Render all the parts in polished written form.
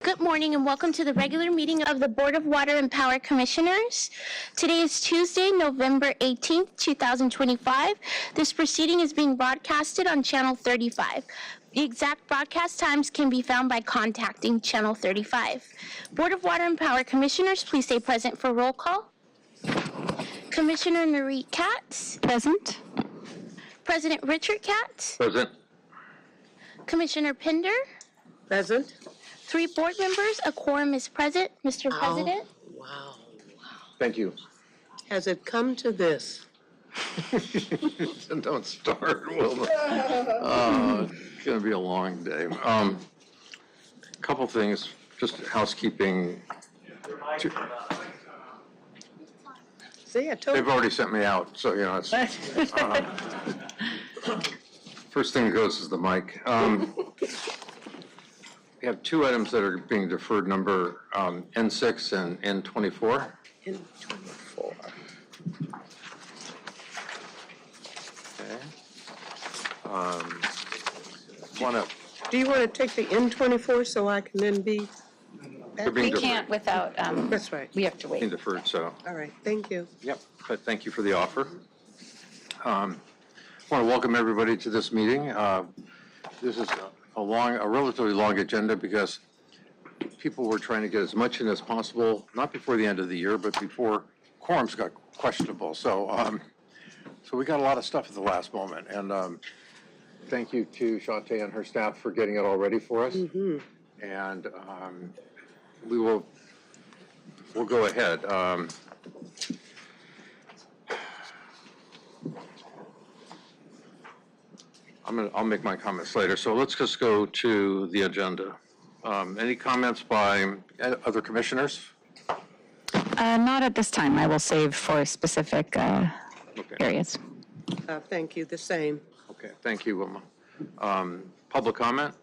Good morning and welcome to the regular meeting of the Board of Water and Power Commissioners. Today is Tuesday, November 18th, 2025. This proceeding is being broadcasted on Channel 35. The exact broadcast times can be found by contacting Channel 35. Board of Water and Power Commissioners, please stay present for roll call. Commissioner NURIT KATZ. Present. President Richard KATZ. Present. Commissioner PINDER. Present. 3 board members, a quorum is present. Mr. President. Wow. Thank you. Has it come to this? Don't start, Wilma. It's going to be a long day. Couple things, just housekeeping. See, I told They've already sent me out, so, you know, it's... First thing that goes is the mic. We have 2 items that are being deferred, number N6 and N24. N24. Okay. Do you want to take the N24 so I can then be? They're being We deferred. can't without, That's right. we have to Being wait. deferred, so, All right, thank you. yep, but thank you for the offer. I want to welcome everybody to this meeting. This is a relatively long agenda because people were trying to get as much in as possible, not before the end of the year, but before quorums got questionable. So we got a lot of stuff at the last moment. And thank you to Shantae and her staff for getting it all ready for us. And we'll go ahead. I'll make my comments later. So let's just go to the agenda. Any comments by other commissioners? Not at this time. I will save for specific areas. Thank you, the same. Okay, thank you, Wilma. Public comment?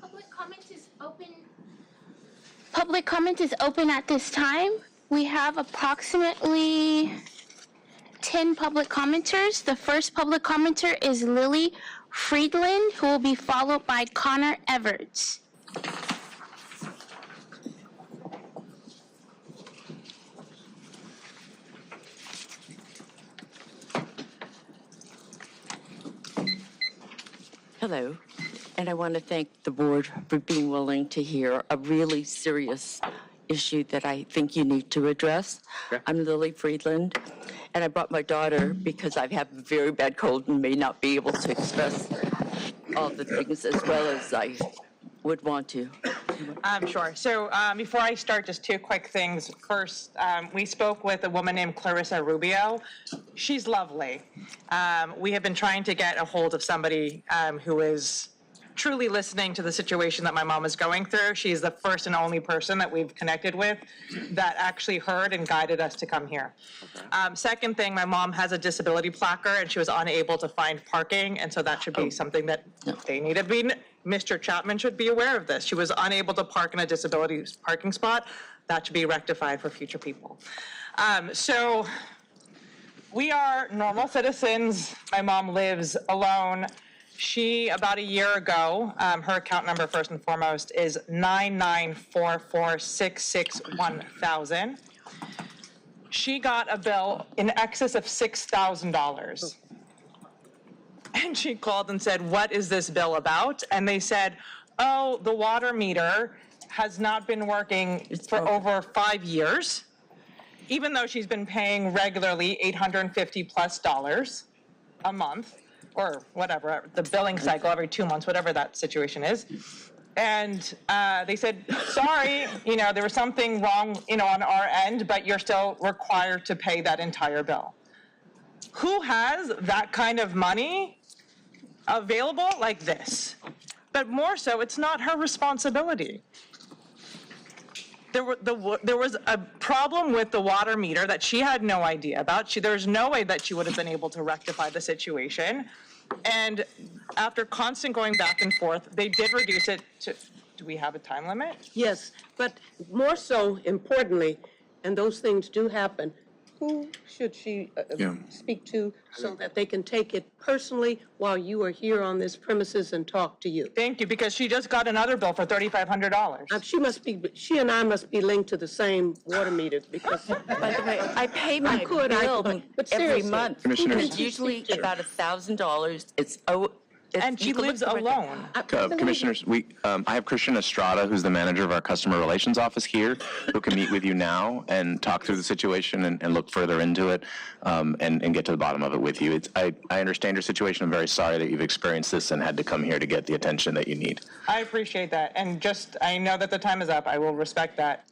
Public comment is open. Public comment is open at this time. We have approximately 10 public commenters. The first public commenter is Lily Friedland, who will be followed by Connor Everts. Hello, and I want to thank the board for being willing to hear a really serious issue that I think you need to address. Okay. I'm Lily Friedland, and I brought my daughter because I have a very bad cold and may not be able to express all the things as well as I would want to. Sure. So before I start, just 2 quick things. First, we spoke with a woman named Clarissa Rubio. She's lovely. We have been trying to get a hold of somebody who is truly listening to the situation that my mom is going through. She's the first and only person that we've connected with that actually heard and guided us to come here. Okay. Second thing, my mom has a disability placard and she was unable to find parking, and so that should be something that they need to be. Mr. Chapman should be aware of this. She was unable to park in a disability parking spot. That should be rectified for future people. So we are normal citizens. My mom lives alone. She, about a year ago, her account number first and foremost is 9944661000. She got a bill in excess of $6,000. And she called and said, "What is this bill about?" And they said, "Oh, the water meter has not been working for over 5 years, even though she's been paying regularly $850+ a month, or whatever, the billing cycle every 2 months, whatever that situation is." And they said, "Sorry, there was something wrong, on our end, but you're still required to pay that entire bill." Who has that kind of money available like this? But more so, it's not her responsibility. There was a problem with the water meter that she had no idea about. There's no way that she would have been able to rectify the situation. And after constant going back and forth, they did reduce it to, do we have a time limit? Yes, but more so importantly, and those things do happen, who should she speak to so that they can take it personally while you are here on this premises and talk to you? Thank you, because she just got another bill for $3,500. She and I must be linked to the same water meter because. By the way, I pay my could, bill but every seriously, month. Commissioners. And it's usually about $1,000. And she lives alone. Commissioners, I have Christian Estrada, who's the manager of our customer relations office here, who can meet with you now and talk through the situation and look further into it and get to the bottom of it with you. I understand your situation. I'm very sorry that you've experienced this and had to come here to get the attention that you need. I appreciate that. And I know that the time is up. I will respect that.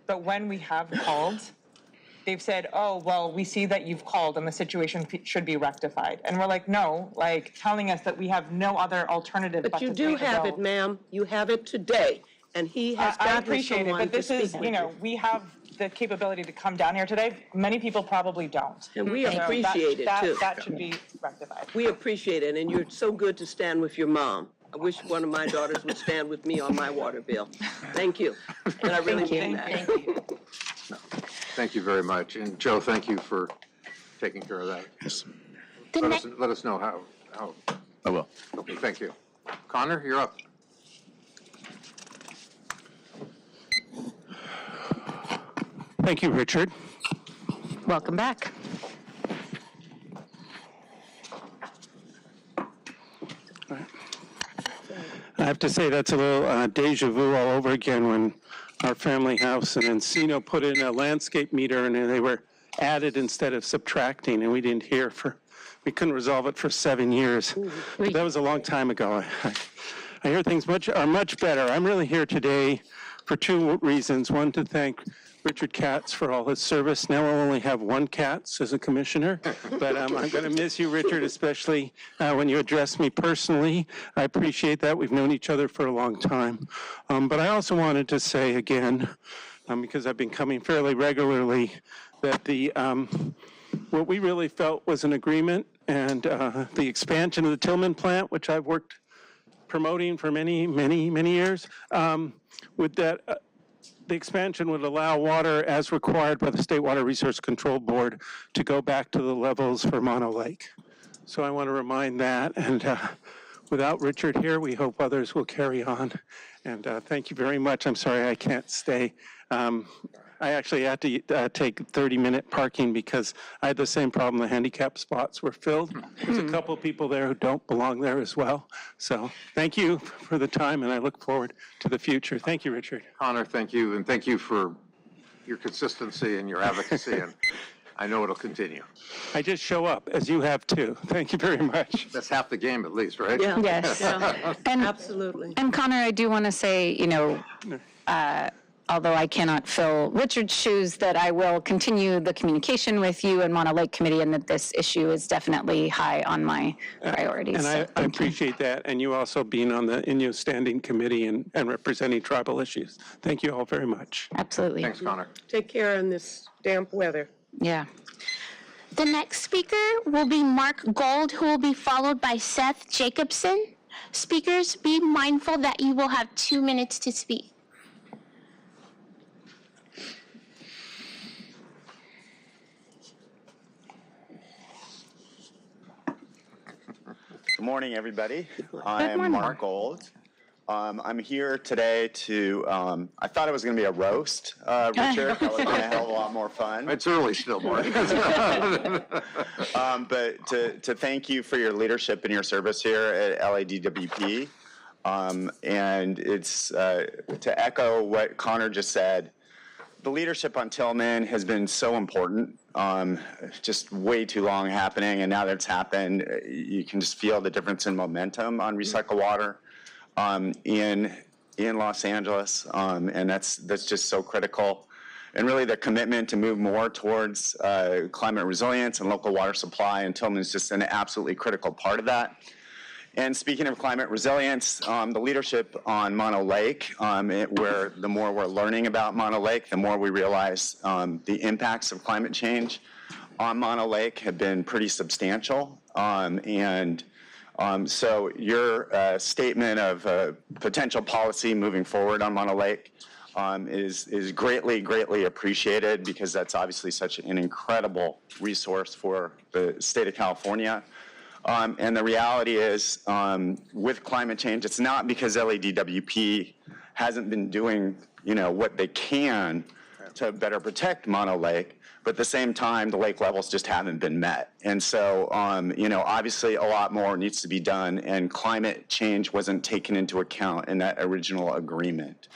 But when we have called, they've said, oh, well, we see that you've called and the situation should be rectified. And we're like, no, telling us that we have no other alternative but But you to do pay the have bill. it, ma'am. You have it today. And he has I gotten appreciate it, someone but to this speak is, with you. we have the capability to come down here today. Many people probably don't. And we So appreciate it, too. That should be rectified. We appreciate it, and you're so good to stand with your mom. I wish one of my daughters would stand with me on my water bill. Thank you. And I really mean that. Thank you. Thank you very much. And Joe, thank you for taking care of that. Yes, Let us know how. I will. Okay, thank you. Connor, you're up. Thank you, Richard. Welcome back. I have to say that's a little deja vu all over again when our family house in Encino put in a landscape meter and they were added instead of subtracting, and we didn't hear we couldn't resolve it for 7 years. But that was a long time ago. I hear things are much better. I'm really here today for two reasons. One, to thank Richard KATZ for all his service. Now I'll only have one KATZ as a commissioner, but I'm going to miss you, Richard, especially when you address me personally. I appreciate that. We've known each other for a long time. But I also wanted to say again, because I've been coming fairly regularly, that what we really felt was an agreement, and the expansion of the Tillman plant, which I've worked promoting for many, many, many years, with that, the expansion would allow water as required by the State Water Resource Control Board to go back to the levels for Mono Lake. So I want to remind that, and without Richard here, we hope others will carry on. And thank you very much. I'm sorry I can't stay. I actually had to take 30-minute parking because I had the same problem. The handicap spots were filled. There's a couple people there who don't belong there as well. So thank you for the time, and I look forward to the future. Thank you, Richard. Connor, thank you, and thank you for your consistency and your advocacy, and I know it'll continue. I just show up, as you have too. Thank you very much. That's half the game at least, right? Yeah. Yes. Yeah, And, absolutely. and Connor, I do want to say, although I cannot fill Richard's shoes, that I will continue the communication with you and Mono Lake Committee, and that this issue is definitely high on my priorities. And So I appreciate that, and you also being on the INYO Standing Committee and representing tribal issues. Thank you all very much. absolutely. Thanks, Connor. Take care in this damp weather. Yeah. The next speaker will be Mark Gold, who will be followed by Seth Jacobson. Speakers, be mindful that you will have 2 minutes to speak. Good morning, everybody. I'm Mark Gold. I'm here today to, I thought it was going to be a roast, Richard. That would have been a hell of a lot more fun. It's early still, Mark. But to thank you for your leadership and your service here at LADWP. And it's to echo what Connor just said, the leadership on Tillman has been so important, just way too long happening, and now that it's happened, you can just feel the difference in momentum on recycled water in Los Angeles, and that's just so critical. And really the commitment to move more towards climate resilience and local water supply, and Tillman is just an absolutely critical part of that. And speaking of climate resilience, the leadership on Mono Lake, where the more we're learning about Mono Lake, the more we realize the impacts of climate change on Mono Lake have been pretty substantial. So your statement of potential policy moving forward on Mono Lake is greatly appreciated, because that's obviously such an incredible resource for the state of California. And the reality is, with climate change, it's not because LADWP hasn't been doing, what they can to better protect Mono Lake, but at the same time, the lake levels just haven't been met. And so, obviously a lot more needs to be done, and climate change wasn't taken into account in that original agreement.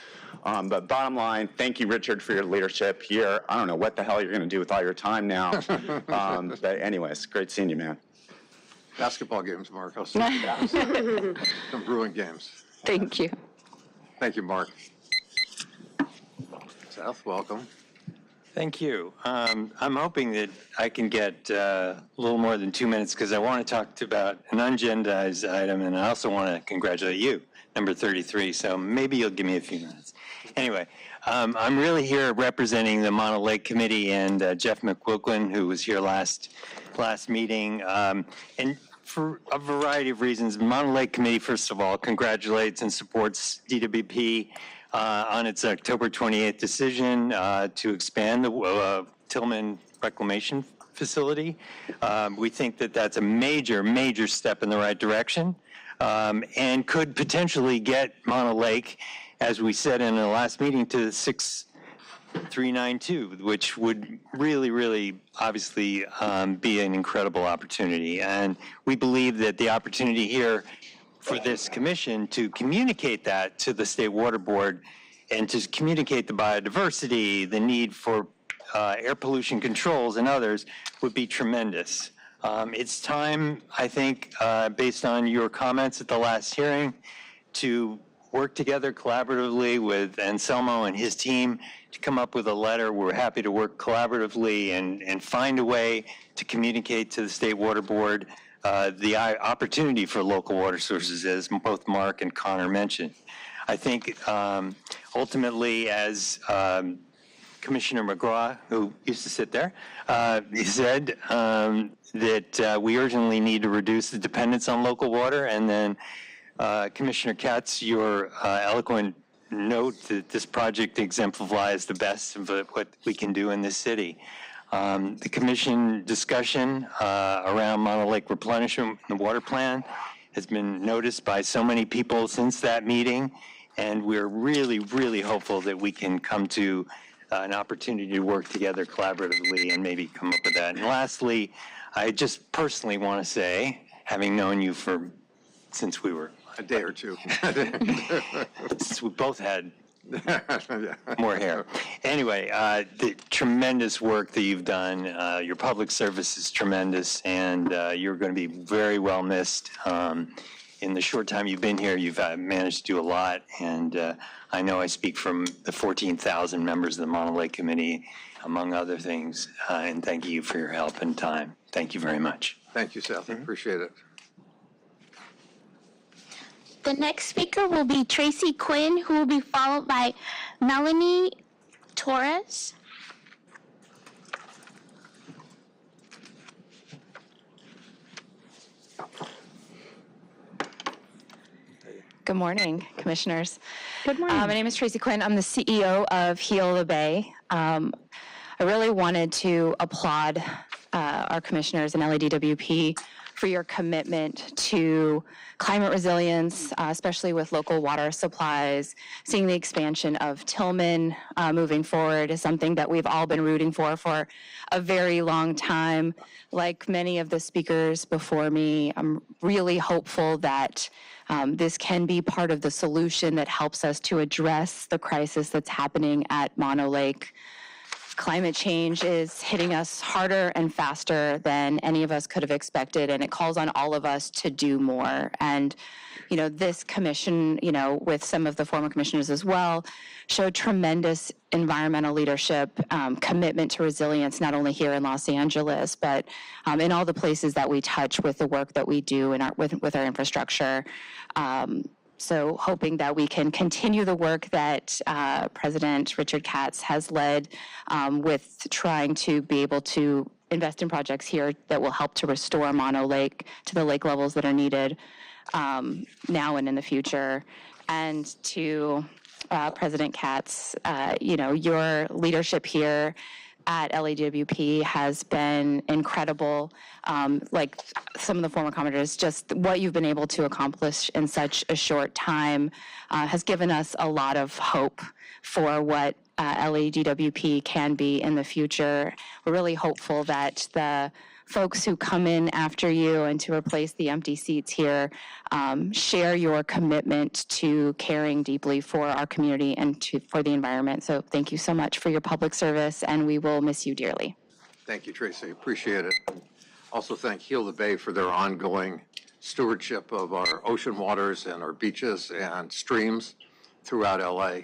But bottom line, thank you, Richard, for your leadership here. I don't know what the hell you're going to do with all your time now. But anyways, great seeing you, man. Basketball games, Mark. I'll see you. Some Bruin games. Thank you. Thank you, Mark. Seth, welcome. Thank you. I'm hoping that I can get a little more than 2 minutes, because I want to talk about an unagendized item, and I also want to congratulate you, number 33, so maybe you'll give me a few minutes. Anyway, I'm really here representing the Mono Lake Committee and Jeff McQuilquin, who was here last meeting. And for a variety of reasons, the Mono Lake Committee, first of all, congratulates and supports DWP on its October 28th decision to expand the Tillman Reclamation Facility. We think that that's a major step in the right direction, and could potentially get Mono Lake, as we said in the last meeting, to 6392, which would really obviously be an incredible opportunity. And we believe that the opportunity here for this commission to communicate that to the State Water Board, and to communicate the biodiversity, the need for air pollution controls and others, would be tremendous. It's time, I think, based on your comments at the last hearing, to work together collaboratively with Anselmo and his team to come up with a letter. We're happy to work collaboratively and find a way to communicate to the State Water Board the opportunity for local water sources, as both Mark and Connor mentioned. I think ultimately, as Commissioner McGraw, who used to sit there, he said that we urgently need to reduce the dependence on local water. And then Commissioner KATZ, your eloquent note that this project exemplifies the best of what we can do in this city. The commission discussion around Mono Lake replenishment and the water plan has been noticed by so many people since that meeting, and we're really hopeful that we can come to an opportunity to work together collaboratively and maybe come up with that. And lastly, I just personally want to say, having known you since we were a day or two, since we both had more hair. Anyway, the tremendous work that you've done, your public service is tremendous, and you're going to be very well missed. In the short time you've been here, you've managed to do a lot, and I know I speak from the 14,000 members of the Mono Lake Committee, among other things, and thank you for your help and time. Thank you very much. Thank you, Seth. I appreciate it. The next speaker will be Tracy Quinn, who will be followed by Melanie Torres. Good morning, commissioners. Good morning. My name is Tracy Quinn. I'm the CEO of Heal the Bay. I really wanted to applaud our commissioners and LADWP for your commitment to climate resilience, especially with local water supplies. Seeing the expansion of Tillman moving forward is something that we've all been rooting for a very long time. Like many of the speakers before me, I'm really hopeful that this can be part of the solution that helps us to address the crisis that's happening at Mono Lake. Climate change is hitting us harder and faster than any of us could have expected, and it calls on all of us to do more. And, this commission, with some of the former commissioners as well, showed tremendous environmental leadership, commitment to resilience, not only here in Los Angeles, but in all the places that we touch with the work that we do with our infrastructure. So hoping that we can continue the work that President Richard KATZ has led with trying to be able to invest in projects here that will help to restore Mono Lake to the lake levels that are needed now and in the future, and to President KATZ. Your leadership here at LADWP has been incredible. Like some of the former commenters, just what you've been able to accomplish in such a short time has given us a lot of hope for what LADWP can be in the future. We're really hopeful that the folks who come in after you and to replace the empty seats here share your commitment to caring deeply for our community and for the environment. So thank you so much for your public service, and we will miss you dearly. Thank you, Tracy. Appreciate it. Also thank Heal the Bay for their ongoing stewardship of our ocean waters and our beaches and streams throughout LA.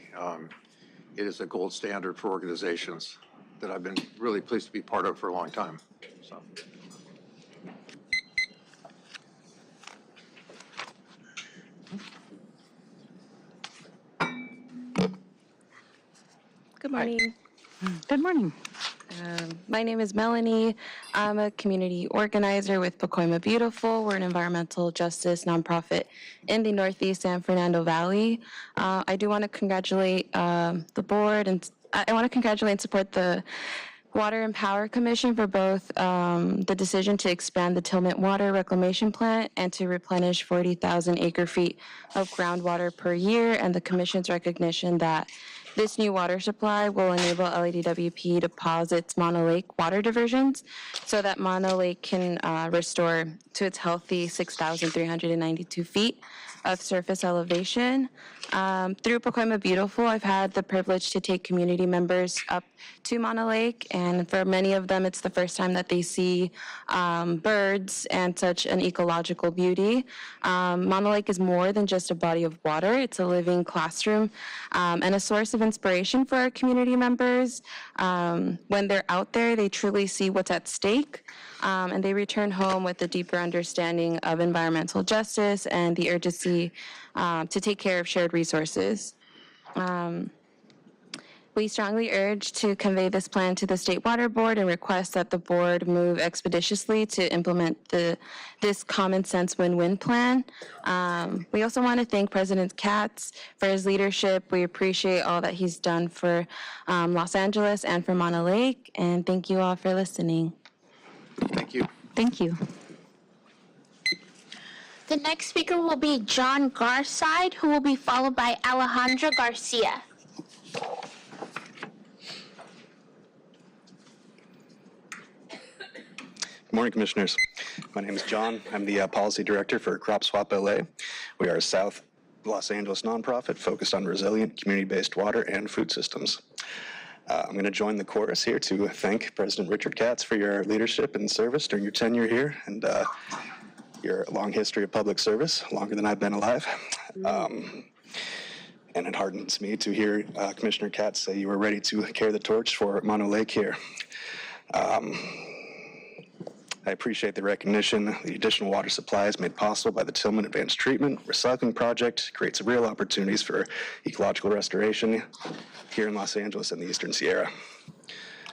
It is a gold standard for organizations that I've been really pleased to be part of for a long time. So. Good morning. Good morning. My name is Melanie. I'm a community organizer with Pacoima Beautiful. We're an environmental justice nonprofit in the Northeast San Fernando Valley. I do want to congratulate the board, and I want to congratulate and support the Water and Power Commission for both the decision to expand the Tillment Water Reclamation Plant and to replenish 40,000 acre-feet of groundwater per year, and the Commission's recognition that this new water supply will enable LADWP to pause its Mono Lake water diversions so that Mono Lake can restore to its healthy 6,392 feet of surface elevation. Through Pacoima Beautiful, I've had the privilege to take community members up to Mono Lake, and for many of them, it's the first time that they see birds and such an ecological beauty. Mono Lake is more than just a body of water. It's a living classroom and a source of inspiration for our community members. When they're out there, they truly see what's at stake, and they return home with a deeper understanding of environmental justice and the urgency to take care of shared resources. We strongly urge to convey this plan to the State Water Board and request that the board move expeditiously to implement this common sense win-win plan. We also want to thank President KATZ for his leadership. We appreciate all that he's done for Los Angeles and for Mono Lake, and thank you all for listening. Thank you. Thank you. The next speaker will be John Garside, who will be followed by Alejandra Garcia. Good morning, Commissioners. My name is John. I'm the Policy Director for Crop Swap LA. We are a South Los Angeles nonprofit focused on resilient, community-based water and food systems. I'm going to join the chorus here to thank President Richard KATZ for your leadership and service during your tenure here and your long history of public service, longer than I've been alive. And it hardens me to hear Commissioner KATZ say you were ready to carry the torch for Mono Lake here. I appreciate the recognition. The additional water supply is made possible by the Tillman Advanced Treatment Recycling Project, creates real opportunities for ecological restoration here in Los Angeles and the Eastern Sierra.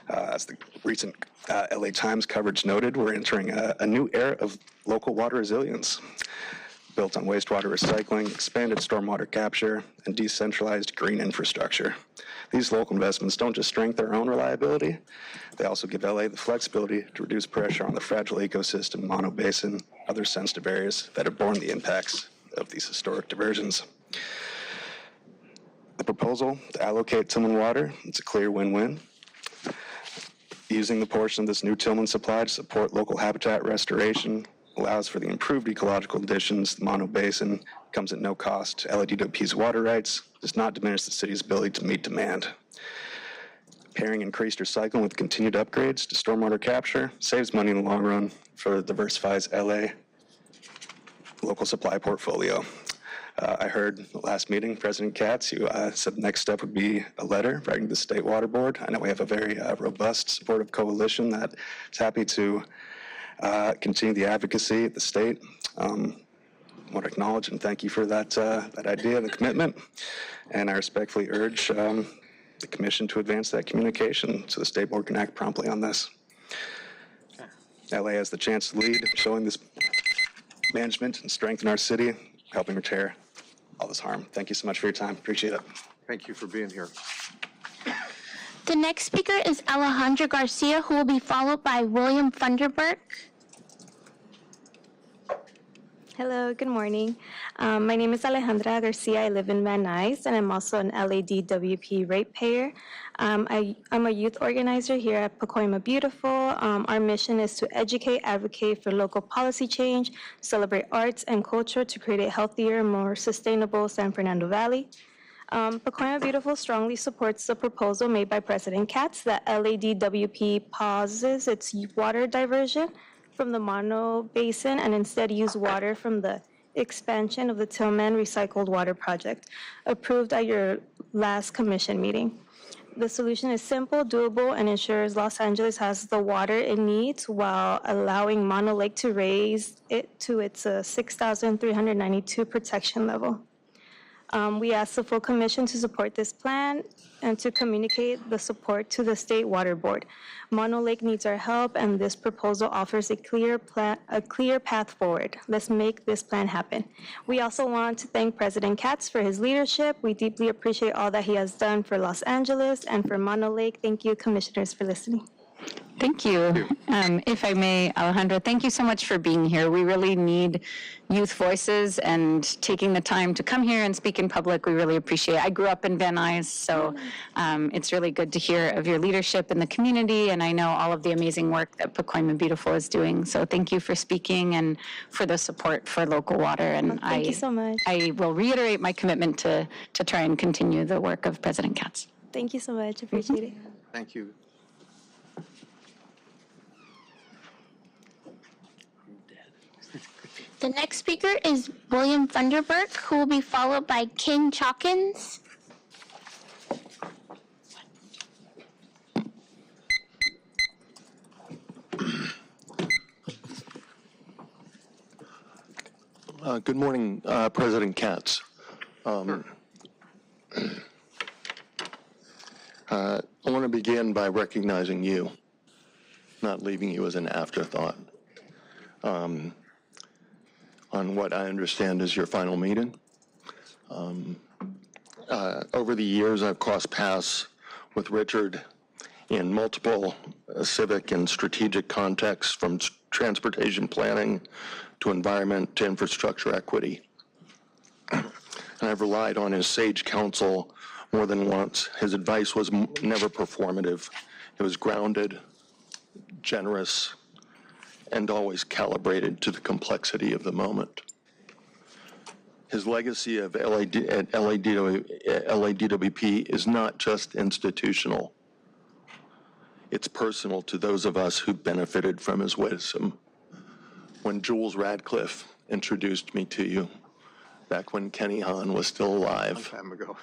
As the recent LA Times coverage noted, we're entering a new era of local water resilience, built on wastewater recycling, expanded stormwater capture, and decentralized green infrastructure. These local investments don't just strengthen our own reliability, they also give LA the flexibility to reduce pressure on the fragile ecosystem, Mono Basin, other sensitive areas that have borne the impacts of these historic diversions. The proposal to allocate Tillman water, it's a clear win-win. Using the portion of this new Tillman supply to support local habitat restoration allows for the improved ecological conditions. The Mono Basin comes at no cost to LADWP's water rights, does not diminish the city's ability to meet demand. Pairing increased recycling with continued upgrades to stormwater capture saves money in the long run for diversifies LA local supply portfolio. I heard the last meeting, President KATZ, you said the next step would be a letter writing to the State Water Board. I know we have a very robust, supportive coalition that is happy to continue the advocacy at the state. I want to acknowledge and thank you for that idea and the commitment. And I respectfully urge the Commission to advance that communication so the State Board can act promptly on this. LA has the chance to lead, showing this management and strengthen our city, helping repair all this harm. Thank you so much for your time. Appreciate it. Thank you for being here. The next speaker is Alejandra Garcia, who will be followed by William Funderburk. Hello, good morning. My name is Alejandra Garcia. I live in Van Nuys, and I'm also an LADWP ratepayer. I'm a youth organizer here at Pacoima Beautiful. Our mission is to educate, advocate for local policy change, celebrate arts and culture to create a healthier, more sustainable San Fernando Valley. Pacoima Beautiful strongly supports the proposal made by President KATZ that LADWP pauses its water diversion from the Mono Basin and instead use water from the expansion of the Tillman Recycled Water Project, approved at your last commission meeting. The solution is simple, doable, and ensures Los Angeles has the water it needs while allowing Mono Lake to raise it to its 6,392 protection level. We ask the full commission to support this plan and to communicate the support to the State Water Board. Mono Lake needs our help, and this proposal offers a clear path forward. Let's make this plan happen. We also want to thank President KATZ for his leadership. We deeply appreciate all that he has done for Los Angeles and for Mono Lake. Thank you, commissioners, for listening. Thank you. If I may, Alejandra, thank you so much for being here. We really need youth voices and taking the time to come here and speak in public. We really appreciate it. I grew up in Van Nuys, so it's really good to hear of your leadership in the community, and I know all of the amazing work that Pacoima Beautiful is doing. So thank you for speaking and for the support for local water. And Thank you so much. I will reiterate my commitment to try and continue the work of President KATZ. Thank you so much. Appreciate it. Thank you. The next speaker is William Funderburk, who will be followed by King Chalkins. Good morning, President KATZ. I want to begin by recognizing you, not leaving you as an afterthought. On what I understand is your final meeting. Over the years, I've crossed paths with Richard in multiple civic and strategic contexts, from transportation planning to environment to infrastructure equity. And I've relied on his sage counsel more than once. His advice was never performative. It was grounded, generous, and always calibrated to the complexity of the moment. His legacy of LADWP is not just institutional. It's personal to those of us who benefited from his wisdom. When Jules Radcliffe introduced me to you, back when Kenny Hahn was still alive, Time ago.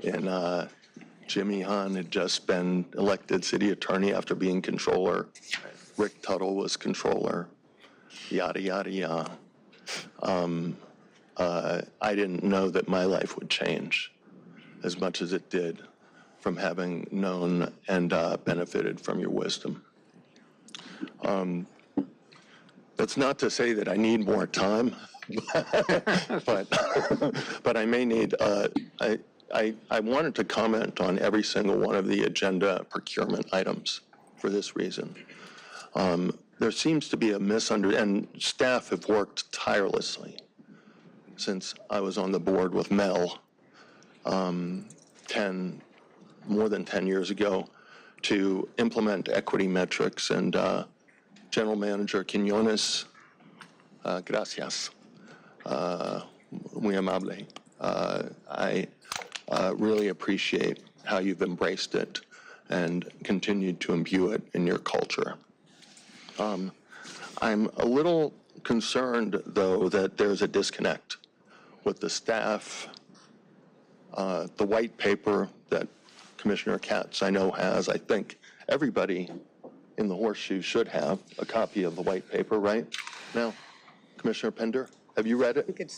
and Jimmy Hahn had just been elected city attorney after being controller. Rick Tuttle was controller, yada, yada, yada. I didn't know that my life would change as much as it did from having known and benefited from your wisdom. That's not to say that I need more time, but I may need, I wanted to comment on every single one of the agenda procurement items for this reason. There seems to be a misunderstanding, and staff have worked tirelessly since I was on the board with Mel more than 10 years ago to implement equity metrics. And General Manager Quiñones, gracias, muy amable. I really appreciate how you've embraced it and continued to imbue it in your culture. I'm a little concerned, though, that there's a disconnect with the staff. The white paper that Commissioner KATZ, I know, has, I think everybody in the horseshoe should have a copy of the white paper, right? Now, Commissioner Pinder, have you read it? I think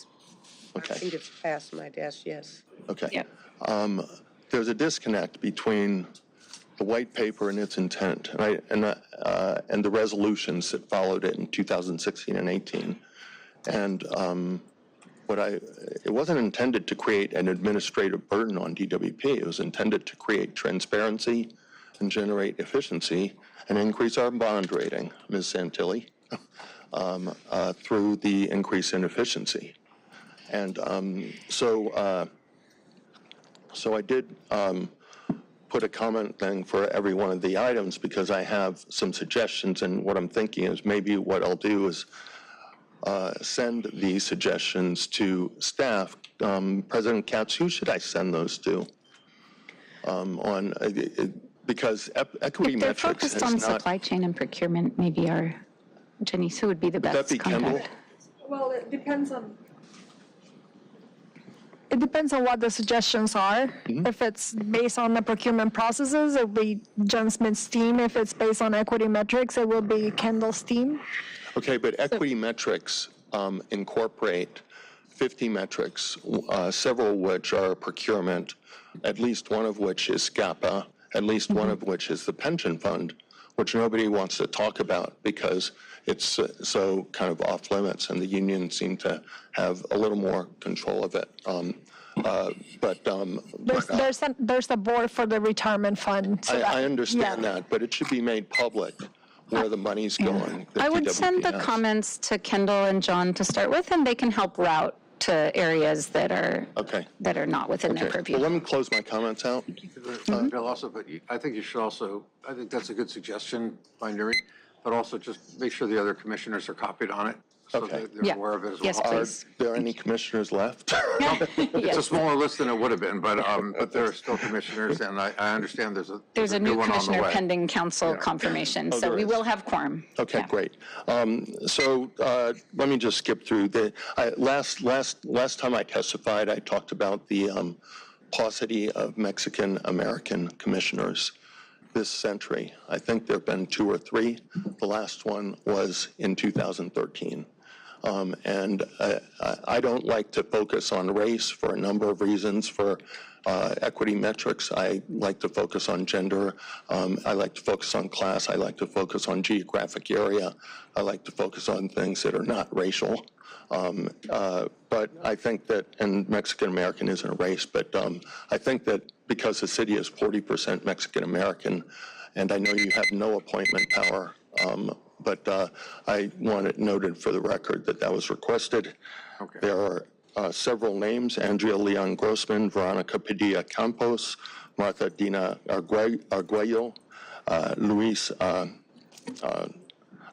Okay. it's past my desk, yes. Okay. Yeah. There's a disconnect between the white paper and its intent, right, and the resolutions that followed it in 2016 and 18, and it wasn't intended to create an administrative burden on DWP. It was intended to create transparency and generate efficiency and increase our bond rating, Ms. Santilli, through the increase in efficiency. And so I did put a comment thing for every one of the items because I have some suggestions, and what I'm thinking is maybe what I'll do is send these suggestions to staff. President KATZ, who should I send those to? Because equity If they're metrics focused has on not. supply chain and procurement, maybe our Janice, who would be the Would best that be Kendall? contact? Well, it depends on what the suggestions are. If it's based on the procurement processes, it will be John Smith's team. If it's based on equity metrics, it will be Kendall's team. Okay, but equity metrics incorporate 50 metrics, several of which are procurement, at least one of which is SCAPA, at least one of which is the pension fund, which nobody wants to talk about because it's so kind of off limits, and the unions seem to have a little more control of it. There's a board for the retirement fund. So I understand that, but it should be made public where the money's going. that I would DWP send the has. comments to Kendall and John to start with, and they can help route to areas that are not within their purview. Well, let me close my comments out. Bill, also, but I think you should also, I think that's a good suggestion by NURIT, but also just make sure the other commissioners are copied on it, so that they're aware of it as well. Yes, please. Are there any commissioners left? It's a smaller list than it would have been, but there are still commissioners, and I understand There's a new one on the commissioner way. pending council confirmation, Oh, so there we is. will have quorum. Okay, great. So let me just skip through. Last time I testified, I talked about the paucity of Mexican-American commissioners this century. I think there have been 2 or 3. The last one was in 2013. And I don't like to focus on race for a number of reasons. For equity metrics, I like to focus on gender. I like to focus on class. I like to focus on geographic area. I like to focus on things that are not racial. But I think that, and Mexican-American isn't a race, but I think that because the city is 40% Mexican-American, and I know you have no appointment power, but I want it noted for the record that that was requested. Okay. There are several names: Andrea Leon Grossman, Veronica Padilla Campos, Martha Dina Arguello, Luis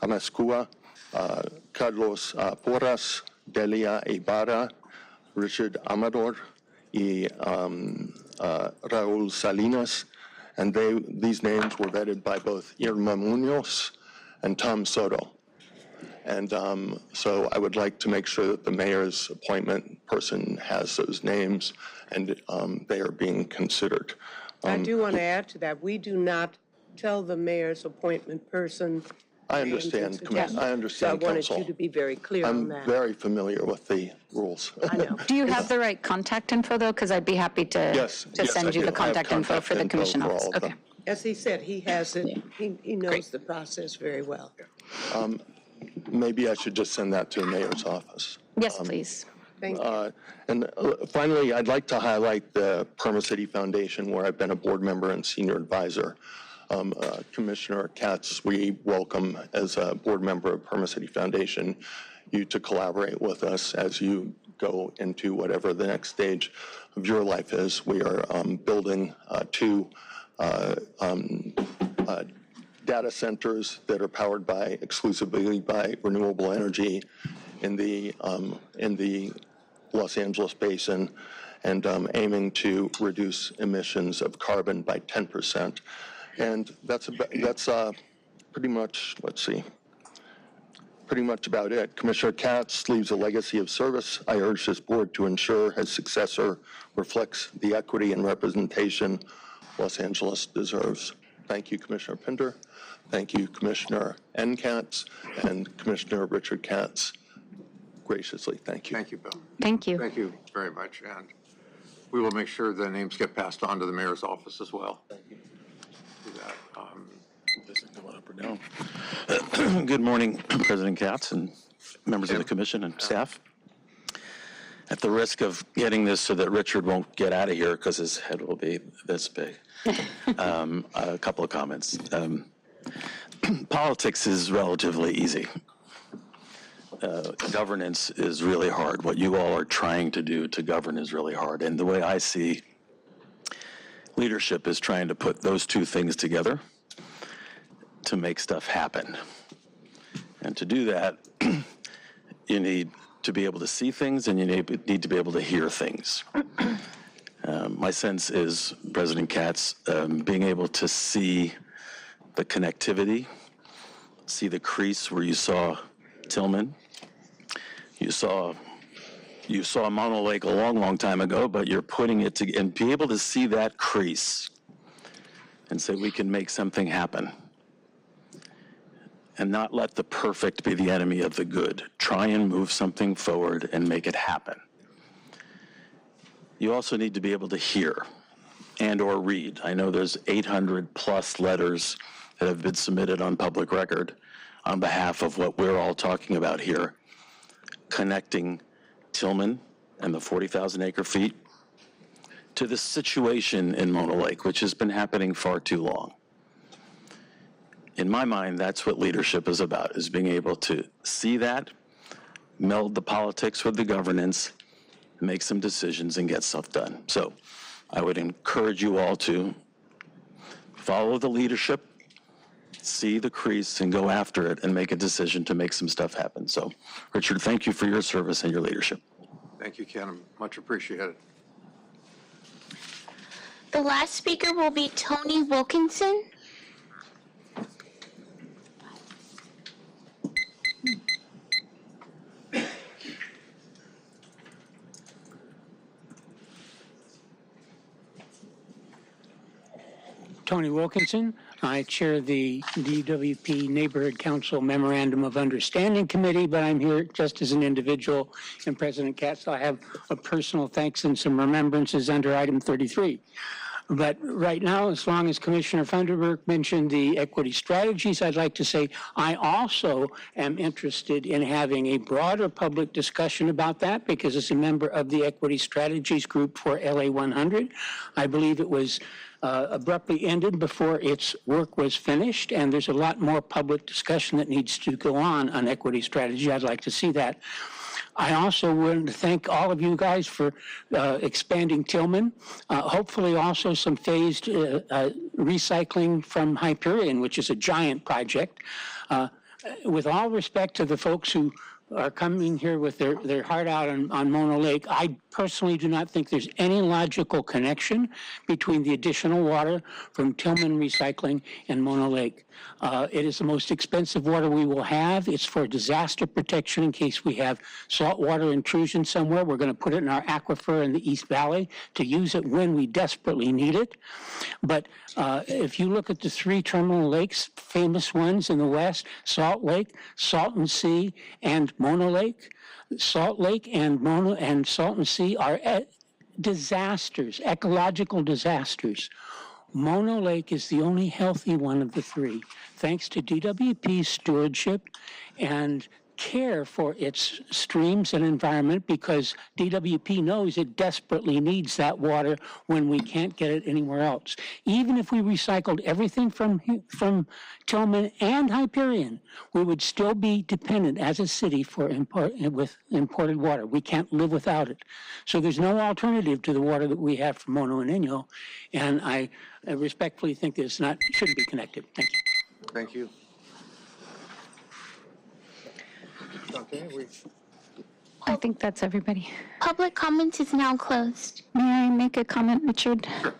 Amascua, Carlos Porras, Delia Ibarra, Richard Amador, y Raul Salinas, and these names were vetted by both Irma Munoz and Tom Soto. And so I would like to make sure that the mayor's appointment person has those names and they are being considered. I do want to add to that. We do not tell the mayor's appointment person. I understand, I understand, So I wanted Council. you to be very clear on I'm that. very familiar with the rules. I know. Do you have the right contact info, though? Because I'd be happy to Yes, yes, send I you do. the I have contact info for the contact commission info for office. all of Okay. them. As he said, he has it. He knows the process very well. Maybe I should just send that to the mayor's office. Yes, please. Thank you. And finally, I'd like to highlight the Perma City Foundation, where I've been a board member and senior advisor. Commissioner KATZ, we welcome, as a board member of Perma City Foundation, you to collaborate with us as you go into whatever the next stage of your life is. We are building 2 data centers that are powered exclusively by renewable energy in the Los Angeles basin, and aiming to reduce emissions of carbon by 10%. And that's pretty much, pretty much about it. Commissioner KATZ leaves a legacy of service. I urge this board to ensure his successor reflects the equity and representation Los Angeles deserves. Thank you, Commissioner Pinder. Thank you, Commissioner N. KATZ, and Commissioner Richard KATZ. Graciously, thank you. Thank you, Bill. Thank you. Thank you very much, and we will make sure the names get passed on to the mayor's office as well. Do that. Doesn't go up or down. Good morning, President KATZ and members of the commission and staff. At the risk of getting this so that Richard won't get out of here because his head will be this big, a couple of comments. Politics is relatively easy. Governance is really hard. What you all are trying to do to govern is really hard. And the way I see leadership is trying to put those two things together to make stuff happen. And to do that, you need to be able to see things and you need to be able to hear things. My sense is, President KATZ, being able to see the connectivity, see the crease where you saw Tillman. You saw Mono Lake a long, long time ago, but you're putting it together, and be able to see that crease and say, we can make something happen. And not let the perfect be the enemy of the good. Try and move something forward and make it happen. You also need to be able to hear and or read. I know there's 800 plus letters that have been submitted on public record on behalf of what we're all talking about here, connecting Tillman and the 40,000 acre feet to the situation in Mono Lake, which has been happening far too long. In my mind, that's what leadership is about, is being able to see that, meld the politics with the governance, make some decisions and get stuff done. So I would encourage you all to follow the leadership, see the crease and go after it and make a decision to make some stuff happen. So Richard, thank you for your service and your leadership. Thank you, Ken. Much appreciated. The last speaker will be Tony Wilkinson. Tony Wilkinson. I chair the DWP Neighborhood Council Memorandum of Understanding Committee, but I'm here just as an individual. And President KATZ, I have a personal thanks and some remembrances under item 33. But right now, as long as Commissioner Funderburk mentioned the equity strategies, I'd like to say I also am interested in having a broader public discussion about that, because as a member of the equity strategies group for LA 100, I believe it was abruptly ended before its work was finished, and there's a lot more public discussion that needs to go on equity strategy. I'd like to see that. I also want to thank all of you guys for expanding Tillman. Hopefully also some phased recycling from Hyperion, which is a giant project. With all respect to the folks who are coming here with their heart out on Mono Lake, I personally do not think there's any logical connection between the additional water from Tillman Recycling and Mono Lake. It is the most expensive water we will have. It's for disaster protection in case we have saltwater intrusion somewhere. We're going to put it in our aquifer in the East Valley to use it when we desperately need it. But if you look at the three terminal lakes, famous ones in the West, Salt Lake, Salton Sea, and Mono Lake, Salt Lake and Salton Sea are disasters, ecological disasters. Mono Lake is the only healthy one of the three, thanks to DWP's stewardship and care for its streams and environment, because DWP knows it desperately needs that water when we can't get it anywhere else. Even if we recycled everything from Tillman and Hyperion, we would still be dependent as a city for imported water. We can't live without it. So there's no alternative to the water that we have from Mono and Inyo, and I respectfully think this shouldn't be connected. Thank you. Thank you. I think that's everybody. Public comment is now closed. May I make a comment, Richard? Sure.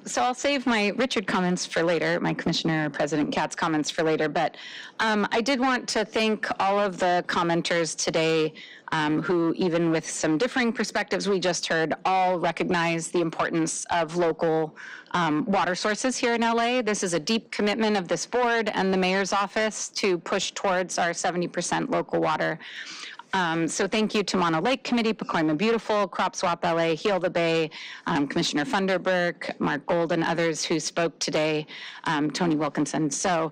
So I'll save my Richard comments for later, my Commissioner President KATZ comments for later, but I did want to thank all of the commenters today who, even with some differing perspectives we just heard, all recognize the importance of local water sources here in LA. This is a deep commitment of this board and the mayor's office to push towards our 70% local water. So thank you to Mono Lake Committee, Pacoima Beautiful, Crop Swap LA, Heal the Bay, Commissioner Funderburk, Mark Gold, and others who spoke today, Tony Wilkinson. So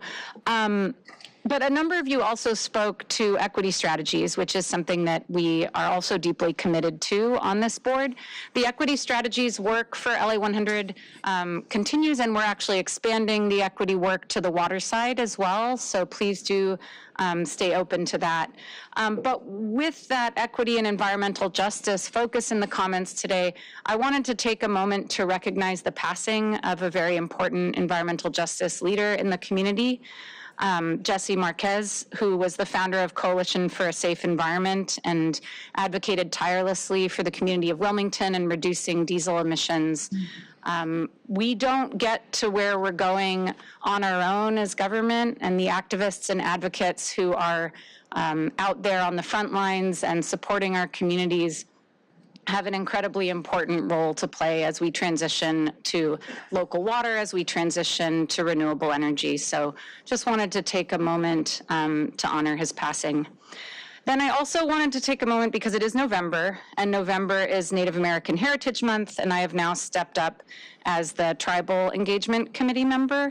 But a number of you also spoke to equity strategies, which is something that we are also deeply committed to on this board. The equity strategies work for LA 100 continues, and we're actually expanding the equity work to the water side as well. So please do stay open to that. But with that equity and environmental justice focus in the comments today, I wanted to take a moment to recognize the passing of a very important environmental justice leader in the community. Jesse Marquez, who was the founder of Coalition for a Safe Environment and advocated tirelessly for the community of Wilmington and reducing diesel emissions. We don't get to where we're going on our own as government, and the activists and advocates who are out there on the front lines and supporting our communities have an incredibly important role to play as we transition to local water, as we transition to renewable energy. So just wanted to take a moment to honor his passing. Then I also wanted to take a moment because it is November, and November is Native American Heritage Month, and I have now stepped up as the Tribal Engagement Committee member.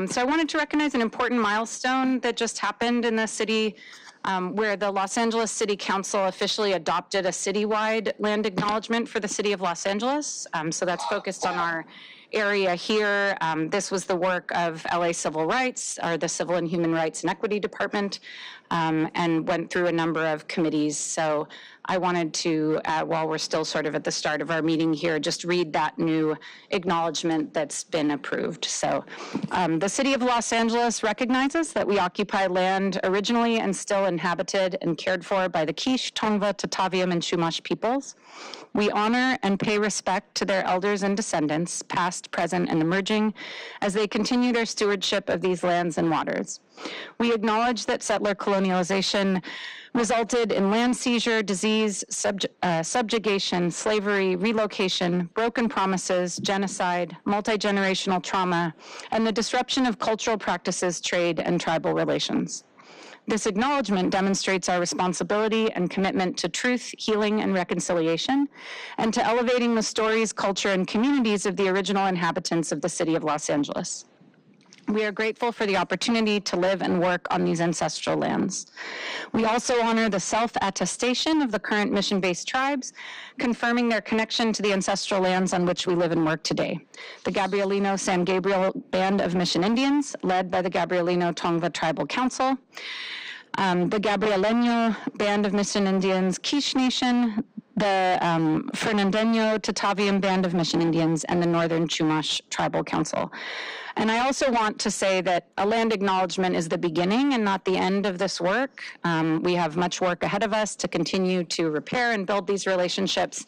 So I wanted to recognize an important milestone that just happened in the city where the Los Angeles City Council officially adopted a citywide land acknowledgement for the city of Los Angeles. So that's focused on our area here. This was the work of LA Civil Rights, or the Civil and Human Rights and Equity Department, and went through a number of committees. So I wanted to, while we're still sort of at the start of our meeting here, just read that new acknowledgement that's been approved. So the city of Los Angeles recognizes that we occupy land originally and still inhabited and cared for by the Quiche, Tongva, Tataviam, and Chumash peoples. We honor and pay respect to their elders and descendants, past, present, and emerging, as they continue their stewardship of these lands and waters. We acknowledge that settler colonialization resulted in land seizure, disease, subjugation, slavery, relocation, broken promises, genocide, multi-generational trauma, and the disruption of cultural practices, trade, and tribal relations. This acknowledgement demonstrates our responsibility and commitment to truth, healing, and reconciliation, and to elevating the stories, culture, and communities of the original inhabitants of the city of Los Angeles. We are grateful for the opportunity to live and work on these ancestral lands. We also honor the self-attestation of the current mission-based tribes, confirming their connection to the ancestral lands on which we live and work today. The Gabrielino San Gabriel Band of Mission Indians, led by the Gabrielino Tongva Tribal Council, the Gabrieleño Band of Mission Indians, Quiche Nation, the Fernandeño Tataviam Band of Mission Indians, and the Northern Chumash Tribal Council. And I also want to say that a land acknowledgement is the beginning and not the end of this work. We have much work ahead of us to continue to repair and build these relationships.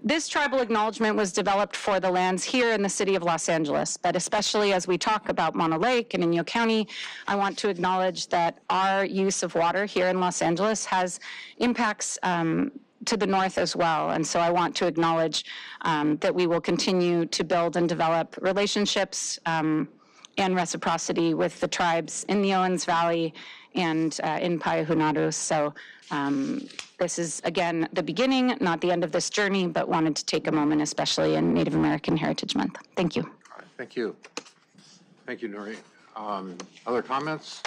This tribal acknowledgement was developed for the lands here in the city of Los Angeles, but especially as we talk about Mono Lake and Inyo County, I want to acknowledge that our use of water here in Los Angeles has impacts to the north as well. And so I want to acknowledge that we will continue to build and develop relationships and reciprocity with the tribes in the Owens Valley and in Payahunaru. So this is, again, the beginning, not the end of this journey, but wanted to take a moment, especially in Native American Heritage Month. Thank you. All right, thank you. Thank you, Nuri. Other comments?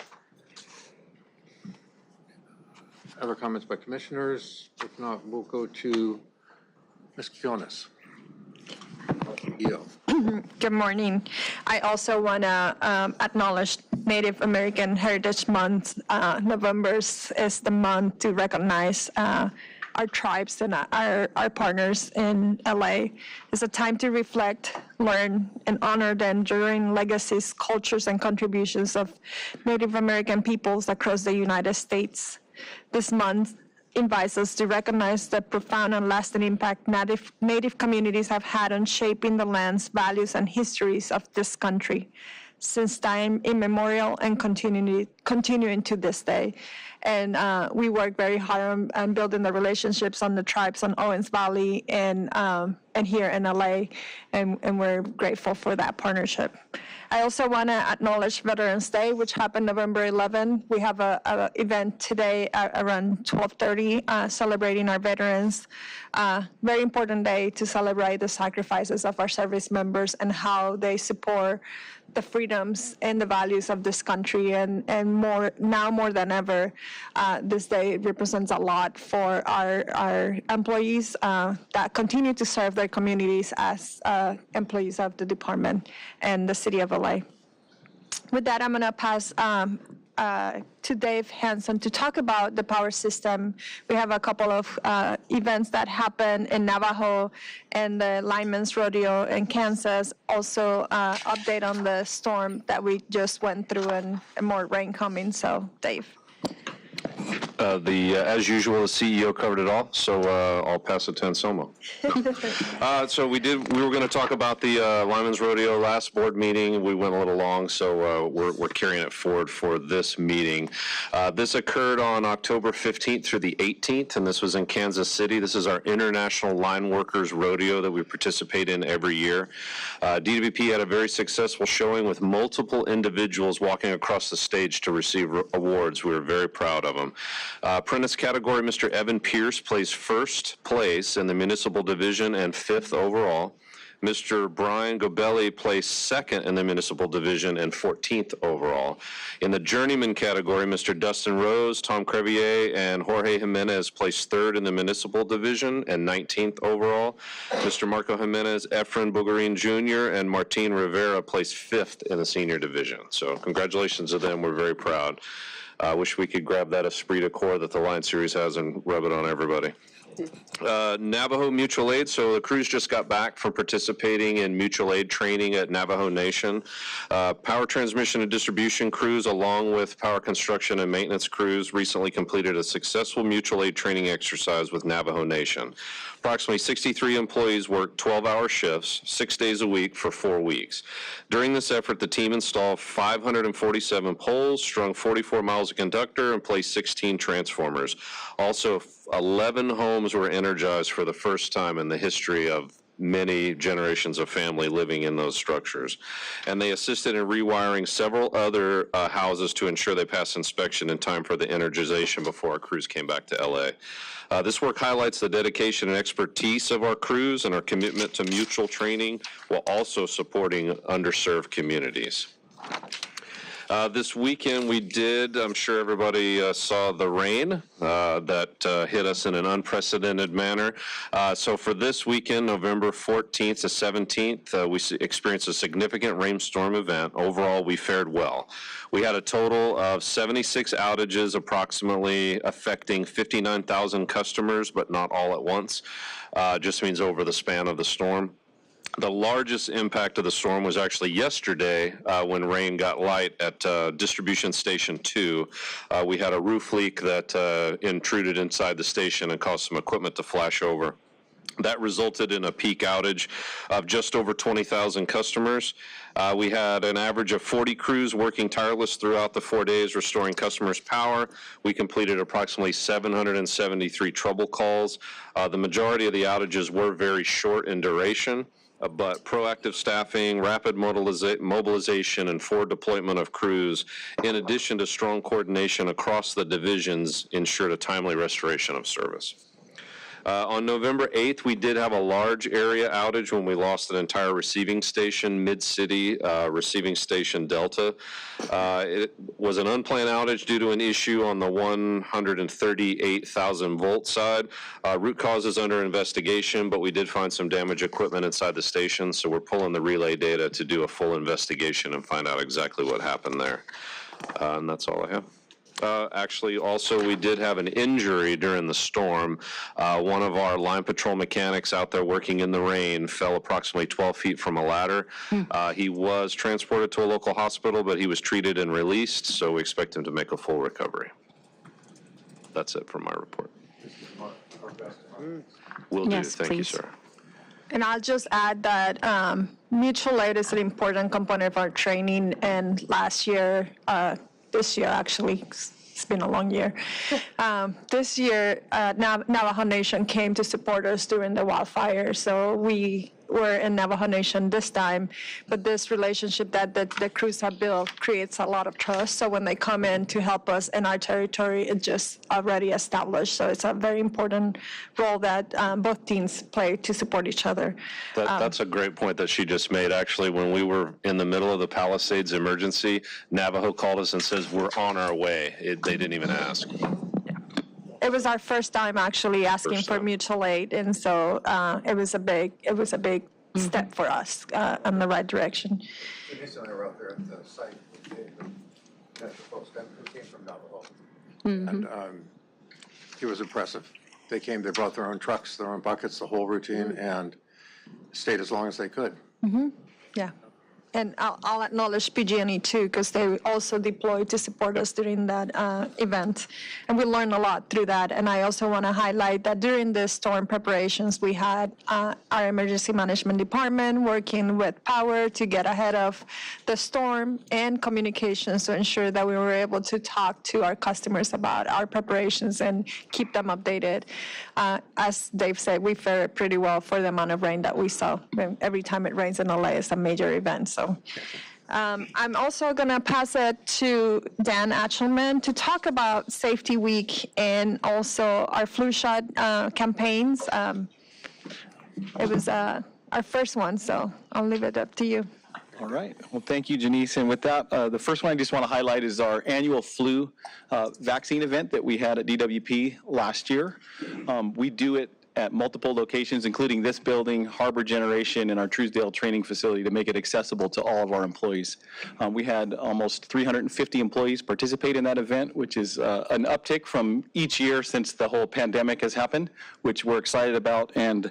Other comments by commissioners? If not, we'll go to Ms. Kionis. Good morning. I also want to acknowledge Native American Heritage Month. November is the month to recognize our tribes and our partners in LA. It's a time to reflect, learn, and honor the enduring legacies, cultures, and contributions of Native American peoples across the United States. This month invites us to recognize the profound and lasting impact Native communities have had on shaping the lands, values, and histories of this country since time immemorial and continuing to this day. And we work very hard on building the relationships on the tribes on Owens Valley and here in LA, and we're grateful for that partnership. I also want to acknowledge Veterans Day, which happened November 11. We have an event today around 12:30 celebrating our veterans. Very important day to celebrate the sacrifices of our service members and how they support the freedoms and the values of this country. And now more than ever, this day represents a lot for our employees that continue to serve their communities as employees of the department and the city of LA. With that, I'm going to pass to Dave Hanson to talk about the power system. We have a couple of events that happen in Navajo and the Lineman's Rodeo in Kansas. Also, update on the storm that we just went through and more rain coming. So, Dave. As usual, the CEO covered it all, so I'll pass it to Anselmo. So we were going to talk about the Lineman's Rodeo last board meeting. We went a little long, so we're carrying it forward for this meeting. This occurred on October 15th through the 18th, and this was in Kansas City. This is our International Line Workers Rodeo that we participate in every year. DWP had a very successful showing with multiple individuals walking across the stage to receive awards. We were very proud of them. Apprentice category, Mr. Evan Pierce plays first place in the municipal division and 5th overall. Mr. Brian Gobelli placed second in the municipal division and 14th overall. In the journeyman category, Mr. Dustin Rose, Tom Crevier, and Jorge Jimenez placed third in the municipal division and 19th overall. Mr. Marco Jimenez, Efren Bogarin Jr., and Martin Rivera placed 5th in the senior division. So congratulations to them. We're very proud. I wish we could grab that esprit de corps that the Line Series has and rub it on everybody. Navajo Mutual Aid. So the crews just got back from participating in mutual aid training at Navajo Nation. Power transmission and distribution crews, along with power construction and maintenance crews, recently completed a successful mutual aid training exercise with Navajo Nation. Approximately 63 employees worked 12-hour shifts, 6 days a week for 4 weeks. During this effort, the team installed 547 poles, strung 44 miles of conductor, and placed 16 transformers. Also, 11 homes were energized for the first time in the history of many generations of family living in those structures. And they assisted in rewiring several other houses to ensure they passed inspection in time for the energization before our crews came back to LA. This work highlights the dedication and expertise of our crews and our commitment to mutual training while also supporting underserved communities. This weekend we did, I'm sure everybody saw the rain that hit us in an unprecedented manner. So for this weekend, November 14th to 17th, we experienced a significant rainstorm event. Overall, we fared well. We had a total of 76 outages, approximately affecting 59,000 customers, but not all at once. Just means over the span of the storm. The largest impact of the storm was actually yesterday when rain got light at Distribution Station 2. We had a roof leak that intruded inside the station and caused some equipment to flash over. That resulted in a peak outage of just over 20,000 customers. We had an average of 40 crews working tireless throughout the 4 days, restoring customers' power. We completed approximately 773 trouble calls. The majority of the outages were very short in duration, but proactive staffing, rapid mobilization, and forward deployment of crews, in addition to strong coordination across the divisions, ensured a timely restoration of service. On November 8th, we did have a large area outage when we lost an entire receiving station, Mid-City Receiving Station Delta. It was an unplanned outage due to an issue on the 138,000 volt side. Root cause is under investigation, but we did find some damaged equipment inside the station, so we're pulling the relay data to do a full investigation and find out exactly what happened there. And that's all I have. Actually, also, we did have an injury during the storm. One of our line patrol mechanics out there working in the rain fell approximately 12 feet from a ladder. He was transported to a local hospital, but he was treated and released, so we expect him to make a full recovery. That's it for my report. Will do. Thank you, sir. And I'll just add that mutual aid is an important component of our training, and this year, actually, it's been a long year. This year, Navajo Nation came to support us during the wildfire, so we we're in Navajo Nation this time, but this relationship that the crews have built creates a lot of trust. So when they come in to help us in our territory, it's just already established. So it's a very important role that both teams play to support each other. That's a great point that she just made. Actually, when we were in the middle of the Palisades emergency, Navajo called us and says, we're on our way. They didn't even ask. It was our first time actually asking for mutual aid, and so it was a big step for us in the right direction. Recently, we were out there at the site with the folks who came from Navajo, and it was impressive. They came, they brought their own trucks, their own buckets, the whole routine, and stayed as long as they could. Yeah. And I'll acknowledge PG&E too, because they also deployed to support us during that event. And we learned a lot through that. And I also want to highlight that during the storm preparations, we had our emergency management department working with power to get ahead of the storm and communications to ensure that we were able to talk to our customers about our preparations and keep them updated. As Dave said, we fared pretty well for the amount of rain that we saw. Every time it rains in LA, it's a major event. So I'm also going to pass it to Dan Achelman to talk about Safety Week and also our flu shot campaigns. It was our first one, so I'll leave it up to you. All right. Well, thank you, Janice. And with that, the first one I just want to highlight is our annual flu vaccine event that we had at DWP last year. We do it at multiple locations, including this building, Harbor Generation, and our Truesdale training facility to make it accessible to all of our employees. We had almost 350 employees participate in that event, which is an uptick from each year since the whole pandemic has happened, which we're excited about. And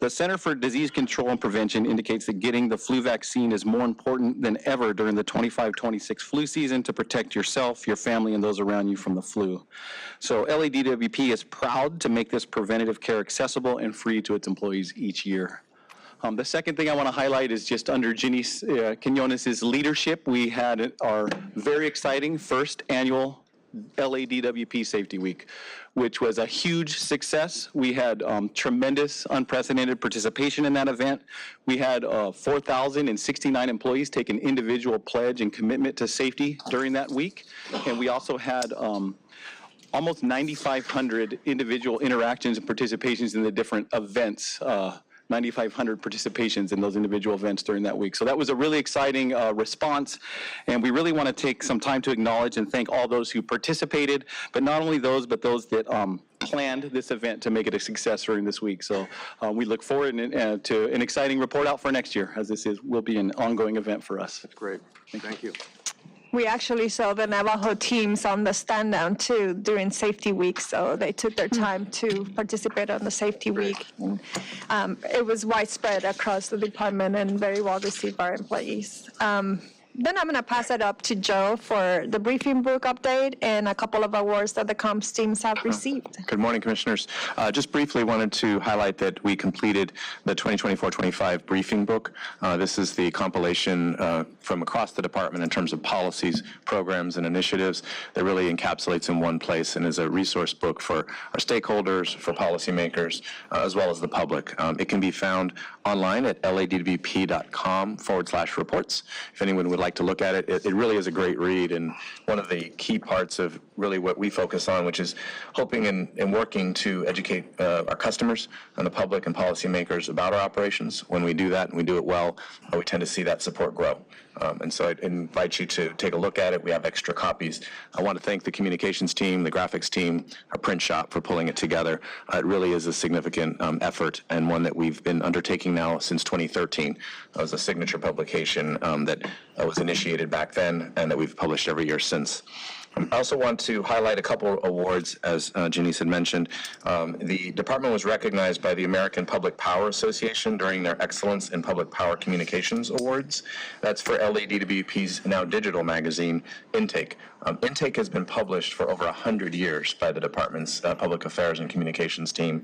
the Center for Disease Control and Prevention indicates that getting the flu vaccine is more important than ever during the 25-26 flu season to protect yourself, your family, and those around you from the flu. So LADWP is proud to make this preventative care accessible and free to its employees each year. The second thing I want to highlight is just under Janice Quinones' leadership, we had our very exciting first annual LADWP Safety Week, which was a huge success. We had tremendous, unprecedented participation in that event. We had 4,069 employees take an individual pledge and commitment to safety during that week. And we also had almost 9,500 individual interactions and participations in the different events, 9,500 participations in those individual events during that week. So that was a really exciting response, and we really want to take some time to acknowledge and thank all those who participated, but not only those, but those that planned this event to make it a success during this week. So we look forward to an exciting report out for next year, as this will be an ongoing event for us. That's great. Thank you. We actually saw the Navajo teams on the stand down too during Safety Week, so they took their time to participate on the Safety Week. And, it was widespread across the department and very well received by our employees. Then I'm going to pass it up to Joe for the briefing book update and a couple of awards that the comms teams have received. Good morning, Commissioners. Just briefly wanted to highlight that we completed the 2024-25 briefing book. This is the compilation from across the department in terms of policies, programs, and initiatives that really encapsulates in one place and is a resource book for our stakeholders, for policymakers, as well as the public. It can be found online at ladwp.com/reports. If anyone would like to look at it, it really is a great read, and one of the key parts of really what we focus on, which is hoping and working to educate our customers and the public and policymakers about our operations. When we do that and we do it well, we tend to see that support grow. And so I invite you to take a look at it. We have extra copies. I want to thank the communications team, the graphics team, our print shop for pulling it together. It really is a significant effort, and one that we've been undertaking now since 2013. It was a signature publication that was initiated back then and that we've published every year since. I also want to highlight a couple awards, as Janice had mentioned. The department was recognized by the American Public Power Association during their Excellence in Public Power Communications Awards. That's for LADWP's now digital magazine, Intake. Intake has been published for over 100 years by the department's Public Affairs and Communications team.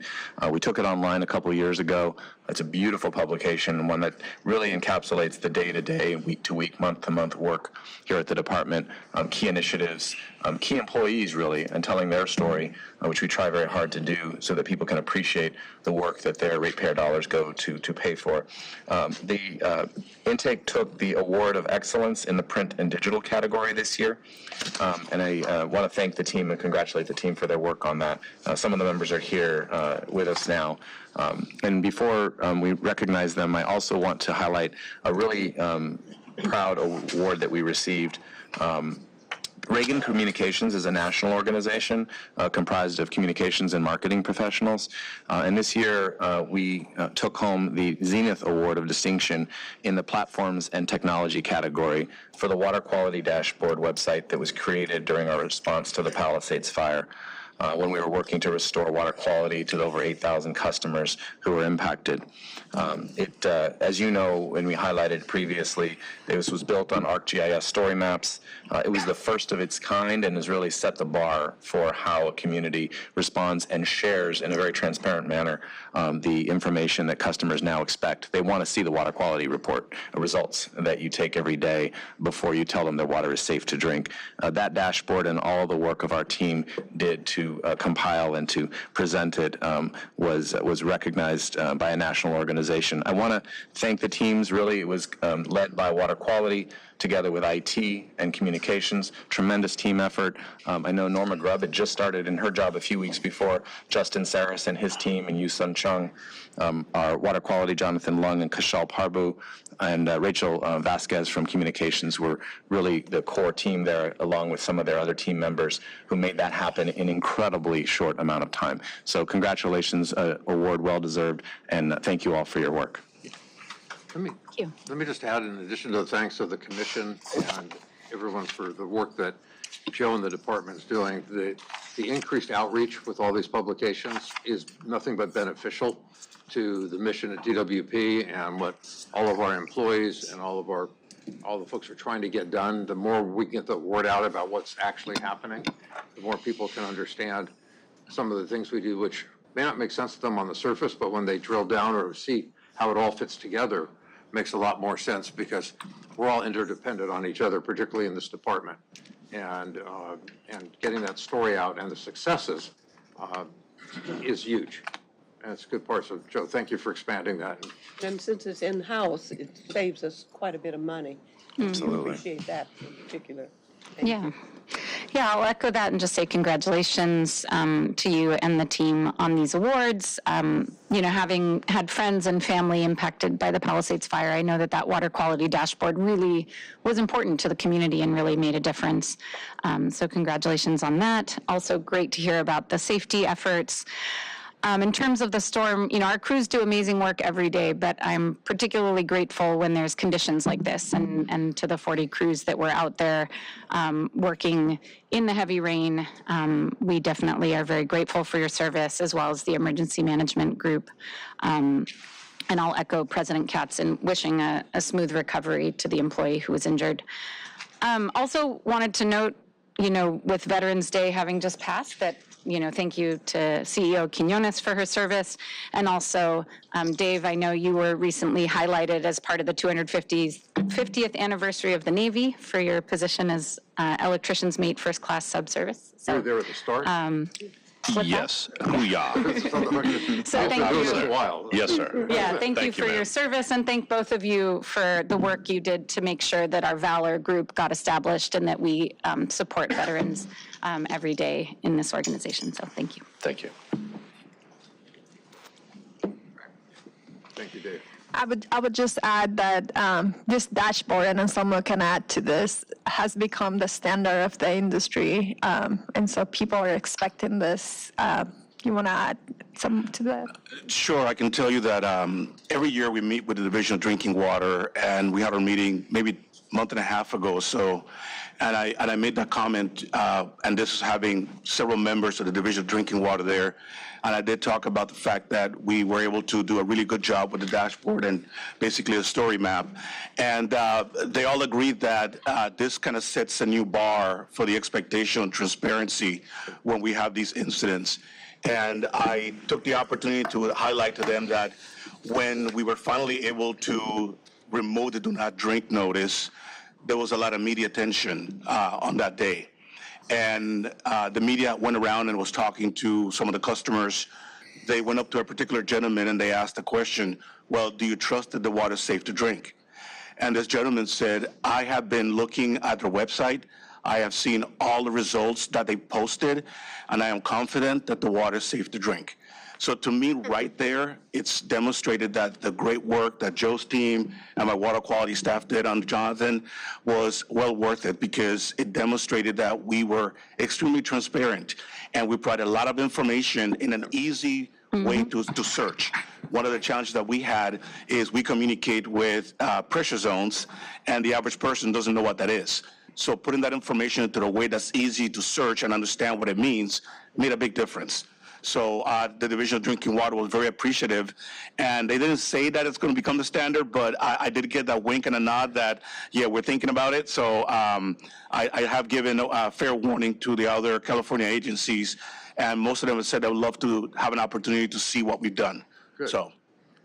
We took it online a couple years ago. It's a beautiful publication, one that really encapsulates the day-to-day, week-to-week, month-to-month work here at the department, key initiatives, key employees, really, and telling their story, which we try very hard to do so that people can appreciate the work that their ratepayer dollars go to pay for. The intake took the Award of Excellence in the print and digital category this year, and I want to thank the team and congratulate the team for their work on that. Some of the members are here with us now. And before we recognize them, I also want to highlight a really proud award that we received. Reagan Communications is a national organization comprised of communications and marketing professionals. And this year, we took home the Zenith Award of Distinction in the Platforms and Technology category for the Water Quality Dashboard website that was created during our response to the Palisades fire. When we were working to restore water quality to the over 8,000 customers who were impacted. As you know, and we highlighted previously, this was built on ArcGIS story maps. It was the first of its kind and has really set the bar for how a community responds and shares in a very transparent manner the information that customers now expect. They want to see the water quality report results that you take every day before you tell them their water is safe to drink. That dashboard and all the work of our team did to compile and to present it was recognized by a national organization. I want to thank the teams. Really, it was led by Water Quality together with IT and communications. Tremendous team effort. I know Norma Grubb had just started in her job a few weeks before. Justin Saris and his team, and Yu Sun Chung, our Water Quality, Jonathan Lung and Kashal Parbu, and Rachel Vasquez from communications were really the core team there, along with some of their other team members who made that happen in an incredibly short amount of time. So congratulations, award well deserved, and thank you all for your work. Let me just add, in addition to the thanks of the commission and everyone for the work that Joe and the department is doing, the increased outreach with all these publications is nothing but beneficial to the mission at DWP and what all of our employees and all the folks are trying to get done. The more we get the word out about what's actually happening, the more people can understand some of the things we do, which may not make sense to them on the surface, but when they drill down or see how it all fits together, makes a lot more sense, because we're all interdependent on each other, particularly in this department. And getting that story out and the successes is huge. And it's a good part. So, Joe, thank you for expanding that. And since it's in-house, it saves us quite a bit of money. Absolutely. I appreciate that in particular. Yeah, I'll echo that and just say congratulations to you and the team on these awards. Having had friends and family impacted by the Palisades fire, I know that water quality dashboard really was important to the community and really made a difference. So congratulations on that. Also great to hear about the safety efforts. In terms of the storm, our crews do amazing work every day, but I'm particularly grateful when there's conditions like this, and to the 40 crews that were out there working in the heavy rain. We definitely are very grateful for your service, as well as the emergency management group. And I'll echo President KATZ in wishing a smooth recovery to the employee who was injured. Also wanted to note, with Veterans Day having just passed, that thank you to CEO Quinones for her service. And also, Dave, I know you were recently highlighted as part of the 250th anniversary of the Navy for your position as electrician's mate first class subservice. So, you were there at the start? Yes. Hoo-yah. So thank you. Yes, sir. Yeah, thank you for your service, and thank both of you for the work you did to make sure that our Valor group got established and that we support veterans every day in this organization. So thank you. Thank you. Thank you, Dave. I would just add that this dashboard, and then someone can add to this, has become the standard of the industry, and so people are expecting this. You want to add something to that? Sure, I can tell you that every year we meet with the Division of Drinking Water, and we had our meeting maybe a month and a half ago or so, and I made that comment, and this is having several members of the Division of Drinking Water there. And I did talk about the fact that we were able to do a really good job with the dashboard and basically a story map. And they all agreed that this kind of sets a new bar for the expectation of transparency when we have these incidents. And I took the opportunity to highlight to them that when we were finally able to remove the do not drink notice, there was a lot of media attention on that day. and the media went around and was talking to some of the customers. They went up to a particular gentleman and they asked the question, well, do you trust that the water is safe to drink? And this gentleman said, I have been looking at their website. I have seen all the results that they posted, and I am confident that the water is safe to drink. So to me, right there, it's demonstrated that the great work that Joe's team and my water quality staff did on Jonathan was well worth it, because it demonstrated that we were extremely transparent and we provided a lot of information in an easy way to search. One of the challenges that we had is we communicate with pressure zones, and the average person doesn't know what that is. So putting that information into a way that's easy to search and understand what it means made a big difference. So the Division of Drinking Water was very appreciative, and they didn't say that it's going to become the standard, but I did get that wink and a nod that, yeah, we're thinking about it. So I have given a fair warning to the other California agencies, and most of them have said they would love to have an opportunity to see what we've done. Good. So.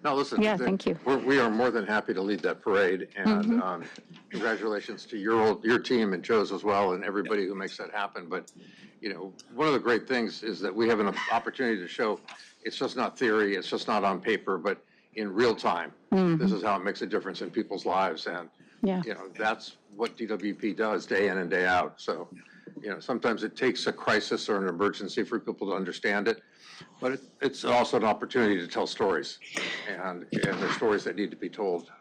Now, listen. Yeah, thank you. We are more than happy to lead that parade, and congratulations to your team and Joe's as well, and everybody who makes that happen. But, you know, one of the great things is that we have an opportunity to show it's just not theory, it's just not on paper, but in real time. This is how it makes a difference in people's lives, and you know, that's what DWP does day in and day out. So, you know, sometimes it takes a crisis or an emergency for people to understand it, but it's also an opportunity to tell stories, and there's stories that need to be told.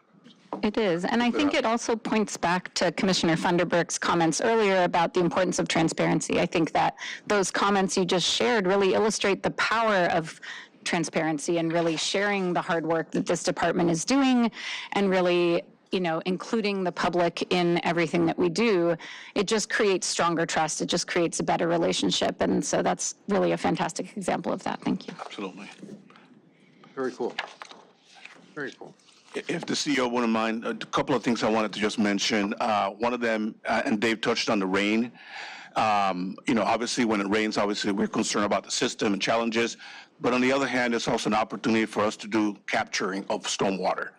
It is, and I think it also points back to Commissioner Funderburk's comments earlier about the importance of transparency. I think that those comments you just shared really illustrate the power of transparency and really sharing the hard work that this department is doing, and really, you know, including the public in everything that we do. It just creates stronger trust. It just creates a better relationship. And so that's really a fantastic example of that. Thank you. Absolutely. Very cool. Very cool. If the CEO wouldn't mind, a couple of things I wanted to just mention. One of them, and Dave touched on the rain. You know, obviously when it rains, obviously we're concerned about the system and challenges. But on the other hand, it's also an opportunity for us to do capturing of stormwater.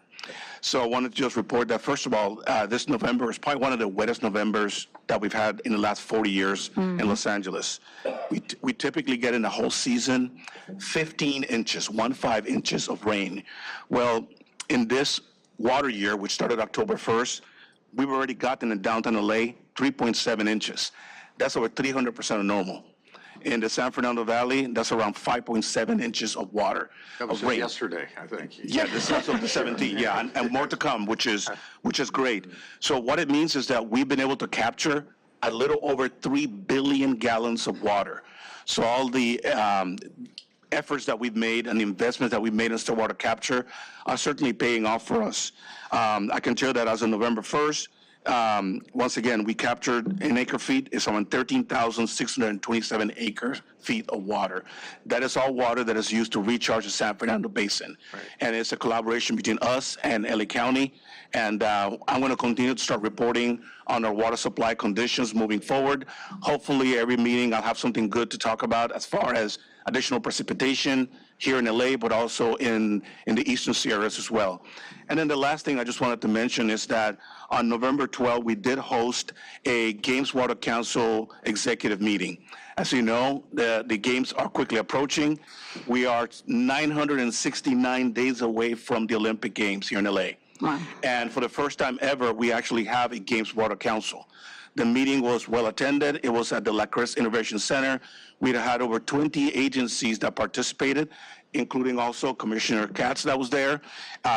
So I wanted to just report that, first of all, this November is probably one of the wettest Novembers that we've had in the last 40 years in Los Angeles. We typically get in the whole season 15 inches, 15 inches of rain. Well, in this water year, which started October 1st, we've already gotten in downtown LA 3.7 inches. That's over 300% of normal. In the San Fernando Valley, that's around 5.7 inches of water. That was just yesterday, I think. Yeah, this is of the 17th, yeah, and more to come, which is great. So what it means is that we've been able to capture a little over 3 billion gallons of water. So all the efforts that we've made and the investments that we've made in stormwater capture are certainly paying off for us. I can tell you that as of November 1st, once again, we captured an acre feet. It's around 13,627 acre feet of water. That is all water that is used to recharge the San Fernando Basin. And it's a collaboration between us and LA County. And I'm going to continue to start reporting on our water supply conditions moving forward. Hopefully, every meeting I'll have something good to talk about as far as additional precipitation here in LA, but also in the eastern Sierras as well. And then the last thing I just wanted to mention is that on November 12th, we did host a Games Water Council executive meeting. As you know, the games are quickly approaching. We are 969 days away from the Olympic Games here in LA. Wow. And for the first time ever, we actually have a Games Water Council. The meeting was well attended. It was at the La Crest Innovation Center. We had over 20 agencies that participated, including also Commissioner KATZ that was there,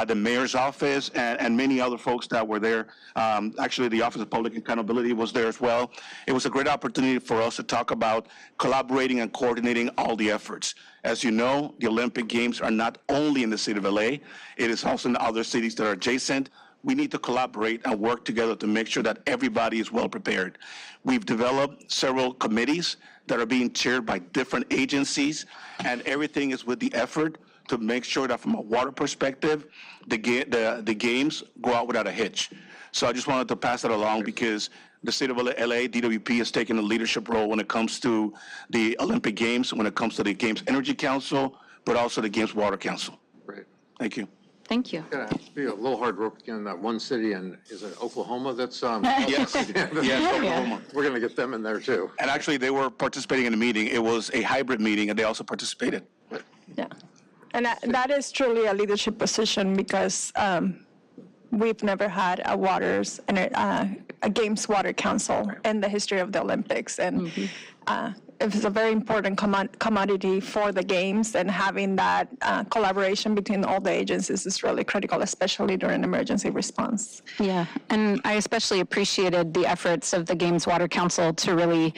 the mayor's office, and many other folks that were there. Actually, the Office of Public Accountability was there as well. It was a great opportunity for us to talk about collaborating and coordinating all the efforts. As you know, the Olympic Games are not only in the city of LA, it is also in other cities that are adjacent. We need to collaborate and work together to make sure that everybody is well prepared. We've developed several committees that are being chaired by different agencies, and everything is with the effort to make sure that from a water perspective, the games go out without a hitch. So I just wanted to pass that along because the state of LA, DWP, is taking a leadership role when it comes to the Olympic Games, when it comes to the Games Energy Council, but also the Games Water Council. Great. Thank you. Thank you. Gonna have to be a little hard work in that one city, and is it Oklahoma that's? Yes, yes, Oklahoma. We're gonna get them in there too. And actually, they were participating in the meeting. It was a hybrid meeting, and they also participated. Yeah. And that is truly a leadership position because we've never had a Games Water Council in the history of the Olympics. And it's a very important commodity for the Games, and having that collaboration between all the agencies is really critical, especially during emergency response. Yeah, and I especially appreciated the efforts of the Games Water Council to really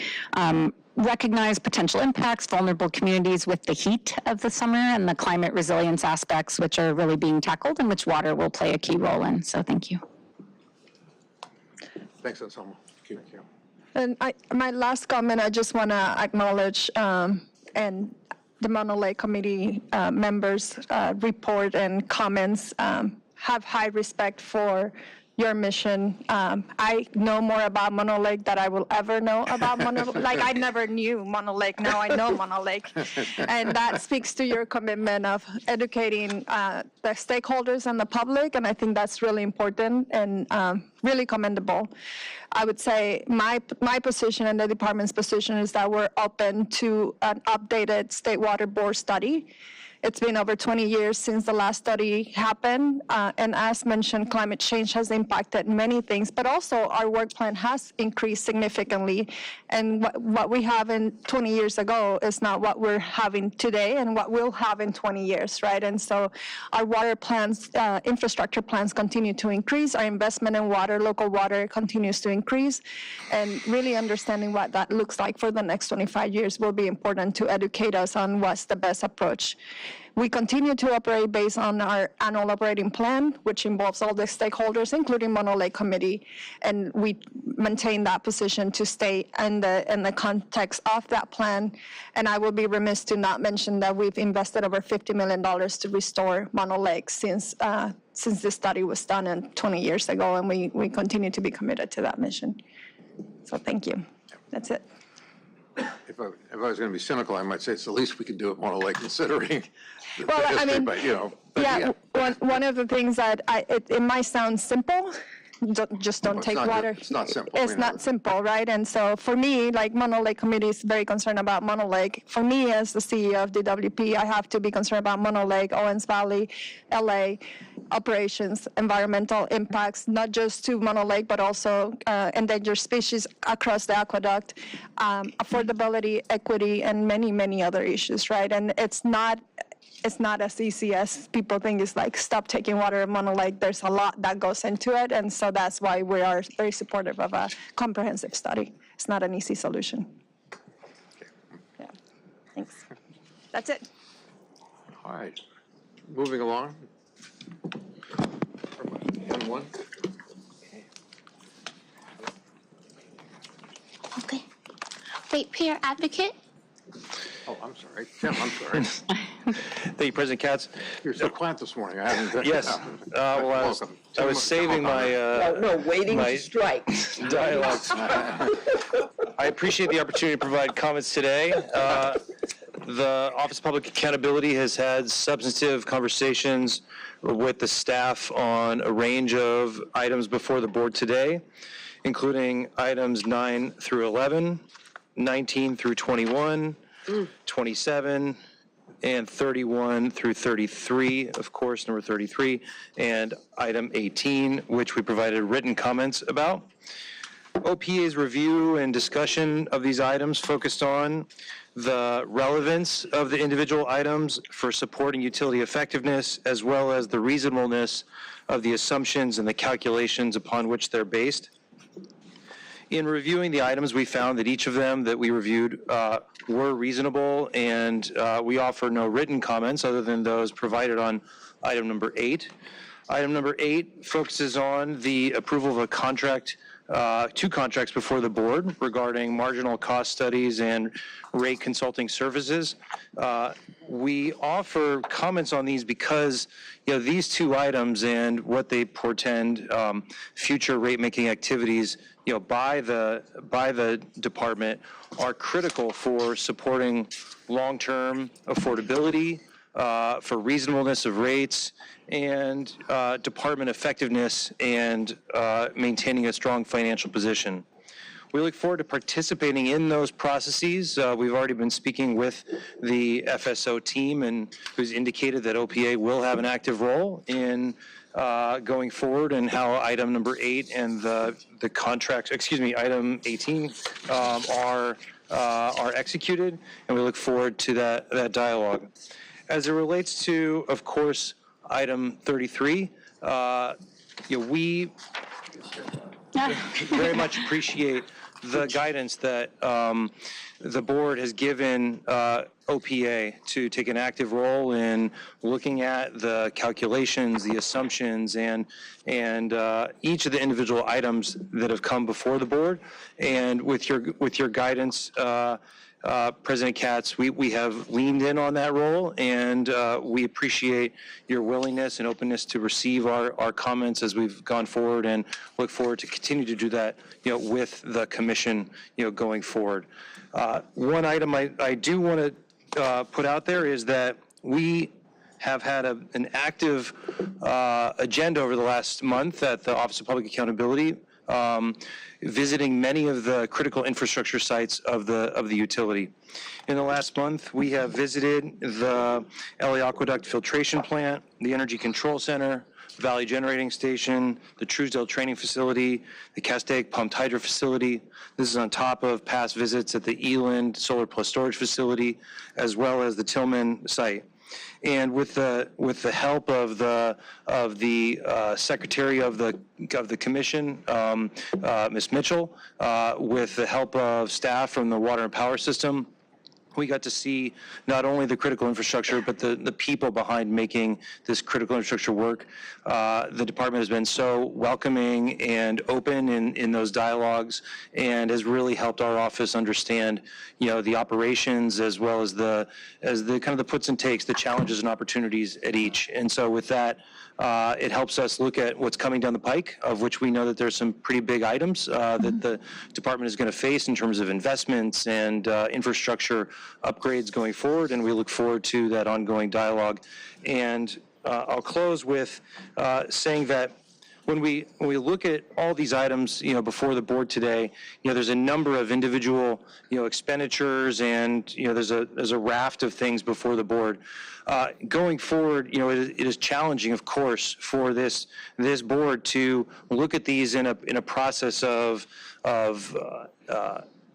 recognize potential impacts, vulnerable communities with the heat of the summer and the climate resilience aspects, which are really being tackled and which water will play a key role in. So thank you. Thanks, Anselmo. Thank you. And my last comment, I just want to acknowledge and the Mono Lake Committee members' report and comments. Have high respect for your mission. I know more about Mono Lake than I will ever know about Mono Lake. Like, I never knew Mono Lake. Now I know Mono Lake. And that speaks to your commitment of educating the stakeholders and the public, and I think that's really important and really commendable. I would say my position and the department's position is that we're open to an updated State Water Board study. It's been over 20 years since the last study happened, and as mentioned, climate change has impacted many things, but also our work plan has increased significantly, and what we have in 20 years ago is not what we're having today and what we'll have in 20 years, right? And so our water plans, infrastructure plans continue to increase, our investment in water, local water continues to increase, and really understanding what that looks like for the next 25 years will be important to educate us on what's the best approach. We continue to operate based on our annual operating plan, which involves all the stakeholders, including Mono Lake Committee, and we maintain that position to stay in the context of that plan. And I will be remiss to not mention that we've invested over $50 million to restore Mono Lake since this study was done 20 years ago, and we continue to be committed to that mission. So thank you. That's it. If I was going to be cynical, I might say it's the least we could do at Mono Lake, considering the Well, I history, mean, but, you know. But yeah, one of the things that it might sound simple, just don't take water. It's not simple. It's not simple, right? And so for me, like Mono Lake Committee is very concerned about Mono Lake. For me, as the CEO of DWP, I have to be concerned about Mono Lake, Owens Valley, LA, operations, environmental impacts, not just to Mono Lake, but also endangered species across the aqueduct, affordability, equity, and many, many other issues, right? And it's not as easy as people think. It's like, stop taking water at Mono Lake. There's a lot that goes into it, and so that's why we are very supportive of a comprehensive study. It's not an easy solution. Yeah, thanks. That's it. All right, moving along. N1. Okay. Ratepayer advocate. Oh, I'm sorry. Tim, I'm sorry. Thank you, President KATZ. You're so quiet this morning. I haven't. Yes. Well, I was saving my waiting my to strike. dialogues. I appreciate the opportunity to provide comments today. The Office of Public Accountability has had substantive conversations with the staff on a range of items before the board today, including items 9 through 11, 19 through 21, 27, and 31 through 33, of course, number 33, and item 18, which we provided written comments about. OPA's review and discussion of these items focused on the relevance of the individual items for supporting utility effectiveness, as well as the reasonableness of the assumptions and the calculations upon which they're based. In reviewing the items, we found that each of them that we reviewed were reasonable, and we offer no written comments other than those provided on item number 8. Item number 8 focuses on the approval of a contract, 2 contracts before the board regarding marginal cost studies and rate consulting services. We offer comments on these because, you know, these 2 items and what they portend, future rate-making activities, you know, by the department are critical for supporting long-term affordability, for reasonableness of rates, and department effectiveness, and maintaining a strong financial position. We look forward to participating in those processes. We've already been speaking with the FSO team, and who's indicated that OPA will have an active role in going forward, and how item number 8 and the contracts, item 18 are executed, and we look forward to that dialogue. As it relates to, of course, item 33, we very much appreciate the guidance that the board has given OPA to take an active role in looking at the calculations, the assumptions, and each of the individual items that have come before the board. And with your guidance, President KATZ, we have leaned in on that role, and we appreciate your willingness and openness to receive our comments as we've gone forward, and look forward to continue to do that, with the commission, going forward. One item I do want to put out there is that we have had an active agenda over the last month at the Office of Public Accountability, visiting many of the critical infrastructure sites of the utility. In the last month, we have visited the LA Aqueduct Filtration Plant, the Energy Control Center, Valley Generating Station, the Truesdale Training Facility, the Castaic Pumped Hydro Facility. This is on top of past visits at the Eland Solar Plus Storage Facility, as well as the Tillman site. And with the help of the Secretary of the Commission, Ms. Mitchell, with the help of staff from the Water and Power System, we got to see not only the critical infrastructure, but the people behind making this critical infrastructure work. The department has been so welcoming and open in those dialogues, and has really helped our office understand, the operations, as well as the kind of the puts and takes, the challenges and opportunities at each. And so with that, it helps us look at what's coming down the pike, of which we know that there's some pretty big items that the department is going to face in terms of investments and infrastructure upgrades going forward, and we look forward to that ongoing dialogue. And I'll close with saying that when we look at all these items, before the board today, there's a number of individual, expenditures, and there's a raft of things before the board. Going forward, it is challenging, of course, for this board to look at these in a process of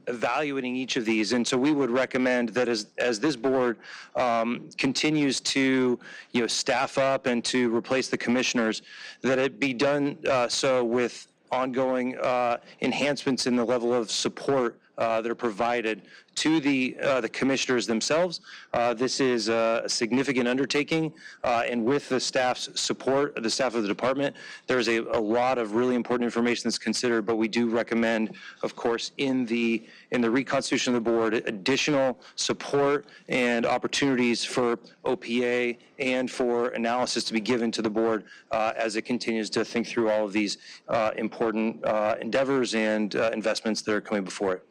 evaluating each of these. And so we would recommend that as this board continues to staff up and to replace the commissioners, that it be done so with ongoing enhancements in the level of support that are provided to the commissioners themselves. This is a significant undertaking, and with the staff's support, the staff of the department, there's a lot of really important information that's considered, but we do recommend, of course, in the reconstitution of the board, additional support and opportunities for OPA and for analysis to be given to the board as it continues to think through all of these important endeavors and investments that are coming before it.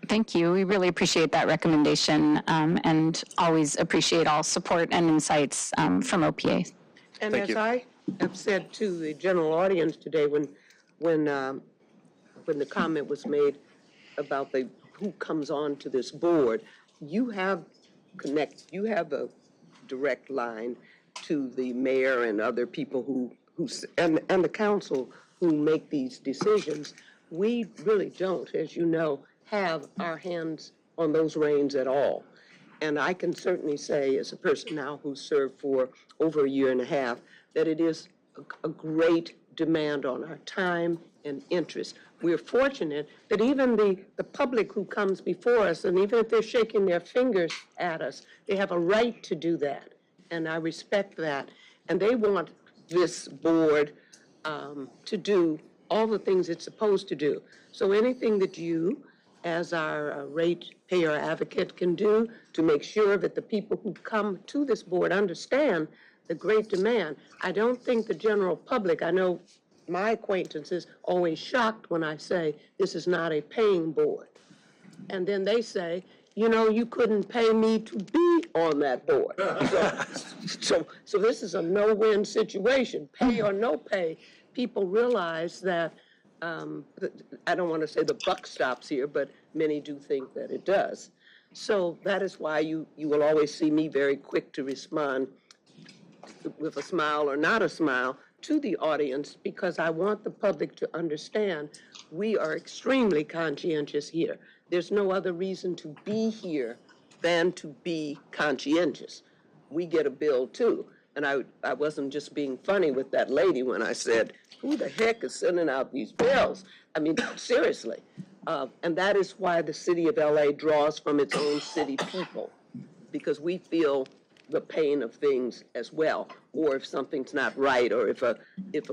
Thank you. We really appreciate that recommendation, and always appreciate all support and insights from OPA. And as I have said to the general audience today, when the comment was made about who comes on to this board, you have a direct line to the mayor and other people and the council who make these decisions. We really don't, as you know, have our hands on those reins at all. And I can certainly say, as a person now who's served for over a year and a half, that it is a great demand on our time and interest. We're fortunate that even the public who comes before us, and even if they're shaking their fingers at us, they have a right to do that. And I respect that. And they want this board to do all the things it's supposed to do. So anything that you, as our ratepayer advocate, can do to make sure that the people who come to this board understand the great demand. I don't think the general public, I know my acquaintances always shocked when I say this is not a paying board. And then they say, you couldn't pay me to be on that board. So this is a no-win situation, pay or no pay. People realize that, I don't want to say the buck stops here, but many do think that it does. So that is why you will always see me very quick to respond with a smile or not a smile to the audience, because I want the public to understand we are extremely conscientious here. There's no other reason to be here than to be conscientious. We get a bill too. And I wasn't just being funny with that lady when I said, who the heck is sending out these bills? I mean, seriously. And that is why the city of LA draws from its own city people, because we feel the pain of things as well, or if something's not right, or if a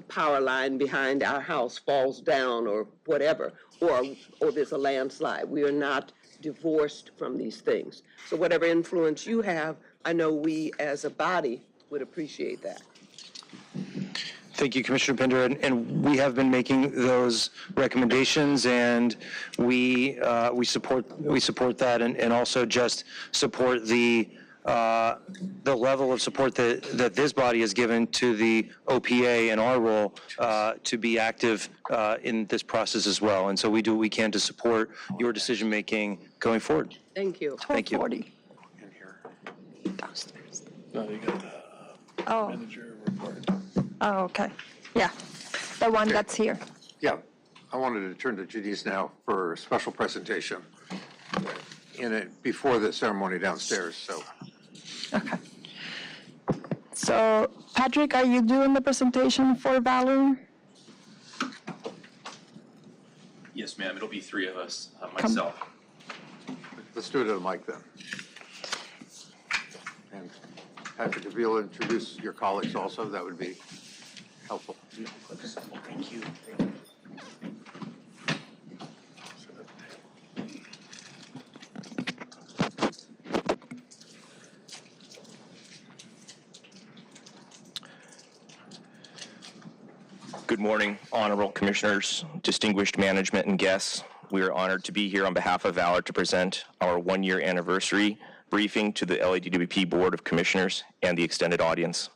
power line behind our house falls down, or whatever, or there's a landslide. We are not divorced from these things. So whatever influence you have, I know we as a body would appreciate that. Thank you, Commissioner Pinder, and we have been making those recommendations, and we support that, and also just support the level of support that this body has given to the OPA and our role to be active in this process as well. And so we do what we can to support your decision making going forward. Thank you. Thank you. Downstairs. No, you got the manager report. Oh, okay. Yeah, the one that's here. Yeah, I wanted to turn to Janice now for a special presentation before the ceremony downstairs, so. Okay. So, Patrick, are you doing the presentation for Valor? Yes, ma'am. It'll be three of us, myself. Let's do it at a mic then. And Patrick, if you'll introduce your colleagues also, that would be helpful. Thank you. Good morning, honorable commissioners, distinguished management, and guests. We are honored to be here on behalf of Valor to present our one-year anniversary briefing to the LADWP Board of Commissioners and the extended audience.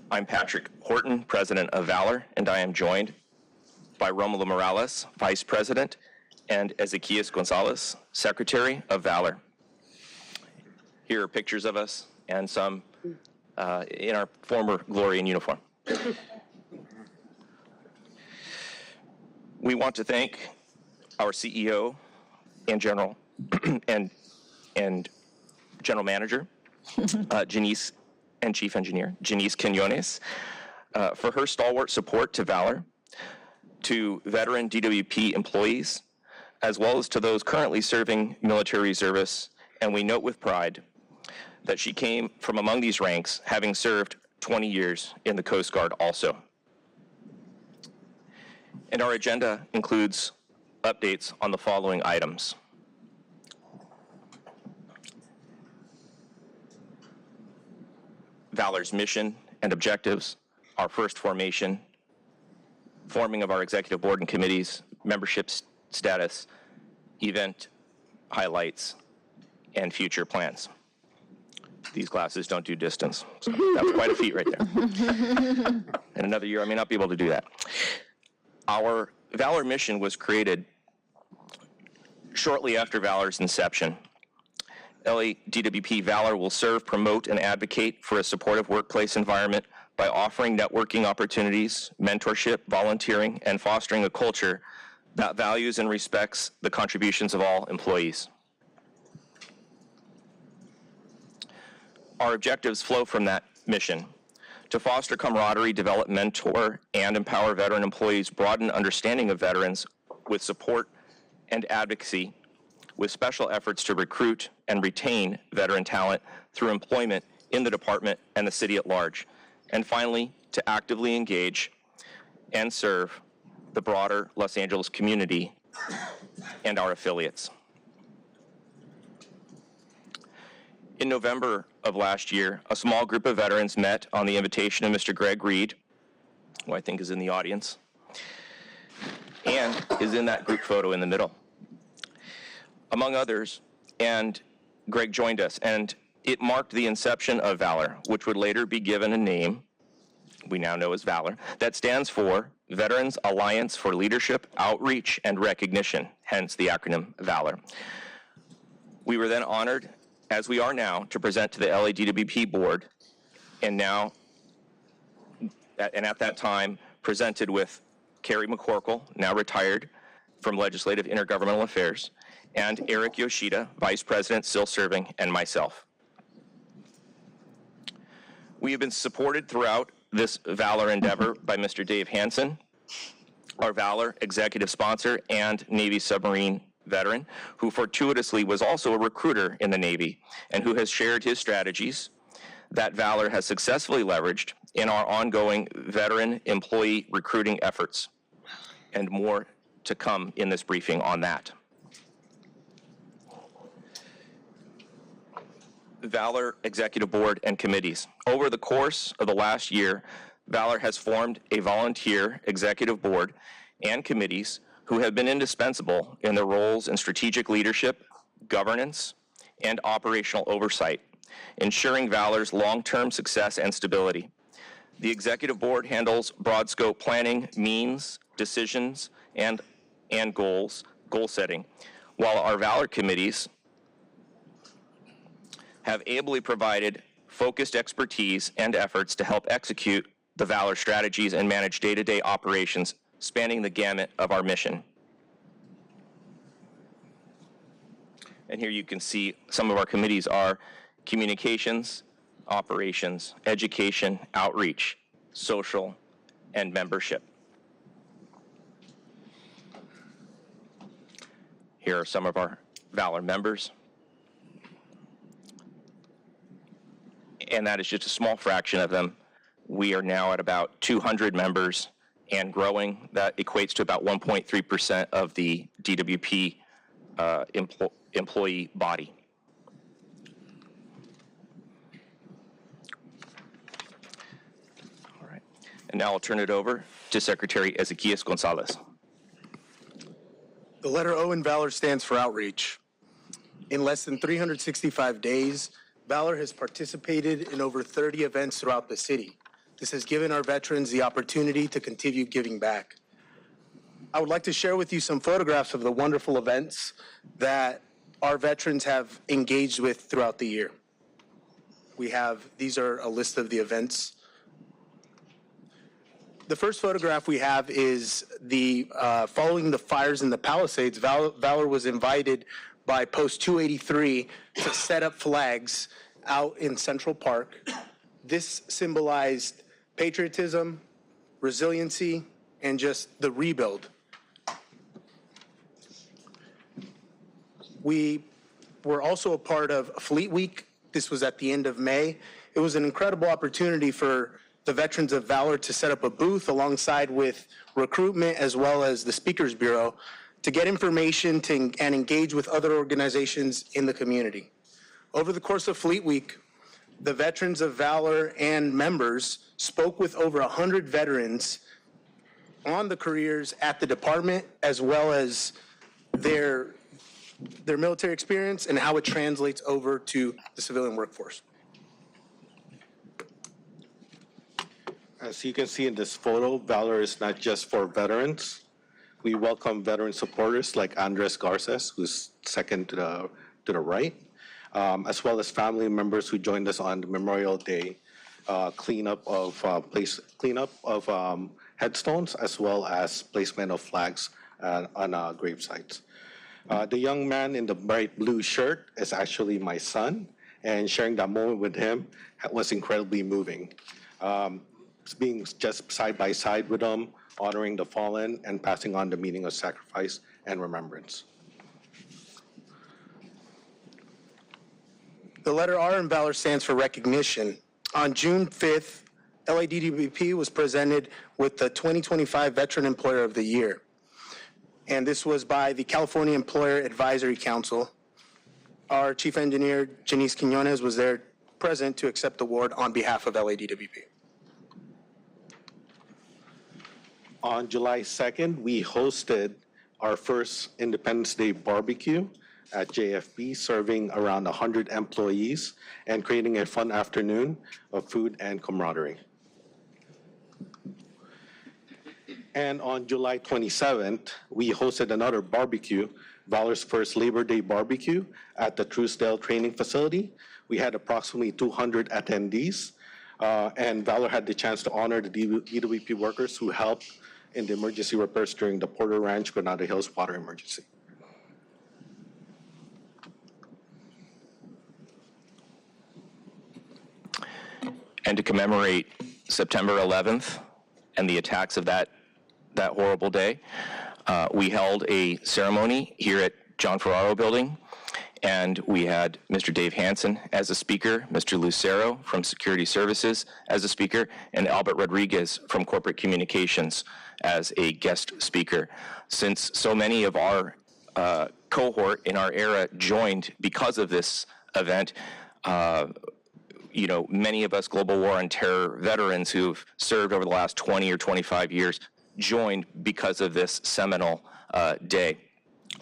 I'm Patrick Horton, President of Valor, and I am joined by Romulo Morales, Vice President, and Ezequias Gonzalez, Secretary of Valor. Here are pictures of us and some in our former glory and uniform. We want to thank our CEO and General and General Manager, Janice, and Chief Engineer, Janice Quinones, for her stalwart support to Valor, to veteran DWP employees, as well as to those currently serving military reservists, and we note with pride that she came from among these ranks, having served 20 years in the Coast Guard also. And our agenda includes updates on the following items. Valor's mission and objectives, our first formation, forming of our executive board and committees, membership status, event highlights, and future plans. These glasses don't do distance, so that was quite a feat right there. In another year, I may not be able to do that. Our Valor mission was created shortly after Valor's inception. LADWP Valor will serve, promote, and advocate for a supportive workplace environment by offering networking opportunities, mentorship, volunteering, and fostering a culture that values and respects the contributions of all employees. Our objectives flow from that mission: to foster camaraderie, develop, mentor, and empower veteran employees, broaden understanding of veterans with support and advocacy, with special efforts to recruit and retain veteran talent through employment in the department and the city at large. And finally, to actively engage and serve the broader Los Angeles community and our affiliates. In November of last year, a small group of veterans met on the invitation of Mr. Greg Reed, who I think is in the audience, and is in that group photo in the middle. Among others, and Greg joined us, and it marked the inception of Valor, which would later be given a name we now know as Valor, that stands for Veterans Alliance for Leadership, Outreach, and Recognition, hence the acronym Valor. We were then honored, as we are now, to present to the LADWP board, and at that time, presented with Carrie McCorkle, now retired from Legislative Intergovernmental Affairs, and Eric Yoshida, Vice President, still serving, and myself. We have been supported throughout this Valor endeavor by Mr. Dave Hansen, our Valor executive sponsor and Navy submarine veteran, who fortuitously was also a recruiter in the Navy and who has shared his strategies that Valor has successfully leveraged in our ongoing veteran employee recruiting efforts, and more to come in this briefing on that. Valor Executive Board and committees. Over the course of the last year, Valor has formed a volunteer executive board and committees who have been indispensable in their roles in strategic leadership, governance, and operational oversight, ensuring Valor's long-term success and stability. The executive board handles broad scope planning, means, decisions, and goal setting, while our Valor committees have ably provided focused expertise and efforts to help execute the Valor strategies and manage day-to-day operations spanning the gamut of our mission. And here you can see some of our committees are communications, operations, education, outreach, social, and membership. Here are some of our Valor members. And that is just a small fraction of them. We are now at about 200 members and growing. That equates to about 1.3% of the DWP employee body. All right. And now I'll turn it over to Secretary Ezequiel Gonzalez. The letter O in Valor stands for outreach. In less than 365 days, Valor has participated in over 30 events throughout the city. This has given our veterans the opportunity to continue giving back. I would like to share with you some photographs of the wonderful events that our veterans have engaged with throughout the year. These are a list of the events. The first photograph we have is following the fires in the Palisades. Valor was invited by Post 283 to set up flags out in Central Park. This symbolized patriotism, resiliency, and just the rebuild. We were also a part of Fleet Week. This was at the end of May. It was an incredible opportunity for the Veterans of Valor to set up a booth alongside with recruitment as well as the Speakers Bureau to get information and engage with other organizations in the community. Over the course of Fleet Week, the Veterans of Valor and members spoke with over 100 veterans on the careers at the department, as well as their military experience and how it translates over to the civilian workforce. As you can see in this photo, Valor is not just for veterans. We welcome veteran supporters like Andres Garces, who's second to the right, as well as family members who joined us on the Memorial Day cleanup of headstones, as well as placement of flags on grave sites. The young man in the bright blue shirt is actually my son, and sharing that moment with him was incredibly moving. Being just side by side with him, honoring the fallen, and passing on the meaning of sacrifice and remembrance. The letter R in Valor stands for recognition. On June 5th, LADWP was presented with the 2025 Veteran Employer of the Year. And this was by the California Employer Advisory Council. Our Chief Engineer, Janice Quinones, was there present to accept the award on behalf of LADWP. On July 2nd, we hosted our first Independence Day barbecue at JFB, serving around 100 employees and creating a fun afternoon of food and camaraderie. And on July 27th, we hosted another barbecue, Valor's first Labor Day barbecue at the Truesdale Training Facility. We had approximately 200 attendees, and Valor had the chance to honor the DWP workers who helped in the emergency repairs during the Porter Ranch, Granada Hills water emergency. And to commemorate September 11th and the attacks of that horrible day, we held a ceremony here at John Ferraro Building, and we had Mr. Dave Hansen as a speaker, Mr. Lucero from Security Services as a speaker, and Albert Rodriguez from Corporate Communications as a guest speaker. Since so many of our cohort in our era joined because of this event, you know, many of us Global War on Terror veterans who've served over the last 20 or 25 years joined because of this seminal day.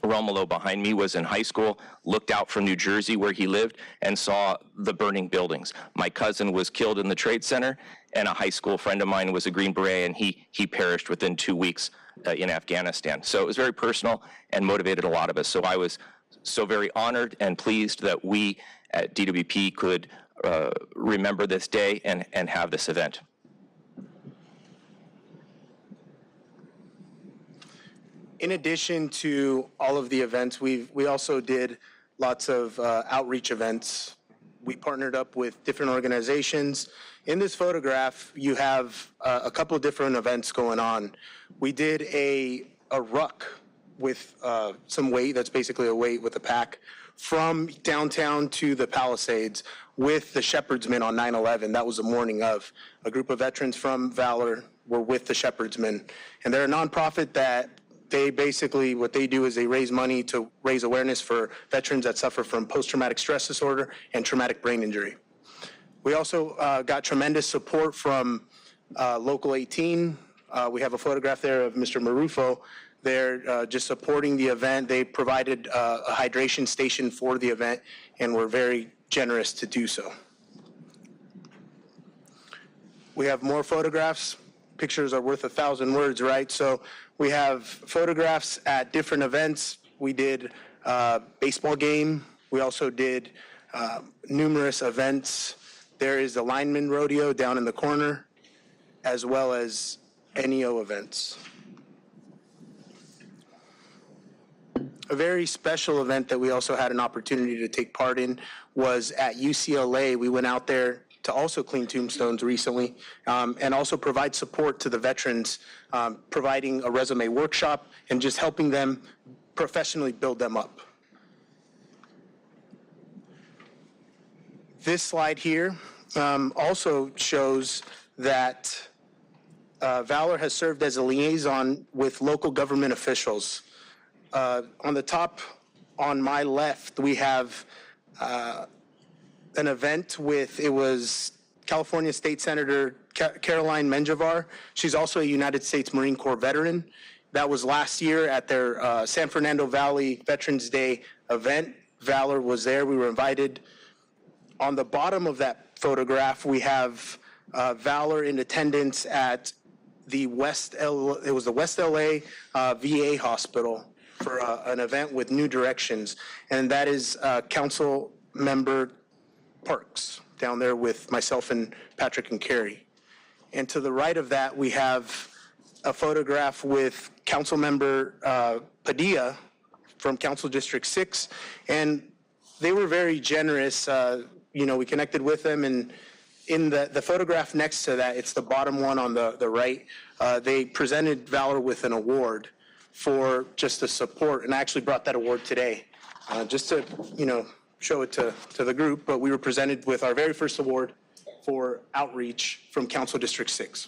Romolo behind me was in high school, looked out from New Jersey where he lived and saw the burning buildings. My cousin was killed in the Trade Center, and a high school friend of mine was a Green Beret, and he perished within 2 weeks in Afghanistan. So it was very personal and motivated a lot of us. So I was so very honored and pleased that we at DWP could remember this day and have this event. In addition to all of the events, we also did lots of outreach events. We partnered up with different organizations. In this photograph, you have a couple of different events going on. We did a ruck with some weight, that's basically a weight with a pack, from downtown to the Palisades with the Shepherdsmen on 9/11. That was the morning of. A group of veterans from Valor were with the Shepherdsmen. And they're a nonprofit that they basically, what they do is they raise money to raise awareness for veterans that suffer from post-traumatic stress disorder and traumatic brain injury. We also got tremendous support from Local 18. We have a photograph there of Mr. Marufo. They're just supporting the event. They provided a hydration station for the event and were very generous to do so. We have more photographs. Pictures are worth 1,000 words, right? So we have photographs at different events. We did a baseball game. We also did numerous events. There is the lineman rodeo down in the corner, as well as NEO events. A very special event that we also had an opportunity to take part in was at UCLA. We went out there to also clean tombstones recently, and also provide support to the veterans, providing a resume workshop and just helping them professionally build them up. This slide here also shows that Valor has served as a liaison with local government officials. On the top, on my left, we have an event with, it was California State Senator Caroline Menjivar. She's also a United States Marine Corps veteran. That was last year at their San Fernando Valley Veterans Day event. Valor was there. We were invited. On the bottom of that photograph, we have Valor in attendance at the it was the West LA VA hospital for an event with New Directions, and that is Council Member Parks down there with myself and Patrick and Carrie. And to the right of that, we have a photograph with Council Member Padilla from Council District 6, and they were very generous. You know, we connected with them, and in the photograph next to that, it's the bottom one on the right, they presented Valor with an award for just the support, and I actually brought that award today, just to, you know, show it to the group, but we were presented with our very first award for outreach from Council District 6.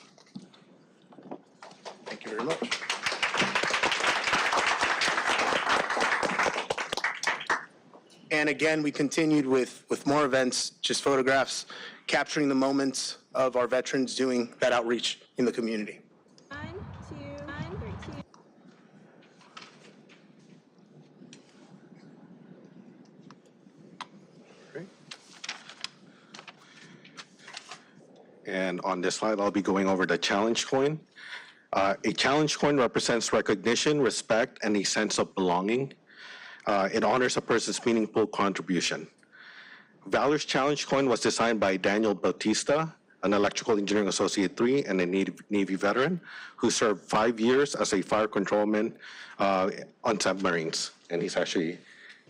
Thank you very much. And again, we continued with more events, just photographs, capturing the moments of our veterans doing that outreach in the community. 1, 2, And on this slide, I'll be going over the challenge coin. A challenge coin represents recognition, respect, and a sense of belonging. It honors a person's meaningful contribution. Valor's challenge coin was designed by Daniel Bautista, an electrical engineering associate 3 and a Navy veteran who served 5 years as a fire controlman on submarines. And he's actually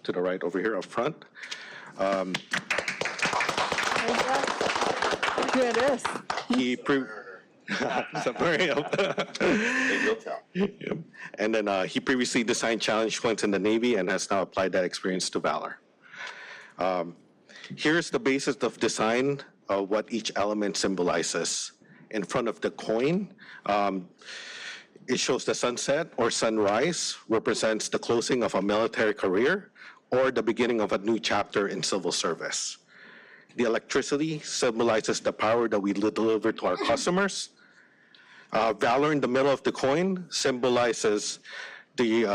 to the right over here up front. Here it is. He And then he previously designed challenge coins in the Navy and has now applied that experience to Valor. Here's the basis of design of what each element symbolizes. In front of the coin, it shows the sunset or sunrise, represents the closing of a military career or the beginning of a new chapter in civil service. The electricity symbolizes the power that we deliver to our customers. Valor in the middle of the coin symbolizes serving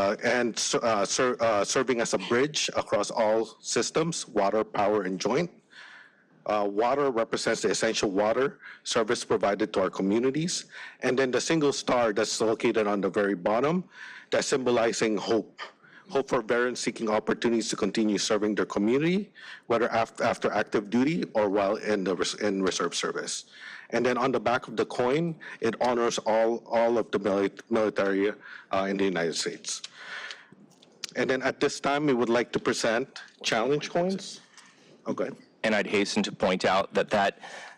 as a bridge across all systems, water, power, and joint. Water represents the essential water service provided to our communities. And then the single star that's located on the very bottom, that's symbolizing hope. Hope for veterans seeking opportunities to continue serving their community, whether after active duty or while in reserve service. And then on the back of the coin, it honors all of the military in the United States. And then at this time, we would like to present challenge coins. Oh, go ahead. And I'd hasten to point out that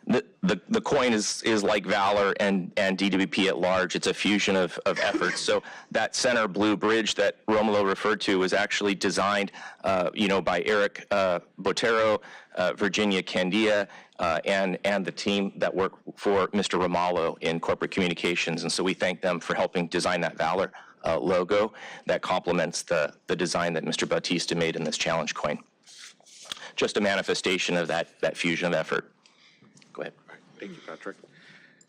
the coin is like Valor and DWP at large. It's a fusion of efforts. So that center blue bridge that Romulo referred to was actually designed, by Eric Botero, Virginia Candia, and the team that worked for Mr. Romalo in corporate communications. And so we thank them for helping design that Valor logo that complements the design that Mr. Bautista made in this challenge coin. Just a manifestation of that fusion of effort. Go ahead. Thank you, Patrick.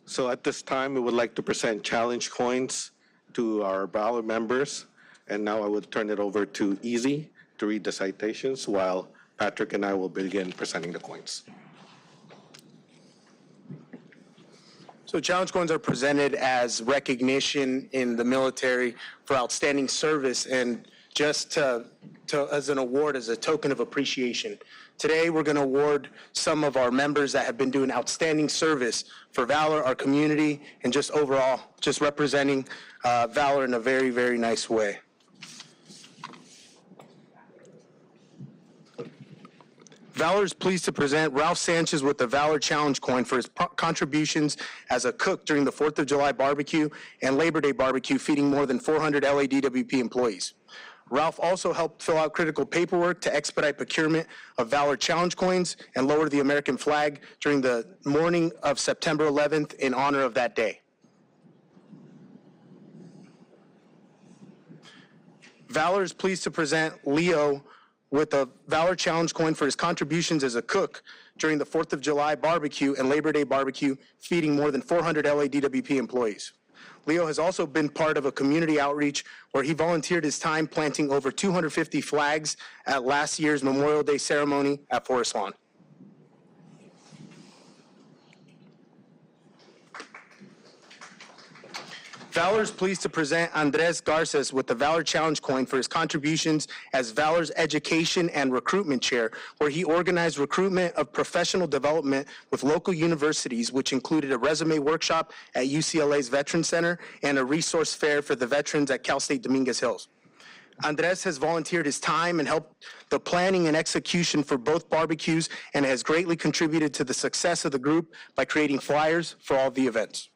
So at this time, we would like to present challenge coins to our Valor members. And now I would turn it over to Easy to read the citations while Patrick and I will begin presenting the coins. So challenge coins are presented as recognition in the military for outstanding service and just as an award, as a token of appreciation. Today, we're going to award some of our members that have been doing outstanding service for Valor, our community, and just overall, just representing Valor in a very, very nice way. Valor is pleased to present Ralph Sanchez with the Valor Challenge coin for his contributions as a cook during the 4th of July barbecue and Labor Day barbecue, feeding more than 400 LADWP employees. Ralph also helped fill out critical paperwork to expedite procurement of Valor Challenge coins and lower the American flag during the morning of September 11th in honor of that day. Valor is pleased to present Leo with a Valor Challenge coin for his contributions as a cook during the 4th of July barbecue and Labor Day barbecue, feeding more than 400 LADWP employees. Leo has also been part of a community outreach where he volunteered his time planting over 250 flags at last year's Memorial Day ceremony at Forest Lawn. Valor is pleased to present Andres Garces with the Valor Challenge coin for his contributions as Valor's Education and Recruitment Chair, where he organized recruitment of professional development with local universities, which included a resume workshop at UCLA's Veterans Center and a resource fair for the veterans at Cal State Dominguez Hills. Andres has volunteered his time and helped the planning and execution for both barbecues and has greatly contributed to the success of the group by creating flyers for all the events.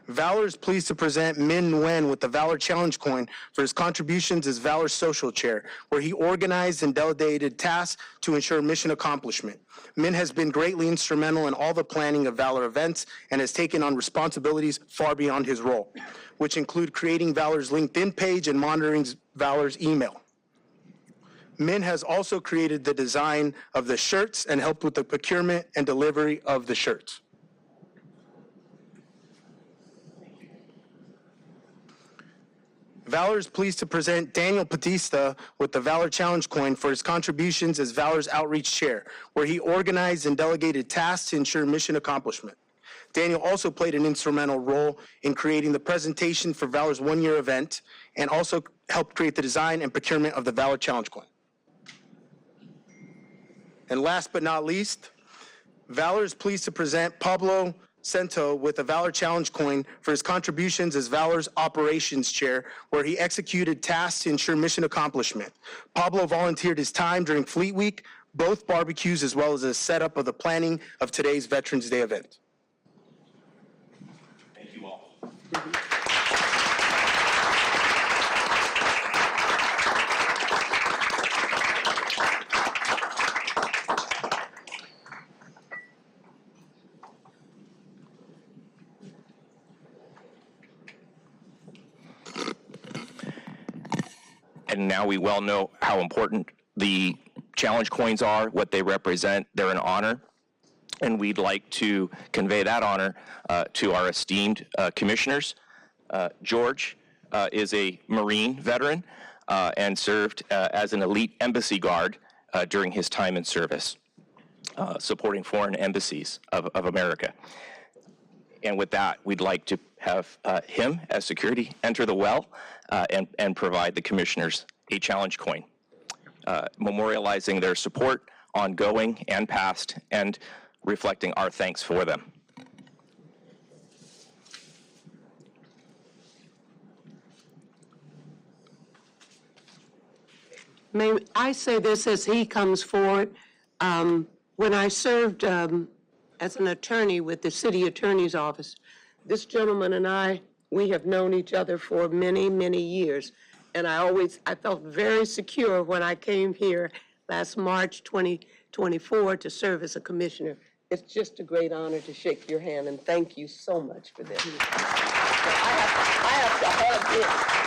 Valor is pleased to present Min Nguyen with the Valor Challenge coin for his contributions as Valor's Social Chair, where he organized and delegated tasks to ensure mission accomplishment. Min has been greatly instrumental in all the planning of Valor events and has taken on responsibilities far beyond his role, which include creating Valor's LinkedIn page and monitoring Valor's email. Min has also created the design of the shirts and helped with the procurement and delivery of the shirts. Valor is pleased to present Daniel Batista with the Valor Challenge Coin for his contributions as Valor's Outreach Chair, where he organized and delegated tasks to ensure mission accomplishment. Daniel also played an instrumental role in creating the presentation for Valor's one-year event and also helped create the design and procurement of the Valor Challenge Coin. And last but not least, Valor is pleased to present Pablo Cento with the Valor Challenge Coin for his contributions as Valor's Operations Chair, where he executed tasks to ensure mission accomplishment. Pablo volunteered his time during Fleet Week, both barbecues, as well as the setup of the planning of today's Veterans Day event. Thank you all. And now we well know how important the challenge coins are, what they represent. They're an honor, and we'd like to convey that honor to our esteemed commissioners. George is a Marine veteran and served as an elite embassy guard during his time in service, supporting foreign embassies of America. And with that, we'd like to have him, as security, enter the well and provide the commissioners a challenge coin, memorializing their support, ongoing and past, and reflecting our thanks for them. May I say this as he comes forward? When I served as an attorney with the city attorney's office, this gentleman and I, we have known each other for many, many years. And I felt very secure when I came here last March 2024 to serve as a commissioner. It's just a great honor to shake your hand, and thank you so much for this. I have to hug this.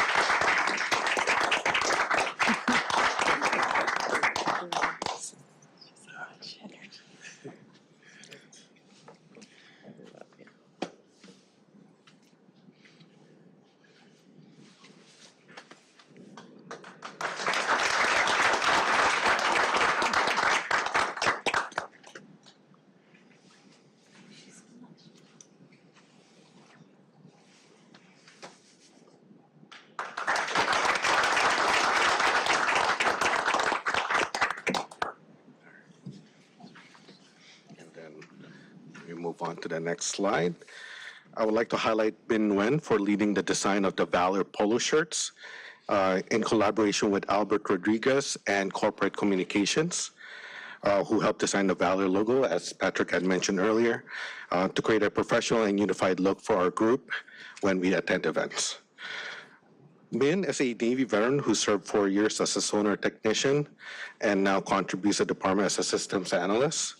On to the next slide. I would like to highlight Bin Nguyen for leading the design of the Valor polo shirts in collaboration with Albert Rodriguez and Corporate Communications, who helped design the Valor logo, as Patrick had mentioned earlier, to create a professional and unified look for our group when we attend events. Bin is a Navy veteran who served 4 years as a sonar technician and now contributes to the department as a systems analyst.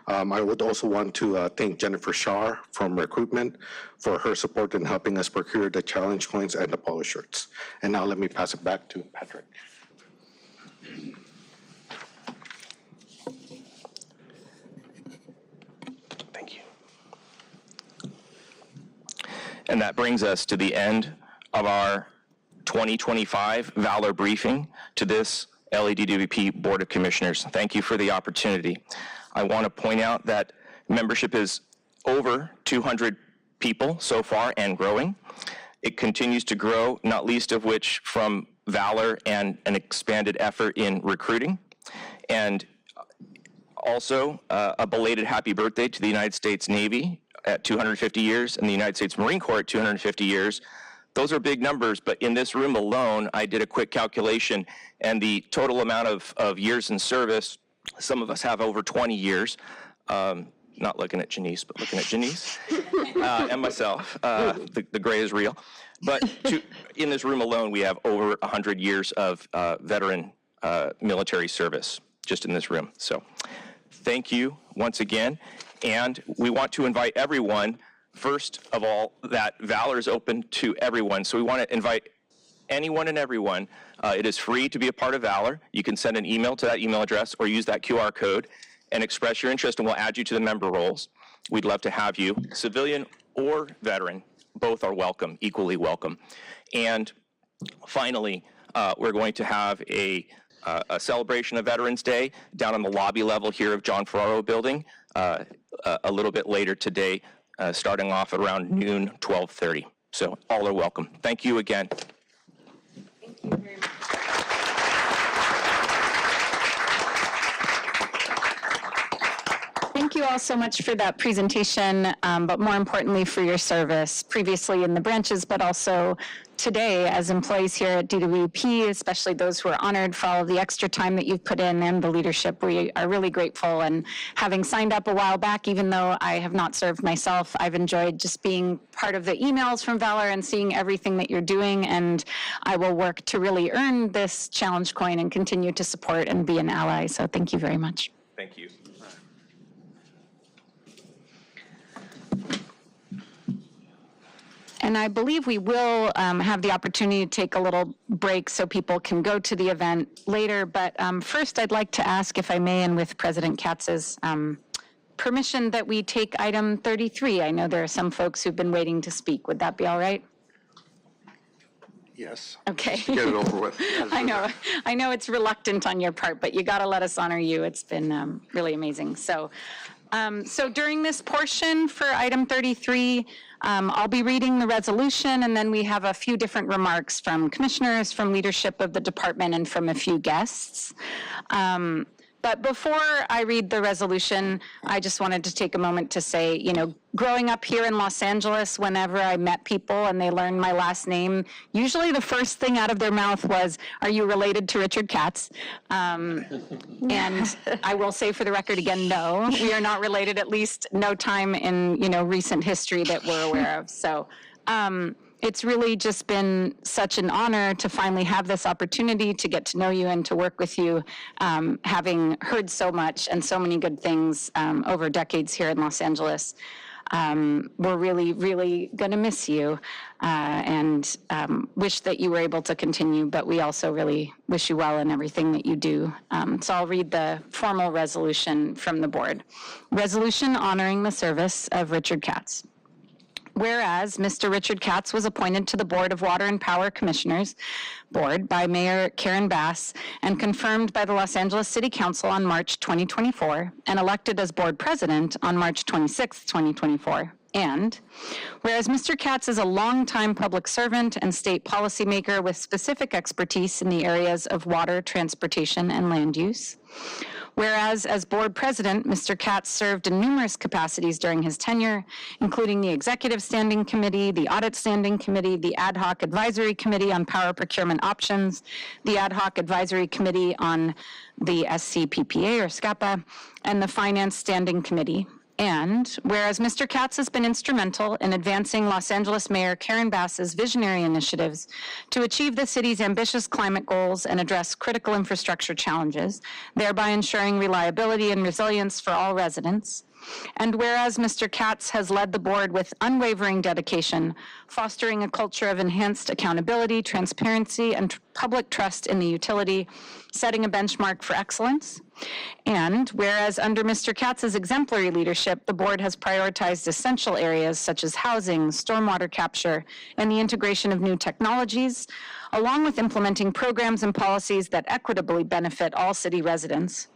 I would also want to thank Jennifer Shar from recruitment for her support in helping us procure the challenge coins and the polo shirts. And now let me pass it back to Patrick. Thank you. And that brings us to the end of our 2025 Valor briefing to this LADWP Board of Commissioners. Thank you for the opportunity. I want to point out that membership is over 200 people so far and growing. It continues to grow, not least of which from Valor and an expanded effort in recruiting. And also a belated happy birthday to the United States Navy at 250 years and the United States Marine Corps at 250 years. Those are big numbers, but in this room alone, I did a quick calculation, and the total amount of years in service, some of us have over 20 years, not looking at Janice, but looking at Janice and myself. The gray is real. But in this room alone, we have over 100 years of veteran military service just in this room. So thank you once again. And we want to invite everyone, first of all, that Valor is open to everyone. So we want to invite anyone and everyone. It is free to be a part of Valor. You can send an email to that email address or use that QR code and express your interest, and we'll add you to the member rolls. We'd love to have you, civilian or veteran. Both are welcome, equally welcome. And Finally, we're going to have a celebration of Veterans Day down on the lobby level here of John Ferraro Building a little bit later today, starting off at around noon, 12:30. So all are welcome. Thank you again. Thank you very much. Thank you all so much for that presentation, but more importantly for your service previously in the branches, but also today as employees here at DWP, especially those who are honored for all of the extra time that you've put in and the leadership. We are really grateful, and having signed up a while back, even though I have not served myself, I've enjoyed just being part of the emails from Valor and seeing everything that you're doing, and I will work to really earn this challenge coin and continue to support and be an ally. So thank you very much. Thank you. And I believe we will have the opportunity to take a little break so people can go to the event later. But first, I'd like to ask, if I may, and with President Katz's permission, that we take item 33. I know there are some folks who've been waiting to speak. Would that be all right? Yes. Okay. Just to get it over with. I know it's reluctant on your part, but you got to let us honor you. It's been really amazing. So during this portion for item 33, I'll be reading the resolution, and then we have a few different remarks from commissioners, from leadership of the department, and from a few guests. But before I read the resolution, I just wanted to take a moment to say, you know, growing up here in Los Angeles, whenever I met people and they learned my last name, usually the first thing out of their mouth was, "Are you related to Richard KATZ?" And I will say for the record again, no, we are not related, at least no time in, you know, recent history that we're aware of. So it's really just been such an honor to finally have this opportunity to get to know you and to work with you, having heard so much and so many good things over decades here in Los Angeles. We're really, really going to miss you and wish that you were able to continue, but we also really wish you well in everything that you do. So I'll read the formal resolution from the board. Resolution honoring the service of Richard KATZ. Whereas Mr. Richard KATZ was appointed to the Board of Water and Power Commissioners Board by Mayor Karen Bass and confirmed by the Los Angeles City Council on March 2024 and elected as board president on March 26, 2024. And whereas Mr. KATZ is a longtime public servant and state policymaker with specific expertise in the areas of water, transportation, and land use. Whereas, as board president, Mr. KATZ served in numerous capacities during his tenure, including the Executive Standing Committee, the Audit Standing Committee, the Ad Hoc Advisory Committee on Power Procurement Options, the Ad Hoc Advisory Committee on the SCPPA or SCAPA, and the Finance Standing Committee. And whereas Mr. KATZ has been instrumental in advancing Los Angeles Mayor Karen Bass's visionary initiatives to achieve the city's ambitious climate goals and address critical infrastructure challenges, thereby ensuring reliability and resilience for all residents. And whereas Mr. KATZ has led the board with unwavering dedication, fostering a culture of enhanced accountability, transparency, and public trust in the utility, setting a benchmark for excellence. And whereas under Mr. KATZ's exemplary leadership, the board has prioritized essential areas such as housing, stormwater capture, and the integration of new technologies, along with implementing programs and policies that equitably benefit all city residents.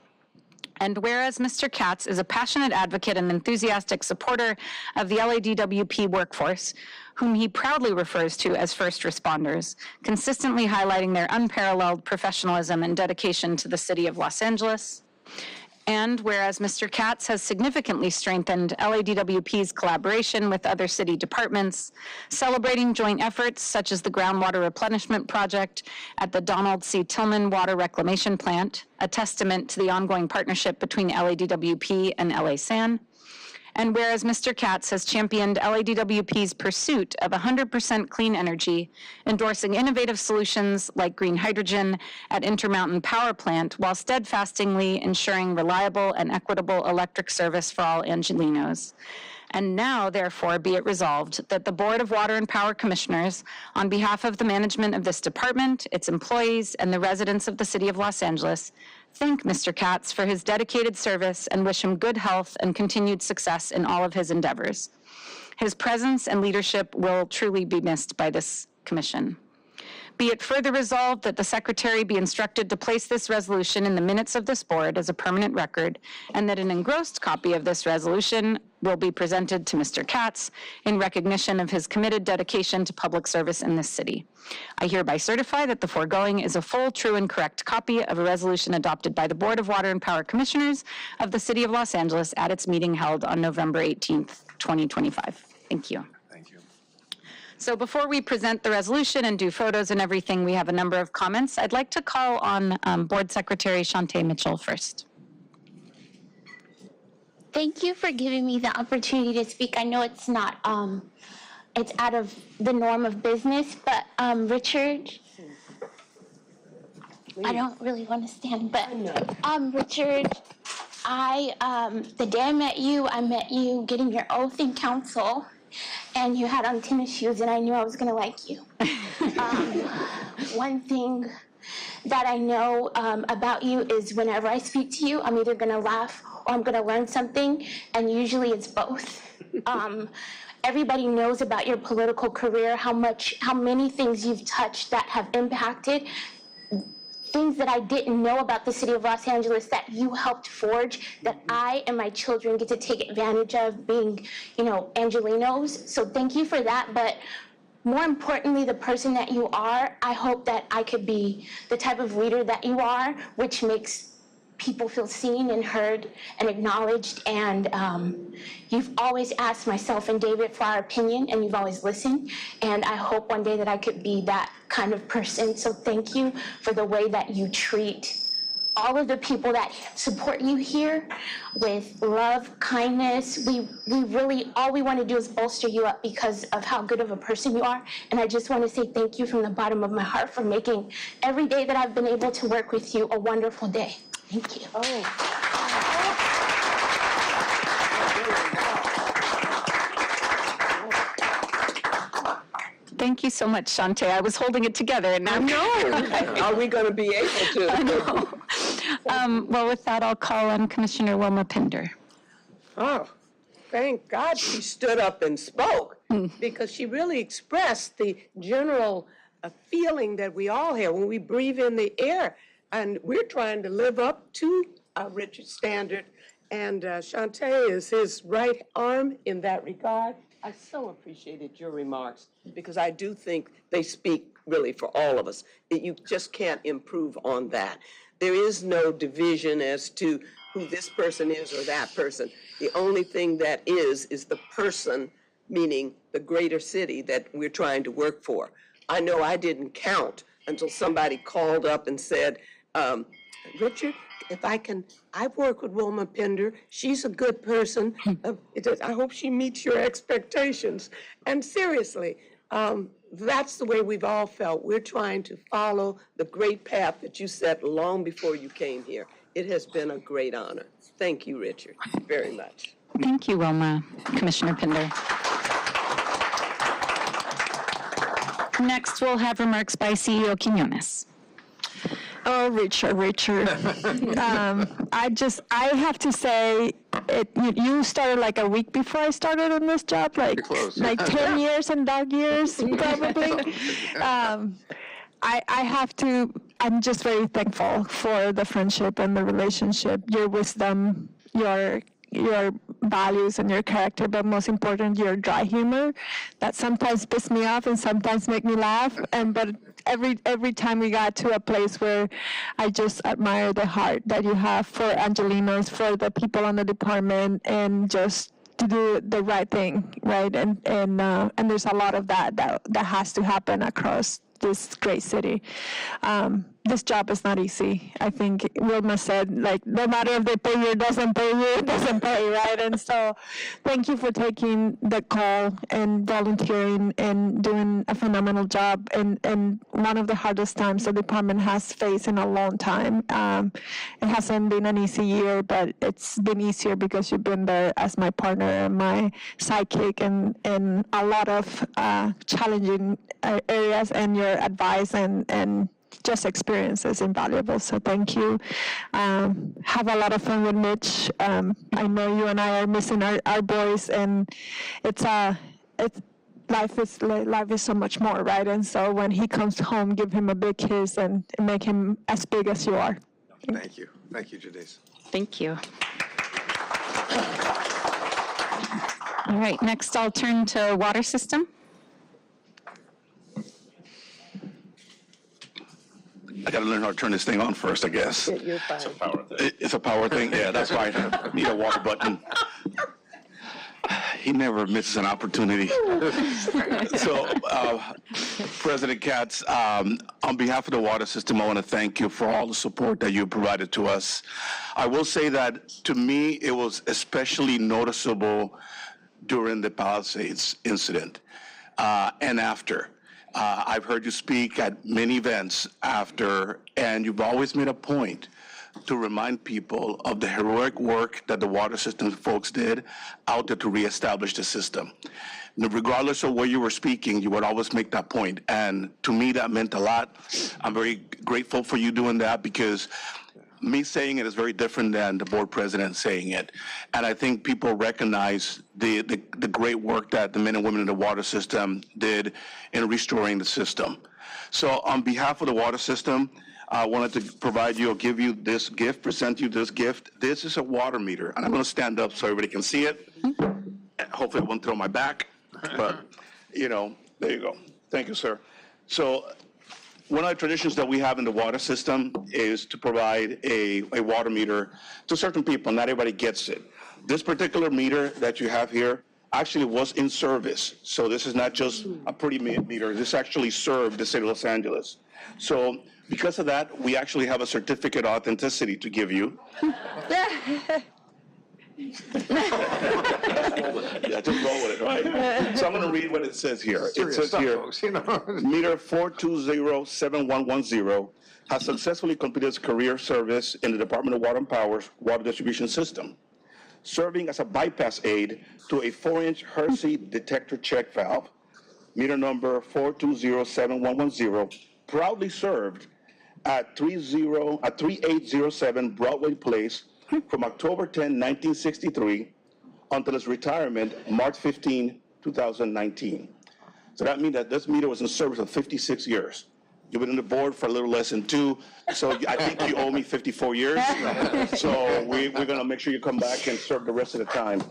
And whereas Mr. KATZ is a passionate advocate and enthusiastic supporter of the LADWP workforce, whom he proudly refers to as first responders, consistently highlighting their unparalleled professionalism and dedication to the city of Los Angeles. And whereas Mr. KATZ has significantly strengthened LADWP's collaboration with other city departments, celebrating joint efforts such as the groundwater replenishment project at the Donald C. Tillman Water Reclamation Plant, a testament to the ongoing partnership between LADWP and LA San. And whereas Mr. KATZ has championed LADWP's pursuit of 100% clean energy, endorsing innovative solutions like green hydrogen at Intermountain Power Plant, while steadfastly ensuring reliable and equitable electric service for all Angelinos. And now, therefore, be it resolved that the Board of Water and Power Commissioners, on behalf of the management of this department, its employees, and the residents of the City of Los Angeles, thank Mr. KATZ for his dedicated service and wish him good health and continued success in all of his endeavors. His presence and leadership will truly be missed by this commission. Be it further resolved that the secretary be instructed to place this resolution in the minutes of this board as a permanent record, and that an engrossed copy of this resolution will be presented to Mr. KATZ in recognition of his committed dedication to public service in this city. I hereby certify that the foregoing is a full, true, and correct copy of a resolution adopted by the Board of Water and Power Commissioners of the City of Los Angeles at its meeting held on November 18th, 2025. Thank you. Thank you. So before we present the resolution and do photos and everything, we have a number of comments. I'd like to call on Board Secretary Shantae Mitchell first. Thank you for giving me the opportunity to speak. I know it's not, it's out of the norm of business, but Richard, I don't really want to stand, but Richard, the day I met you getting your oath in council, and you had on tennis shoes, and I knew I was going to like you. One thing that I know about you is whenever I speak to you, I'm either going to laugh or I'm going to learn something, and usually it's both. Everybody knows about your political career, how many things you've touched that have impacted, things that I didn't know about the city of Los Angeles that you helped forge, that I and my children get to take advantage of being, Angelenos. So thank you for that. But more importantly, the person that you are, I hope that I could be the type of leader that you are, which makes people feel seen and heard and acknowledged. And you've always asked myself and David for our opinion, and you've always listened. And I hope one day that I could be that kind of person. So thank you for the way that you treat all of the people that support you here with love, kindness. We really, all we want to do is bolster you up because of how good of a person you are. And I just want to say thank you from the bottom of my heart for making every day that I've been able to work with you a wonderful day. Thank you. Thank you so much, Shantae. I was holding it together, and now Are we going to be able to? I know. Well, with that, I'll call on Commissioner WILMA PINDER. Oh, thank God she stood up and spoke, because she really expressed the general feeling that we all have when we breathe in the air. And we're trying to live up to Richard's standard. And Shantae is his right arm in that regard. I so appreciated your remarks, because I do think they speak really for all of us. You just can't improve on that. There is no division as to who this person is or that person. The only thing that is the person, meaning the greater city that we're trying to work for. I know I didn't count until somebody called up and said, Richard, if I can, I've worked with WILMA PINDER. She's a good person. I hope she meets your expectations. And seriously, that's the way we've all felt. We're trying to follow the great path that you set long before you came here. It has been a great honor. Thank you, Richard, very much. Thank you, WILMA. Commissioner Pinder. Next, we'll have remarks by CEO Quinones. Oh, Richard. I have to say, you started like a week before I started on this job, like 10 years and dog years, probably. I'm just very thankful for the friendship and the relationship, your wisdom, your values and your character, but most important, your dry humor that sometimes piss me off and sometimes make me laugh. But every time we got to a place where I just admire the heart that you have for Angelenos, for the people on the department, and just to do the right thing, right? And there's a lot of that has to happen across this great city. This job is not easy. I think WILMA said, like, no matter if they pay you or doesn't pay you, it doesn't pay, right? And so thank you for taking the call and volunteering and doing a phenomenal job. And one of the hardest times the department has faced in a long time. It hasn't been an easy year, but it's been easier because you've been there as my partner and my sidekick, and a lot of challenging areas, and your advice and just experience is invaluable. So thank you. Have a lot of fun with Mitch. I know you and I are missing our boys, and it's life is so much more, right? And so when he comes home, give him a big kiss and make him as big as you are. Thank you. Thank you, Janice. Thank you. All right, next I'll turn to water system. I got to learn how to turn this thing on first, I guess. You're fine. It's a power thing? Yeah, that's right. I need a water button. He never misses an opportunity. So, President KATZ, on behalf of the water system, I want to thank you for all the support that you provided to us. I will say that, to me, it was especially noticeable during the Palisades incident and after. I've heard you speak at many events after, and you've always made a point to remind people of the heroic work that the water system folks did out there to reestablish the system. Now, regardless of where you were speaking, you would always make that point. And to me, that meant a lot. I'm very grateful for you doing that, because me saying it is very different than the board president saying it. And I think people recognize the great work that the men and women in the water system did in restoring the system. So on behalf of the water system, I wanted to provide you or give you this gift, present you this gift. This is a water meter, and I'm going to stand up so everybody can see it. Hopefully it won't throw my back, but, you know, there you go. Thank you, sir. So one of the traditions that we have in the water system is to provide a water meter to certain people. Not everybody gets it. This particular meter that you have here actually was in service. So this is not just a pretty meter. This actually served the city of Los Angeles. So because of that, we actually have a certificate of authenticity to give you. Yeah, just roll with it, right? So I'm going to read what it says here. It says here, meter 4207110 has successfully completed its career service in the Department of Water and Power's water distribution system, serving as a bypass aid to a 4-inch Hersey detector check valve. Meter number 4207110 proudly served at 3807 Broadway Place from October 10, 1963 until its retirement, March 15, 2019. So that means that this meter was in service for 56 years. You've been on the board for a little less than 2, so I think you owe me 54 years. So we're going to make sure you come back and serve the rest of the time.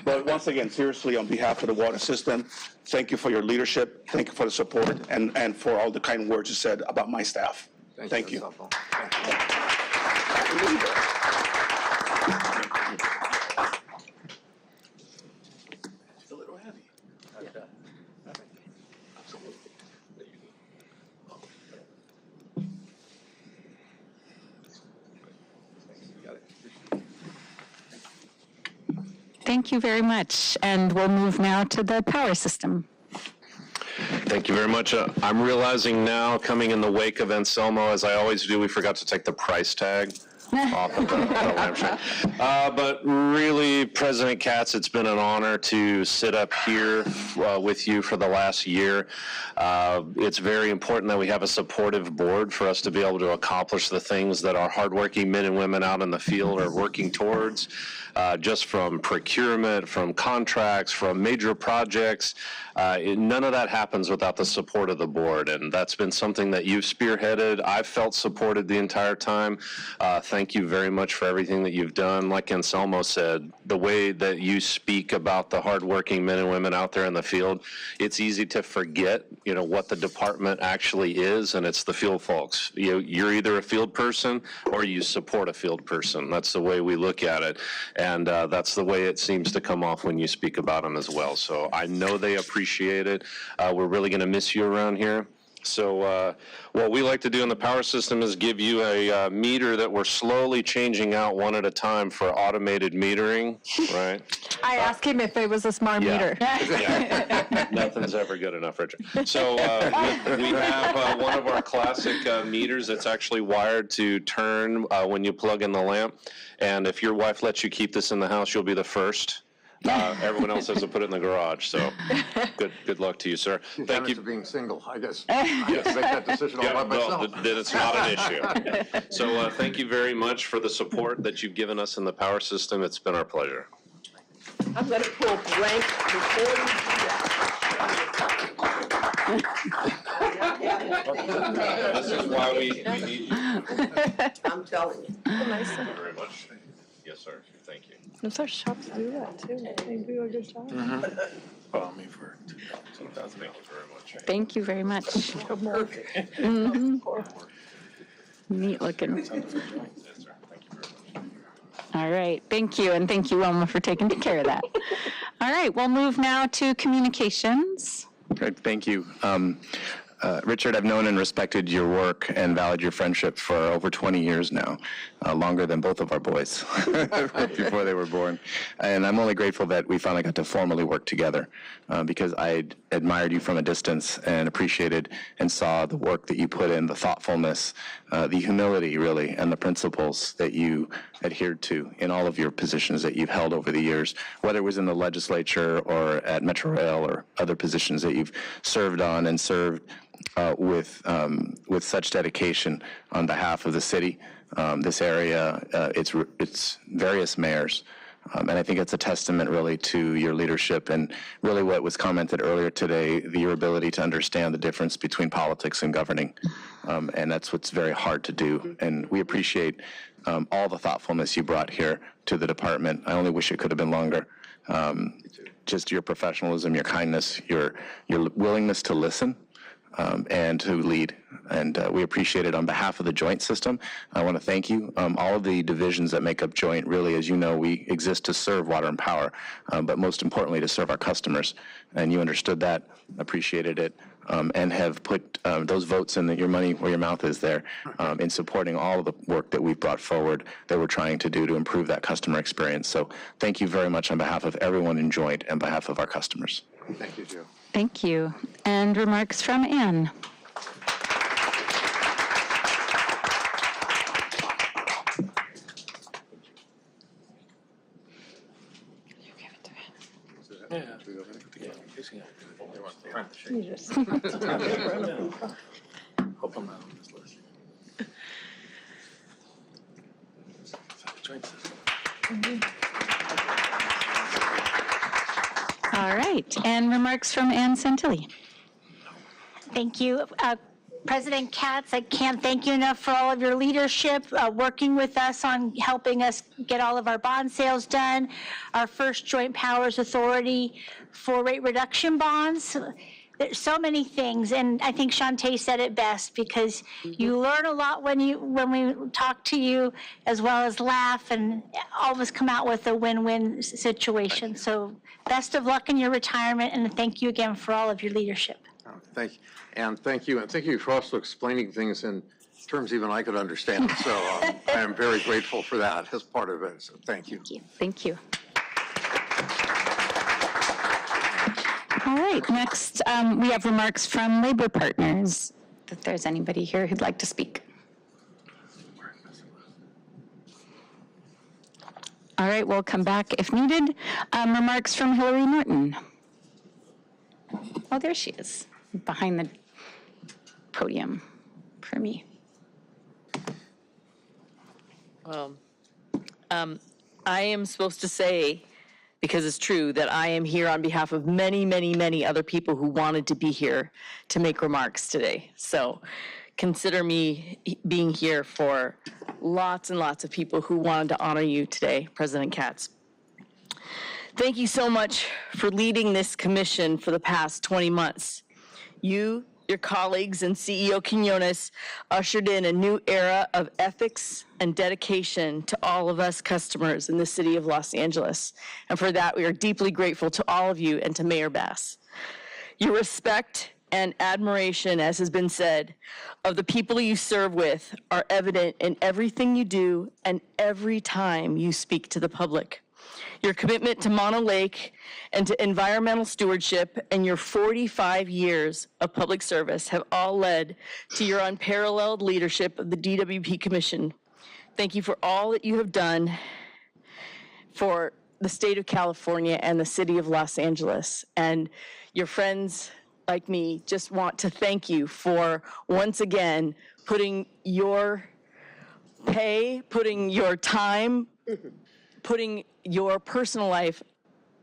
But once again, seriously, on behalf of the water system, thank you for your leadership, thank you for the support, and for all the kind words you said about my staff. Thank you. It's a little heavy. Thank you very much. And we'll move now to the power system. Thank you very much. I'm realizing now, coming in the wake of Anselmo, as I always do, we forgot to take the price tag off of the lampshade. But really, President KATZ, it's been an honor to sit up here with you for the last year. It's very important that we have a supportive board for us to be able to accomplish the things that our hardworking men and women out in the field are working towards. Just from procurement, from contracts, from major projects. None of that happens without the support of the board, and that's been something that you've spearheaded. I've felt supported the entire time. Thank you very much for everything that you've done. Like Anselmo said, the way that you speak about the hardworking men and women out there in the field, it's easy to forget, you know, what the department actually is, and it's the field folks. You're either a field person or you support a field person. That's the way we look at it. And that's the way it seems to come off when you speak about them as well. So I know they appreciate it. We're really going to miss you around here. So what we like to do in the power system is give you a meter that we're slowly changing out one at a time for automated metering, right? I asked him if it was a smart meter. Yeah. Nothing's ever good enough, Richard. So we have one of our classic meters that's actually wired to turn when you plug in the lamp. And if your wife lets you keep this in the house, you'll be the first. Everyone else has to put it in the garage. So good luck to you, sir. Thank you for being single, I guess. I have to make that decision all by myself. Then it's not an issue. So thank you very much for the support that you've given us in the power system. It's been our pleasure. I'm going to pull blank before you do that. This is why we need you. I'm telling you. Thank you very much. Yes, sir. Thank you. It's our shop to do that too. They do a good job. Follow me for 2,000. Thank you very much. Thank you very much. Perfect. Neat looking. Yes, sir. Thank you very much. All right, thank you, and thank you, Wilma, for taking care of that. All right, we'll move now to communications. Great, thank you. Richard, I've known and respected your work and valued your friendship for over 20 years now, longer than both of our boys before they were born. And I'm only grateful that we finally got to formally work together because I admired you from a distance and appreciated and saw the work that you put in, the thoughtfulness, the humility, really, and the principles that you adhered to in all of your positions that you've held over the years, whether it was in the legislature or at Metro Rail or other positions that you've served on and served with such dedication on behalf of the city, this area, its various mayors. And I think it's a testament really to your leadership and really what was commented earlier today, your ability to understand the difference between politics and governing. And that's what's very hard to do. And we appreciate all the thoughtfulness you brought here to the department. I only wish it could have been longer. Just your professionalism, your kindness, your willingness to listen. And to lead. And we appreciate it on behalf of the joint system. I want to thank you. All of the divisions that make up joint, really, as you know, we exist to serve water and power, but most importantly to serve our customers. And you understood that, appreciated it, and have put those votes and your money where your mouth is there in supporting all of the work that we've brought forward that we're trying to do to improve that customer experience. So thank you very much on behalf of everyone in joint and behalf of our customers. Thank you, Joe. Thank you. And remarks from Ann. Hope I'm not on this list. All right, and remarks from Ann Santilli. Thank you. President KATZ, I can't thank you enough for all of your leadership, working with us on helping us get all of our bond sales done, our first joint powers authority for rate reduction bonds. There's so many things, and I think Shantae said it best, because you learn a lot when we talk to you, as well as laugh, and all of us come out with a win-win situation. So best of luck in your retirement, and thank you again for all of your leadership. Thank you. And thank you for also explaining things in terms even I could understand. So I am very grateful for that as part of it. So thank you. Thank you. All right, next we have remarks from labor partners. If there's anybody here who'd like to speak. All right, we'll come back if needed. Remarks from Hillary Norton. Oh, there she is, behind the podium for me. I am supposed to say, because it's true, that I am here on behalf of many, many, many other people who wanted to be here to make remarks today. So consider me being here for lots and lots of people who wanted to honor you today, President KATZ. Thank you so much for leading this commission for the past 20 months. You, your colleagues, and CEO Quinones ushered in a new era of ethics and dedication to all of us customers in the city of Los Angeles. And for that, we are deeply grateful to all of you and to Mayor Bass. Your respect and admiration, as has been said, of the people you serve with are evident in everything you do and every time you speak to the public. Your commitment to Mono Lake and to environmental stewardship and your 45 years of public service have all led to your unparalleled leadership of the DWP Commission. Thank you for all that you have done for the state of California and the city of Los Angeles. And your friends like me just want to thank you for once again putting your pay, putting your time, putting your personal life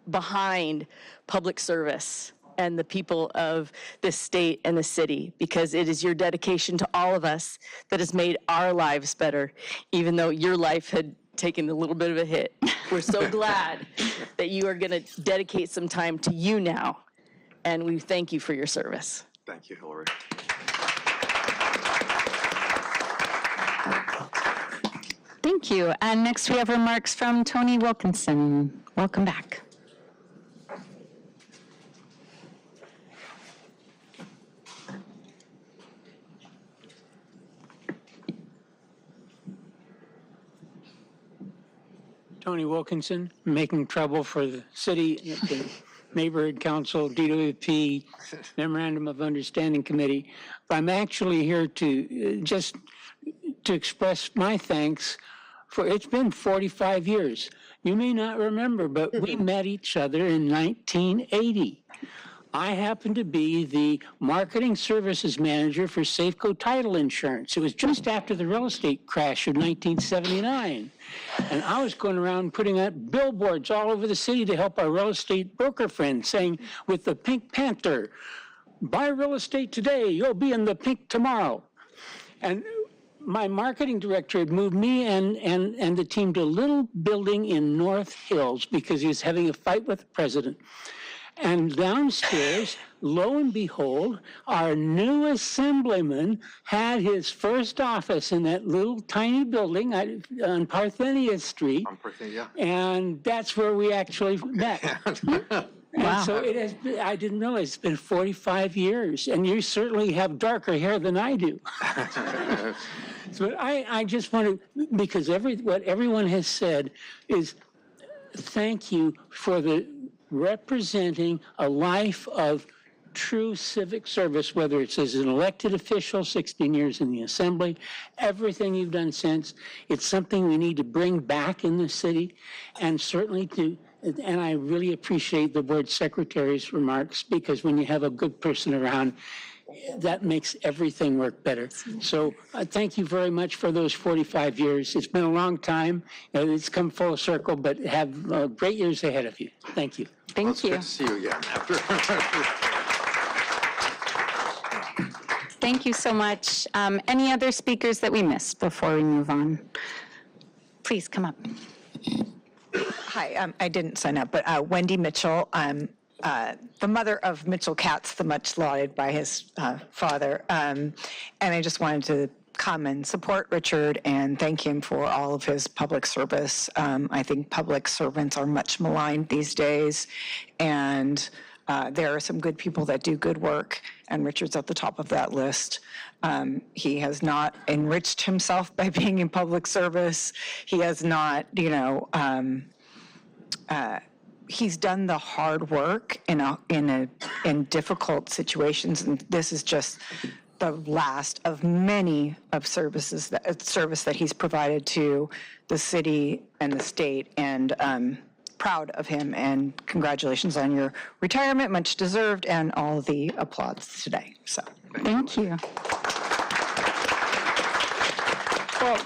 behind public service and the people of this state and the city, because it is your dedication to all of us that has made our lives better, even though your life had taken a little bit of a hit. We're so glad that you are going to dedicate some time to you now, and we thank you for your service. Thank you, Hillary. Thank you. And next we have remarks from Tony Wilkinson. Welcome back. Tony Wilkinson, making trouble for the city, the neighborhood council, DWP, Memorandum of Understanding Committee. I'm actually here to just to express my thanks for, it's been 45 years. You may not remember, but we met each other in 1980. I happened to be the marketing services manager for Safeco Title Insurance. It was just after the real estate crash of 1979. And I was going around putting up billboards all over the city to help our real estate broker friends, saying with the Pink Panther, buy real estate today, you'll be in the pink tomorrow. And my marketing director had moved me and the team to a little building in North Hills because he was having a fight with the president. And downstairs, lo and behold, our new assemblyman had his first office in that little tiny building on Parthenia Street. On Parthenia. And that's where we actually met. Wow. And so it has been, I didn't realize it's been 45 years, and you certainly have darker hair than I do. So I just want to, because what everyone has said is thank you for the representing a life of true civic service, whether it's as an elected official, 16 years in the assembly, everything you've done since. It's something we need to bring back in the city, and certainly and I really appreciate the board secretary's remarks, because when you have a good person around, that makes everything work better. So thank you very much for those 45 years. It's been a long time. It's come full circle, but have great years ahead of you. Thank you. Thank you. Good to see you again. Thank you so much. Any other speakers that we missed before we move on? Please come up. Hi, I didn't sign up, but Wendy Mitchell. I'm the mother of Mitchell KATZ, the much lauded by his father. And I just wanted to come and support Richard and thank him for all of his public service. I think public servants are much maligned these days, and there are some good people that do good work, and Richard's at the top of that list. He has not enriched himself by being in public service. He has not, he's done the hard work in difficult situations, and this is just the last of many of service that he's provided to the city and the state, and proud of him, and congratulations on your retirement, much deserved, and all the applause today. So thank you. Well,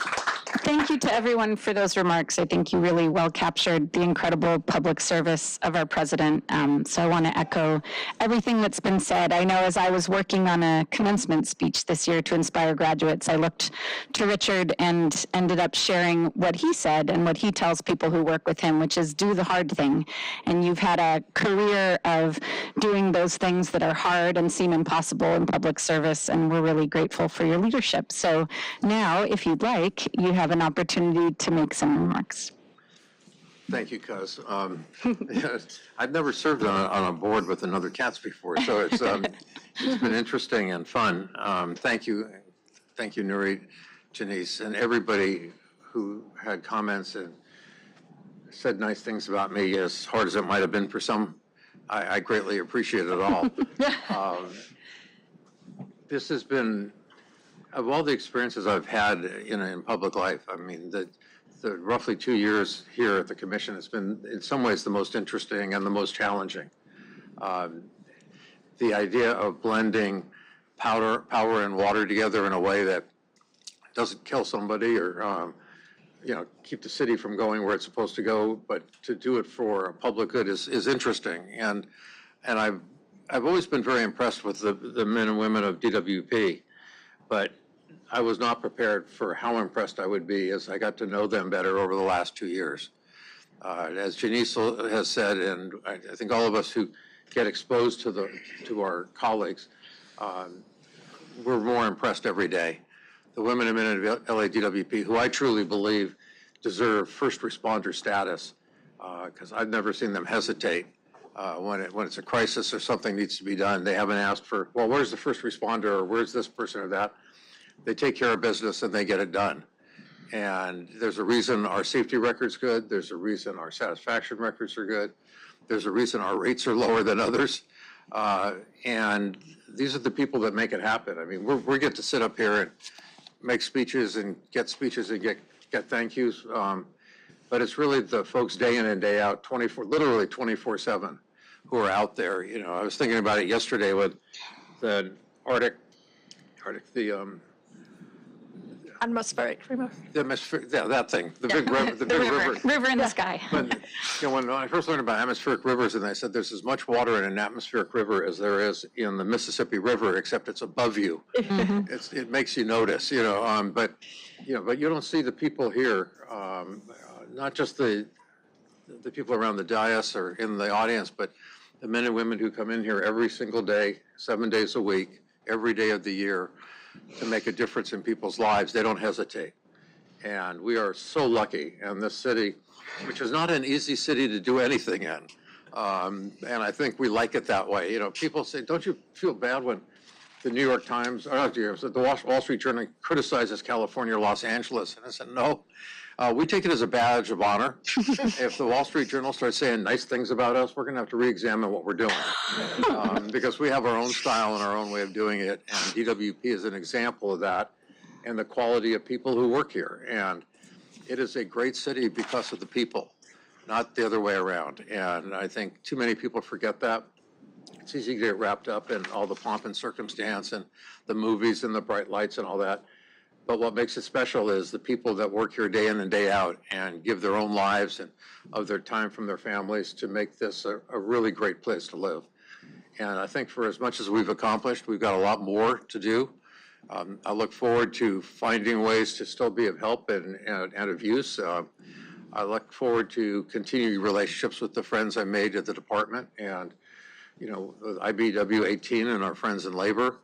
thank you to everyone for those remarks. I think you really well captured the incredible public service of our president. So I want to echo everything that's been said. I know as I was working on a commencement speech this year to inspire graduates, I looked to Richard and ended up sharing what he said and what he tells people who work with him, which is do the hard thing. And you've had a career of doing those things that are hard and seem impossible in public service, and we're really grateful for your leadership. So now, if you'd like, you have an opportunity to make some remarks. Thank you, Cuz. I've never served on a board with another KATZ before, so it's been interesting and fun. Thank you, NURIT, Janice, and everybody who had comments and said nice things about me, as hard as it might have been for some. I greatly appreciate it all. This has been, of all the experiences I've had in public life, I mean, the roughly 2 years here at the commission has been, in some ways, the most interesting and the most challenging. The idea of blending power and water together in a way that doesn't kill somebody or keep the city from going where it's supposed to go, but to do it for public good is interesting. And I've always been very impressed with the men and women of DWP, but I was not prepared for how impressed I would be as I got to know them better over the last 2 years. As Janice has said, and I think all of us who get exposed to our colleagues, we're more impressed every day. The women and men of LADWP, who I truly believe deserve first responder status, because I've never seen them hesitate when it's a crisis or something needs to be done. They haven't asked for, well, where's the first responder, or where's this person or that? They take care of business and they get it done. And there's a reason our safety record's good. There's a reason our satisfaction records are good. There's a reason our rates are lower than others. And these are the people that make it happen. I mean, we get to sit up here and make speeches and get thank yous. But it's really the folks day in and day out, literally 24/7, who are out there. I was thinking about it yesterday with the atmospheric river. That thing, the big river, the big river. River in the sky. When I first learned about atmospheric rivers, and I said there's as much water in an atmospheric river as there is in the Mississippi River, except it's above you. It makes you notice, but you don't see the people here, not just the people around the dais or in the audience, but the men and women who come in here every single day, 7 days a week, every day of the year, to make a difference in people's lives. They don't hesitate. And we are so lucky in this city, which is not an easy city to do anything in. And I think we like it that way. People say, don't you feel bad when the New York Times, or not the Wall Street Journal criticizes California or Los Angeles? And I said, no. We take it as a badge of honor. If the Wall Street Journal starts saying nice things about us, we're going to have to re-examine what we're doing, because we have our own style and our own way of doing it, and DWP is an example of that, and the quality of people who work here. And it is a great city because of the people, not the other way around. And I think too many people forget that. It's easy to get wrapped up in all the pomp and circumstance and the movies and the bright lights and all that. But what makes it special is the people that work here day in and day out and give their own lives and of their time from their families to make this a really great place to live. And I think for as much as we've accomplished, we've got a lot more to do. I look forward to finding ways to still be of help and of use. I look forward to continuing relationships with the friends I made at the department and, with IBW 18 and our friends in labor.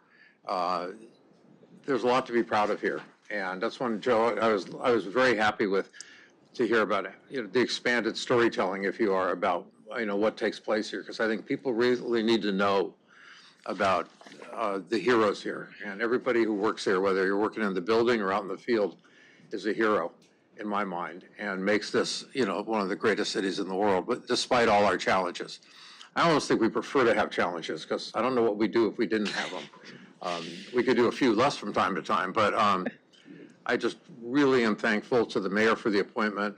There's a lot to be proud of here. And that's when, Joe, I was very happy to hear about the expanded storytelling, if you are, about what takes place here, because I think people really need to know about the heroes here. And everybody who works here, whether you're working in the building or out in the field, is a hero in my mind, and makes this one of the greatest cities in the world. But despite all our challenges, I almost think we prefer to have challenges, because I don't know what we'd do if we didn't have them. We could do a few less from time to time, but I just really am thankful to the mayor for the appointment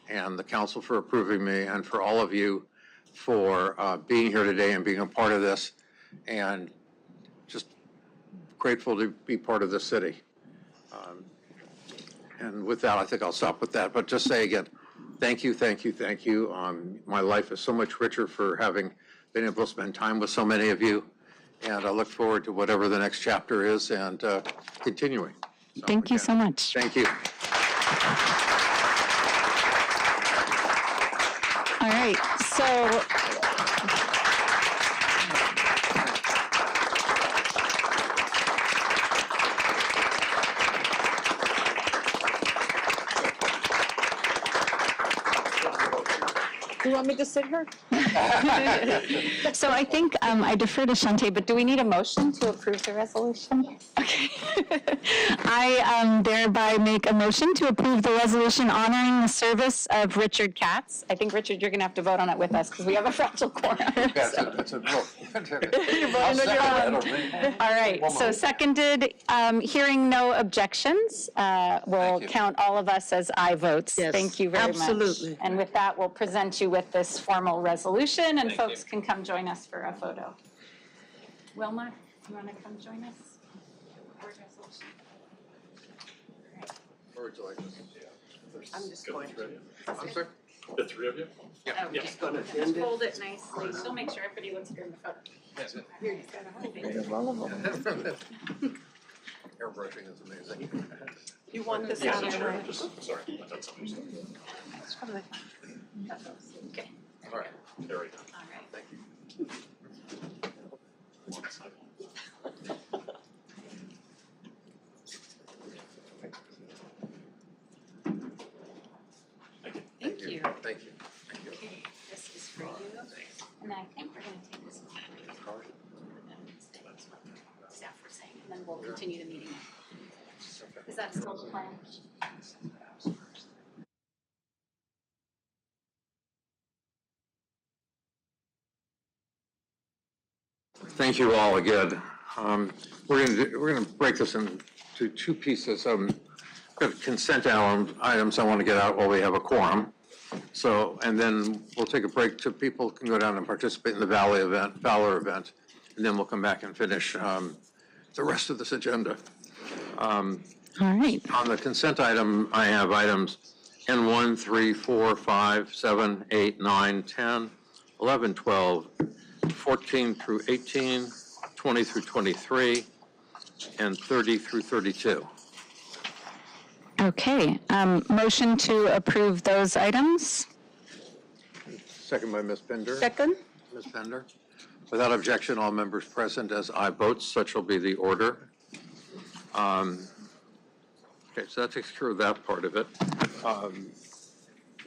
and the council for approving me, and for all of you for being here today and being a part of this, and just grateful to be part of this city. And with that, I think I'll stop with that, but just say again, thank you, thank you, thank you. My life is so much richer for having been able to spend time with so many of you. And I look forward to whatever the next chapter is and continuing. Thank you so much. Thank you. All right, so You want me to sit here? So I think I defer to Shante, but do we need a motion to approve the resolution? Okay. I thereby make a motion to approve the resolution honoring the service of Richard KATZ. I think, Richard, you're going to have to vote on it with us because we have a fractal quorum. That's a vote. All right, so seconded. Hearing no objections, we'll count all of us as aye votes. Yes, Thank you very much. absolutely. And with that, we'll present you with this formal resolution, and folks can come join us for a photo. Wilma, you want to come join us? Board resolution. Or would you like this? I'm just going to. I'm sorry? The three of you? Yeah. Just going to end it. Hold it nicely. She'll make sure everybody looks good in the photo. Here, you've got a whole thing. Airbrushing is amazing. You want this Yes, out of the sure. way? Just, sorry, I thought somebody said. Okay. All right. There we go. All right. Thank you. Thank you. Thank you. Okay, this is for you. And then I think we're gonna take this one. Staff were saying, and then we'll continue the meeting. Is that still the plan? Thank you all again. We're gonna break this into two pieces. Got consent items I want to get out while we have a quorum. So, and then we'll take a break so people can go down and participate in the Valor event, and then we'll come back and finish the rest of this agenda. All right. On the consent item, I have items N1, 3, 4, 5, 7, 8, 9, 10, 11, 12, 14 through 18, 20 through 23, and 30 through 32. Okay, motion to approve those items? Second by Ms. Pinder. Second? Ms. Pinder. Without objection, all members present as I vote, such will be the order. Okay, so that takes care of that part of it.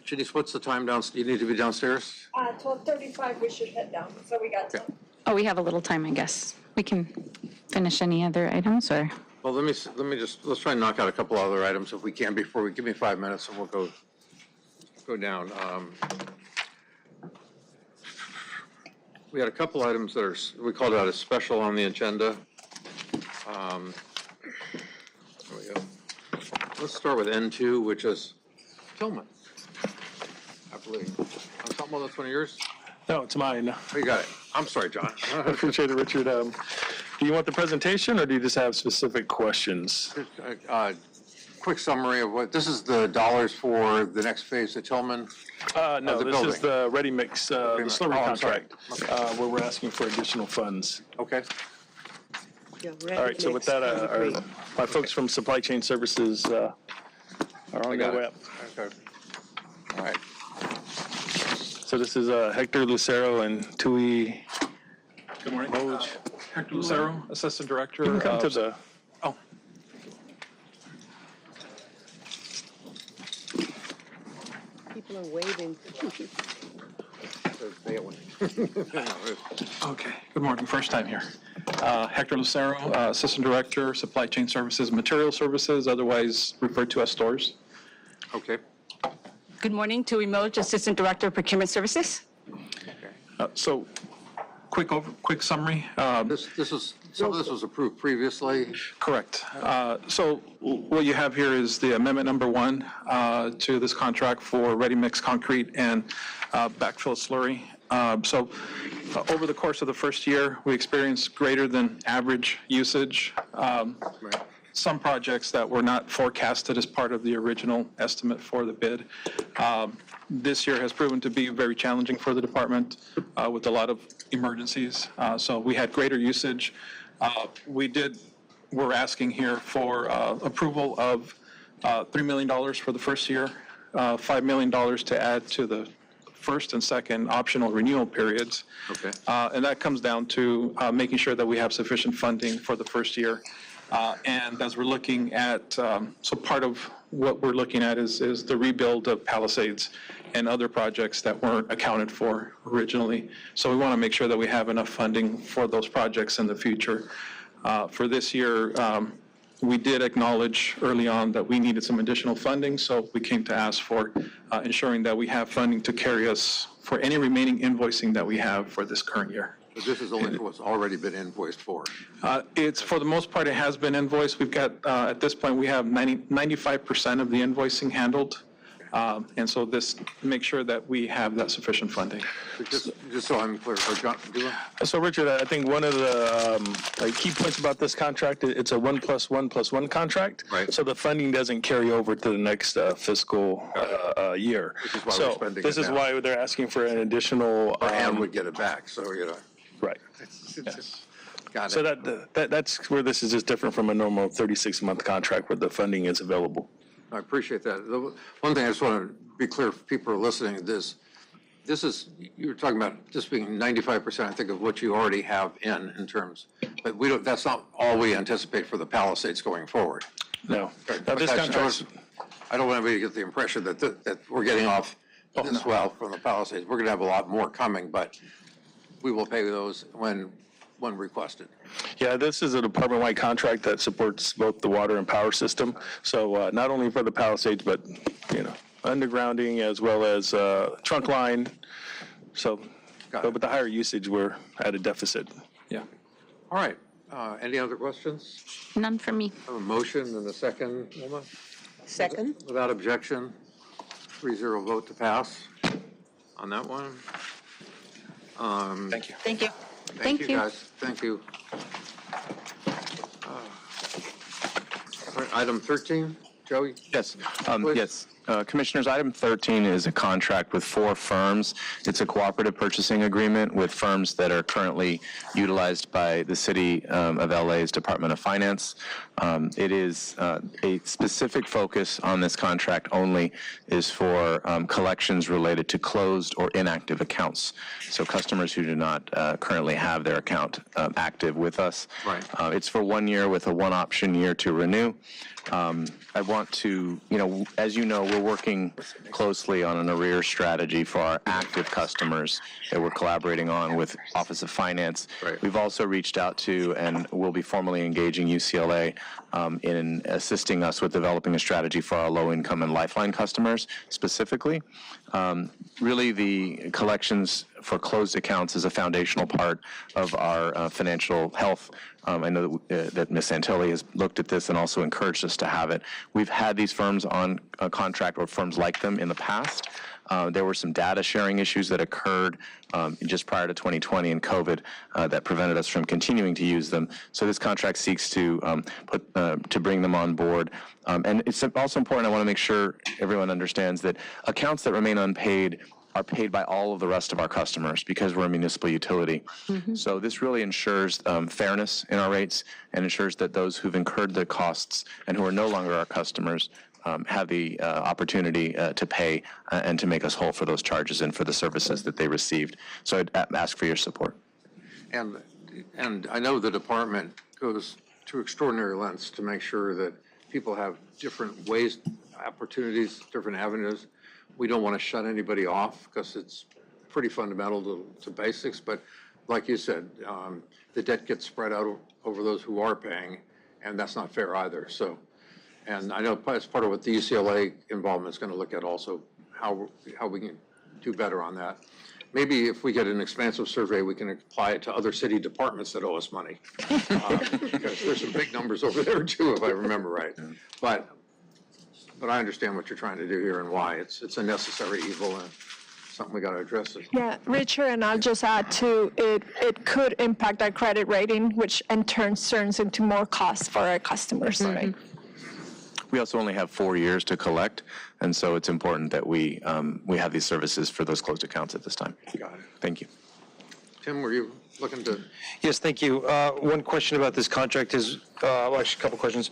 Janice, what's the time downstairs? You need to be downstairs? 12:35, we should head down, so we got time. Oh, we have a little time, I guess. We can finish any other items, or? Well, let's try and knock out a couple other items if we can give me 5 minutes and we'll go down. We had a couple items that we called out as special on the agenda. There we go. Let's start with N2, which is Tillman, I believe. Something that's one of yours? No, it's mine. Oh, you got it. I'm sorry, John. I appreciate it, Richard. Do you want the presentation, or do you just have specific questions? Quick summary of this is the dollars for the next phase of Tillman? No, this is the ready mix, the slurry I'm sorry. contract, where we're asking for additional funds. Okay. Yeah, All right, so with that, my folks from Supply Chain Services are on their way up. Okay. All right. So this is Hector Lucero and Tui. Good morning. Hector Lucero, Assistant Director. You can come to the. Oh. People are waving. Okay, good morning, first time here. Hector Lucero, Assistant Director, Supply Chain Services, Material Services, otherwise referred to as stores. Okay. Good morning, Tui Milch, Assistant Director of Procurement Services. So, quick summary. Some of this was approved previously. Correct. So what you have here is the amendment number 1 to this contract for ready-mix concrete and backfill slurry. So over the course of the first year, we experienced greater than average usage. Some projects that were not forecasted as part of the original estimate for the bid. This year has proven to be very challenging for the department with a lot of emergencies. So we had greater usage. We're asking here for approval of $3 million for the first year, $5 million to add to the first and second optional renewal periods. Okay. And that comes down to making sure that we have sufficient funding for the first year. And as we're looking at, so part of what we're looking at is the rebuild of Palisades and other projects that weren't accounted for originally. So we want to make sure that we have enough funding for those projects in the future. For this year, we did acknowledge early on that we needed some additional funding, so we came to ask for ensuring that we have funding to carry us for any remaining invoicing that we have for this current year. But this is only for what's already been invoiced for. It's, for the most part, it has been invoiced. We've got, at this point, we have 95% of the invoicing handled. And so this, make sure that we have that sufficient funding. Just so I'm clear, John, do you? So Richard, I think one of the key points about this contract, it's a 1+1+1 contract. Right. So the funding doesn't carry over to the next fiscal year. Which is why we're So spending this it is now. why they're asking for an additional. And would get it back, so, you know. Right. Yes. Got it. So that's where this is just different from a normal 36-month contract where the funding is available. I appreciate that. The one thing I just want to be clear, if people are listening to this is, you were talking about this being 95%, I think, of what you already have in terms, but we don't, that's not all we anticipate for the Palisades going forward. No. Now, this contract, I don't want anybody to get the impression that we're getting off this well from the Palisades. We're going to have a lot more coming, but we will pay those when requested. yeah, this is a department-wide contract that supports both the water and power system. So not only for the Palisades, but, undergrounding as well as trunk line. So, but with the higher usage, we're at a deficit. Yeah. All right. Any other questions? None from me. I have a motion and a second, Wilma? Second? Without objection, 3-0 vote to pass on that one. Thank you. Thank you. Thank you, guys. Thank you. All right, item 13, Joey? Yes, Please. yes. Commissioners, item 13 is a contract with 4 firms. It's a cooperative purchasing agreement with firms that are currently utilized by the City of LA's Department of Finance. It is a specific focus on this contract only is for collections related to closed or inactive accounts. So customers who do not currently have their account active with us. Right. It's for 1 year with a 1 option year to renew. I want to, as you know, we're working closely on an arrears strategy for our active customers that we're collaborating on with Office of Finance. Right. We've also reached out to and will be formally engaging UCLA in assisting us with developing a strategy for our low-income and Lifeline customers specifically. Really, the collections for closed accounts is a foundational part of our financial health. I know that Ms. Santilli has looked at this and also encouraged us to have it. We've had these firms on a contract or firms like them in the past. There were some data sharing issues that occurred just prior to 2020 and COVID that prevented us from continuing to use them. So this contract seeks to bring them on board. And it's also important, I want to make sure everyone understands that accounts that remain unpaid are paid by all of the rest of our customers because we're a municipal utility. So this really ensures fairness in our rates and ensures that those who've incurred the costs and who are no longer our customers have the opportunity to pay and to make us whole for those charges and for the services that they received. So I'd ask for your support. And I know the department goes to extraordinary lengths to make sure that people have different ways, opportunities, different avenues. We don't want to shut anybody off because it's pretty fundamental to basics. But like you said, the debt gets spread out over those who are paying, and that's not fair either. So, and I know as part of what the UCLA involvement is going to look at also how we can do better on that. Maybe if we get an expansive survey, we can apply it to other city departments that owe us money. Because there's some big numbers over there too, if I remember right. But I understand what you're trying to do here and why. It's a necessary evil and something we got to address. Yeah, Richard, and I'll just add to it could impact our credit rating, which in turn turns into more costs for our customers. Right. We also only have 4 years to collect, and so it's important that we have these services for those closed accounts at this time. Got it. Thank you. Tim, were you looking to? Yes, thank you. One question about this contract is, well, actually a couple questions.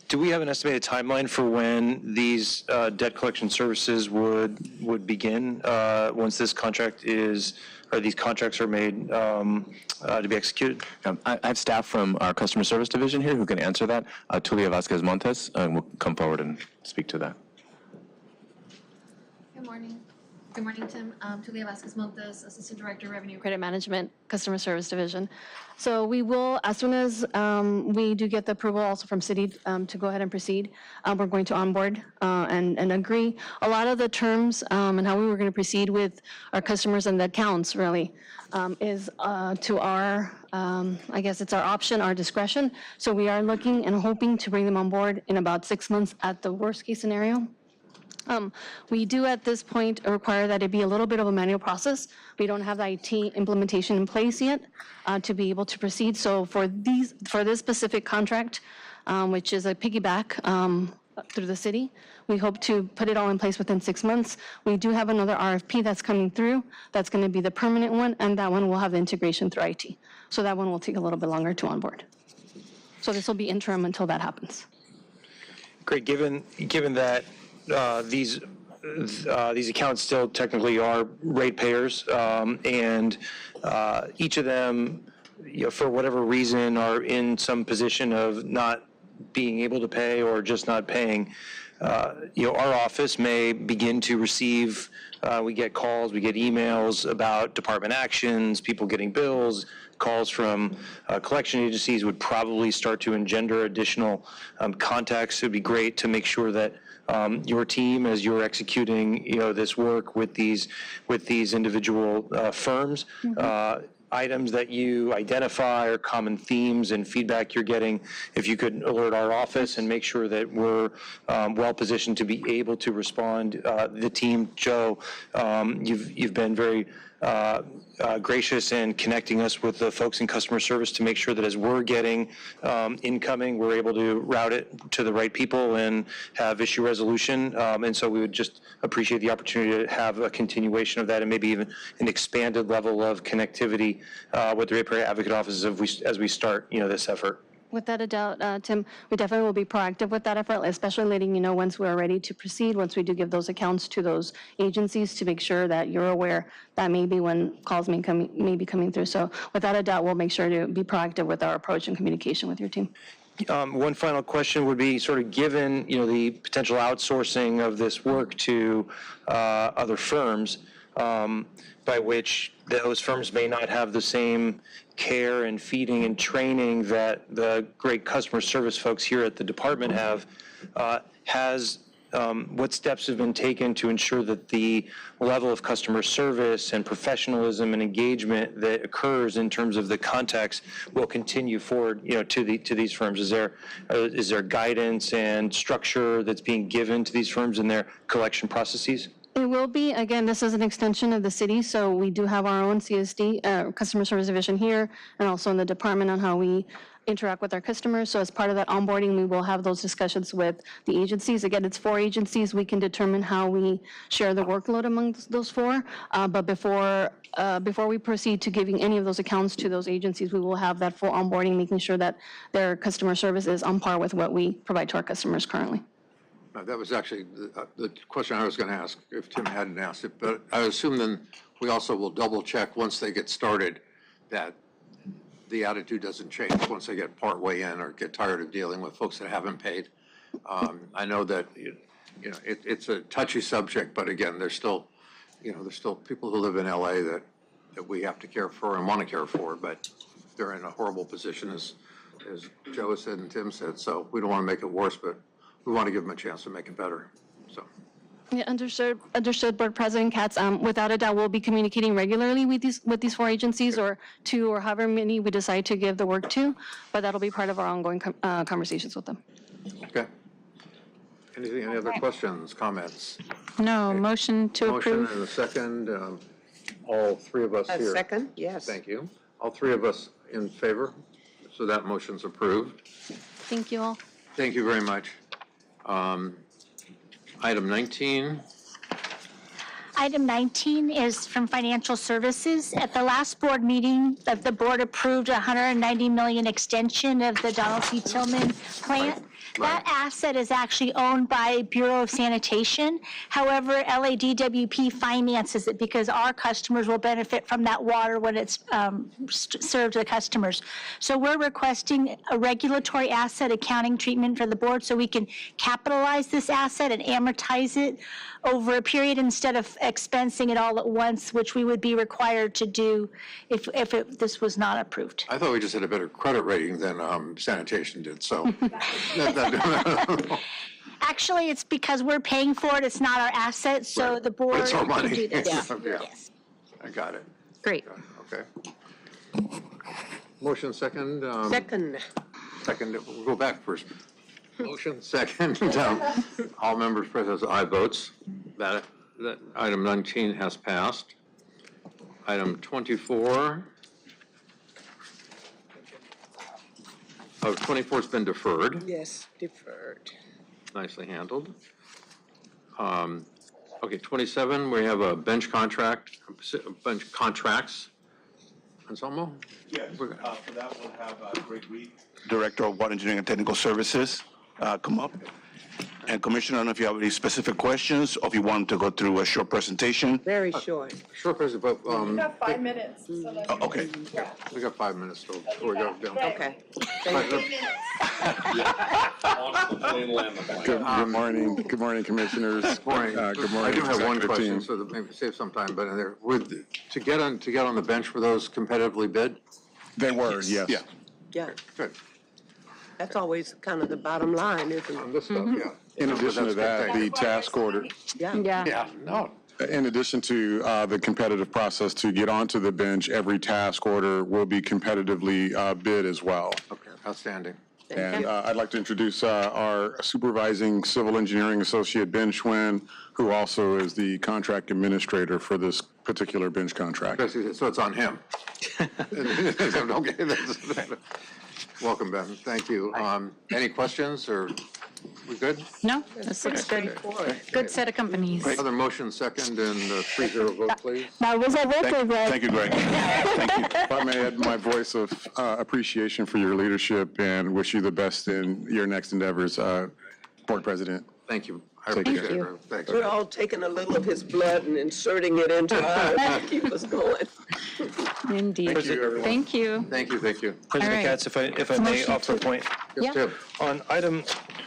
Do we have an estimated timeline for when these debt collection services would begin once this contract is, or these contracts are made to be executed? I have staff from our customer service division here who can answer that. Tulia Vasquez Montes will come forward and speak to that. Good morning. Good morning, Tim. Tulia Vasquez Montes, Assistant Director, Revenue Credit Management, Customer Service Division. So we will, as soon as we do get the approval also from City to go ahead and proceed, we're going to onboard and agree. A lot of the terms and how we were going to proceed with our customers and the accounts really is to our, I guess it's our option, our discretion. So we are looking and hoping to bring them on board in about 6 months at the worst case scenario. We do at this point require that it be a little bit of a manual process. We don't have the IT implementation in place yet to be able to proceed. So for this specific contract, which is a piggyback through the city, we hope to put it all in place within 6 months. We do have another RFP that's coming through. That's going to be the permanent one, and that one will have the integration through IT. So that one will take a little bit longer to onboard. So this will be interim until that happens. Great. Given that these accounts still technically are ratepayers, and each of them, for whatever reason, are in some position of not being able to pay or just not paying, our office may begin to receive, we get calls, we get emails about department actions, people getting bills, calls from collection agencies would probably start to engender additional contacts. It would be great to make sure that your team, as you're executing, this work with these individual firms, items that you identify or common themes and feedback you're getting, if you could alert our office and make sure that we're well positioned to be able to respond. The team, Joe, you've been very gracious in connecting us with the folks in customer service to make sure that as we're getting incoming, we're able to route it to the right people and have issue resolution. And so we would just appreciate the opportunity to have a continuation of that and maybe even an expanded level of connectivity with the Ratepayer Advocate Office as we start, this effort. Without a doubt, Tim, we definitely will be proactive with that effort, especially letting you know once we're ready to proceed, once we do give those accounts to those agencies to make sure that you're aware that maybe when calls may be coming through. So without a doubt, we'll make sure to be proactive with our approach and communication with your team. One final question would be sort of given, the potential outsourcing of this work to other firms, by which those firms may not have the same care and feeding and training that the great customer service folks here at the department have, what steps have been taken to ensure that the level of customer service and professionalism and engagement that occurs in terms of the contacts will continue forward, to these firms? Is there guidance and structure that's being given to these firms in their collection processes? It will be. Again, this is an extension of the city, so we do have our own CSD, Customer Service Division here, and also in the department on how we interact with our customers. So as part of that onboarding, we will have those discussions with the agencies. Again, it's 4 agencies. We can determine how we share the workload among those 4. But before we proceed to giving any of those accounts to those agencies, we will have that full onboarding, making sure that their customer service is on par with what we provide to our customers currently. That was actually the question I was going to ask if Tim hadn't asked it, but I assume then we also will double check once they get started that the attitude doesn't change once they get part way in or get tired of dealing with folks that haven't paid. I know that it's a touchy subject, but again, there's still people who live in LA that we have to care for and want to care for, but they're in a horrible position as Joe said and Tim said. So we don't want to make it worse, but we want to give them a chance to make it better. So. Yeah, understood, Board President KATZ. Without a doubt, we'll be communicating regularly with these 4 agencies or 2 or however many we decide to give the work to, but that'll be part of our ongoing conversations with them. Okay. Any other questions, comments? No, okay. Motion to approve. Motion and a second. All 3 of us here. A second, yes. Thank you. All 3 of us in favor, so that motion's approved. Thank you all. Thank you very much. Item 19. Item 19 is from Financial Services. At the last board meeting, the board approved a $190 million extension of the Donald P. Tillman plant. That asset is actually owned by Bureau of Sanitation. However, LADWP finances it because our customers will benefit from that water when it's served to the customers. So we're requesting a regulatory asset accounting treatment for the board so we can capitalize this asset and amortize it over a period instead of expensing it all at once, which we would be required to do if this was not approved. I thought we just had a better credit rating than sanitation did, so. Actually, it's because we're paying for it. It's not our asset, so right. The board it's our money. Can do this. Yeah. Yes. I got it. Great. Okay. Motion second. Second. Second. We'll go back first. Motion second. All members present as aye votes. That item 19 has passed. Item 24. 24 has been deferred. Yes, deferred. Nicely handled. Okay, 27, we have a bench contracts. Anselmo? Yes, for that we'll have Greg Reed, Director of Water Engineering and Technical Services, come up. And Commissioner, I don't know if you have any specific questions or if you want to go through a short presentation. Very short. Short presentation, but. We got 5 minutes. So that's Okay. We got 5 minutes till before we go down. Okay. Good morning. Good morning, Commissioners. Good morning. Good morning. I do have one executive question, team. so that maybe save some time, but to get on the bench, were those competitively bid? They were, yes. Yeah. Yeah, Good. that's always kind of the bottom line, isn't On it? this stuff, yeah. In addition to that, That's the task order, Yeah. Yeah, no. in addition to the competitive process to get onto the bench, every task order will be competitively bid as well. Okay, outstanding. And I'd like to introduce our supervising civil engineering associate, Ben Schwinn, who also is the contract administrator for this particular bench contract. So it's on him. Okay, welcome, Ben. Thank you. Any questions, or we good? No, this looks good. Good set of companies. Other motion second and 3-0 vote, please. That was a record, Greg. Thank you, Greg. Thank you. If I may add my voice of appreciation for your leadership and wish you the best in your next endeavors, Board President. Thank you. I Take appreciate care. it. Thanks. We're all taking a little of his blood and inserting it into ours to keep us going. Indeed. Thank you, everyone. Thank you. Thank you, thank you. President All right. Katz, if I may Motion offer a point. Yes, Tim.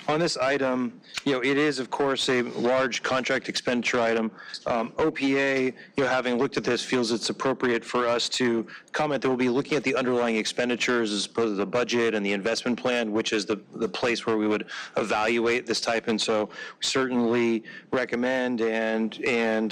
On this item, it is, of course, a large contract expenditure item. OPA, having looked at this, feels it's appropriate for us to comment that we'll be looking at the underlying expenditures as opposed to the budget and the investment plan, which is the place where we would evaluate this type. And so we certainly recommend and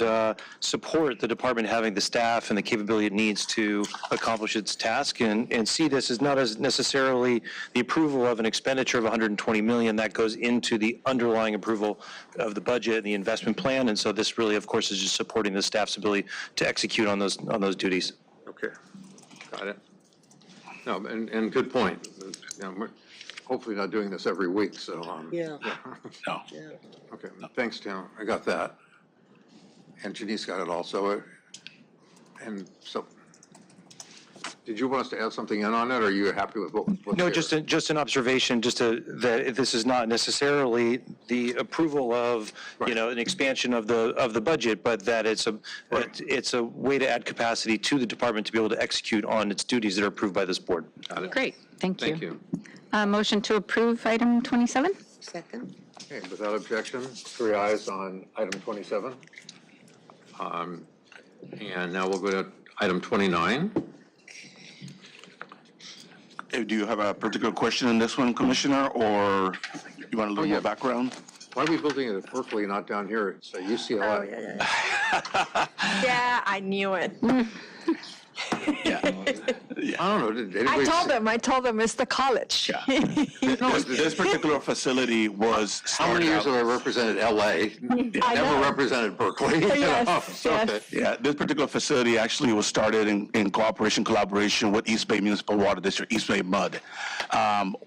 support the department having the staff and the capability it needs to accomplish its task, and see this as not as necessarily the approval of an expenditure of $120 million that goes into the underlying approval of the budget and the investment plan. And so this really, of course, is just supporting the staff's ability to execute on those duties. Okay, got it. No, and good point. We're hopefully not doing this every week, so. Yeah. No. Yeah. Okay, thanks, Tim. I got that. And Janice got it also. And so, did you want us to add something in on it, or are you happy with what's No, here? just an observation, that this is not necessarily the approval of, an expansion of the budget, but that it's a way to add capacity to the department to be able to execute on its duties that are approved by this board. Got it. Great, thank you. Thank you. Motion to approve item 27? Second. Okay, without objection, 3 ayes on item 27. And now we'll go to item 29. Do you have a particular question on this one, Commissioner, or you want a little more background? Why are we building it at Berkeley, not down here at UCLA? Yeah, I knew it. I don't know, did anybody? I told them it's the college. This particular facility was How many started years out. have I represented LA? Never represented Berkeley. Yes, yes. Yeah, this particular facility actually was started in collaboration with East Bay Municipal Water District, East Bay MUD.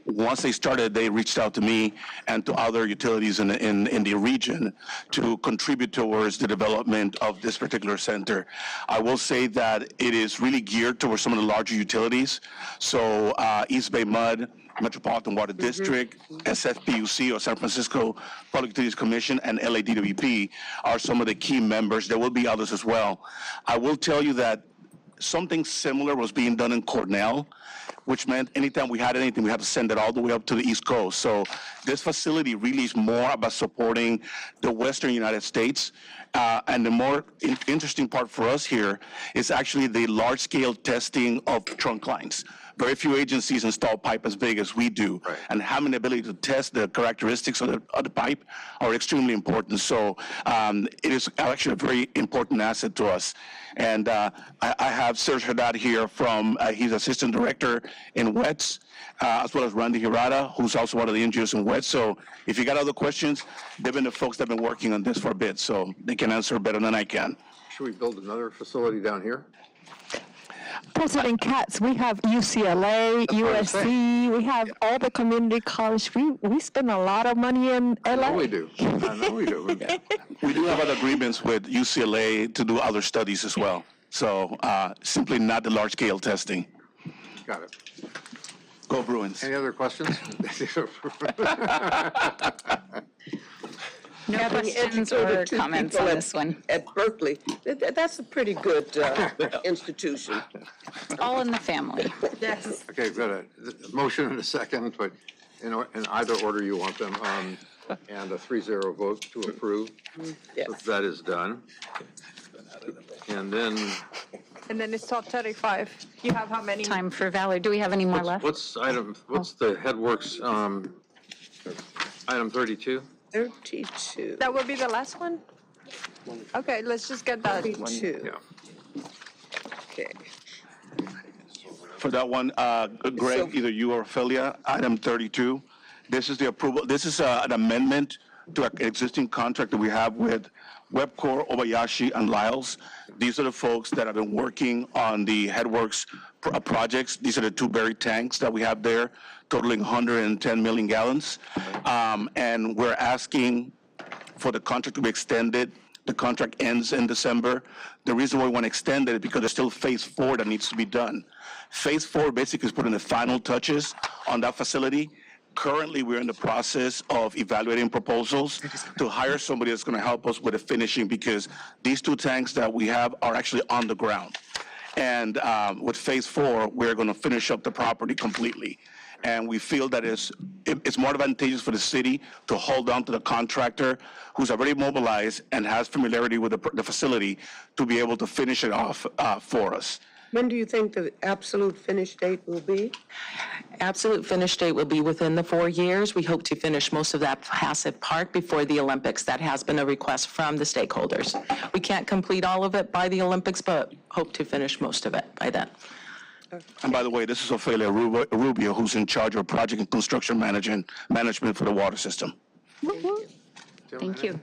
Once they started, they reached out to me and to other utilities in the region to contribute towards the development of this particular center. I will say that it is really geared towards some of the larger utilities. So East Bay MUD, Metropolitan Water District, SFPUC, or San Francisco Public Utilities Commission, and LADWP are some of the key members. There will be others as well. I will tell you that something similar was being done in Cornell, which meant anytime we had anything, we had to send it all the way up to the East Coast. So this facility really is more about supporting the Western United States. And the more interesting part for us here is actually the large-scale testing of trunk lines. Very few agencies install pipe as big as we do. And having the ability to test the characteristics of the pipe are extremely important. So it is actually a very important asset to us. And I have Serge Haddad here from, he's Assistant Director in WETS, as well as Randy Hirata, who's also one of the engineers in WETS. So if you got other questions, they've been the folks that have been working on this for a bit, so they can answer better than I can. Should we build another facility down here? President KATZ, we have UCLA, USC, we have all the community college. We spend a lot of money in LA. I know we do. We do have other agreements with UCLA to do other studies as well. So simply not the large-scale testing. Got it. Go Bruins. Any other questions? No questions or comments on this one. At Berkeley, that's a pretty good institution. All in the family. Yes. Okay, we've got a motion and a second, but in either order you want them, and a 3-0 vote to approve. Yes. So that is done. And then And then it's top 35. You have how many? Time for Valerie. Do we have any more left? what's the headworks, item 32? 32. That would be the last one? Okay, let's just get that one. 32. Yeah. Okay. For that one, Greg, either you or Ophelia, item 32. This is the approval. This is an amendment to an existing contract that we have with Webcor, Obayashi, and Lyles. These are the folks that have been working on the headworks projects. These are the two buried tanks that we have there, totaling 110 million gallons. And we're asking for the contract to be extended. The contract ends in December. The reason why we want to extend it is because there's still phase 4 that needs to be done. Phase 4 basically is putting the final touches on that facility. Currently, we're in the process of evaluating proposals to hire somebody that's going to help us with the finishing, because these two tanks that we have are actually on the ground. And with phase 4, we're going to finish up the property completely. And we feel that it's more advantageous for the city to hold on to the contractor who's already mobilized and has familiarity with the facility to be able to finish it off for us. When do you think the absolute finish date will be? Absolute finish date will be within the 4 years. We hope to finish most of that Hassett Park before the Olympics. That has been a request from the stakeholders. We can't complete all of it by the Olympics, but hope to finish most of it by then. And by the way, this is Ophelia Rubio, who's in charge of project and construction management for the water system. Thank you.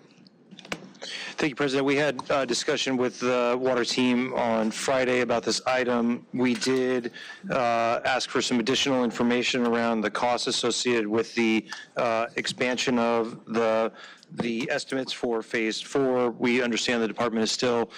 Thank you, President. We had a discussion with the water team on Friday about this item. We did ask for some additional information around the costs associated with the expansion of the estimates for phase 4. We understand the department is still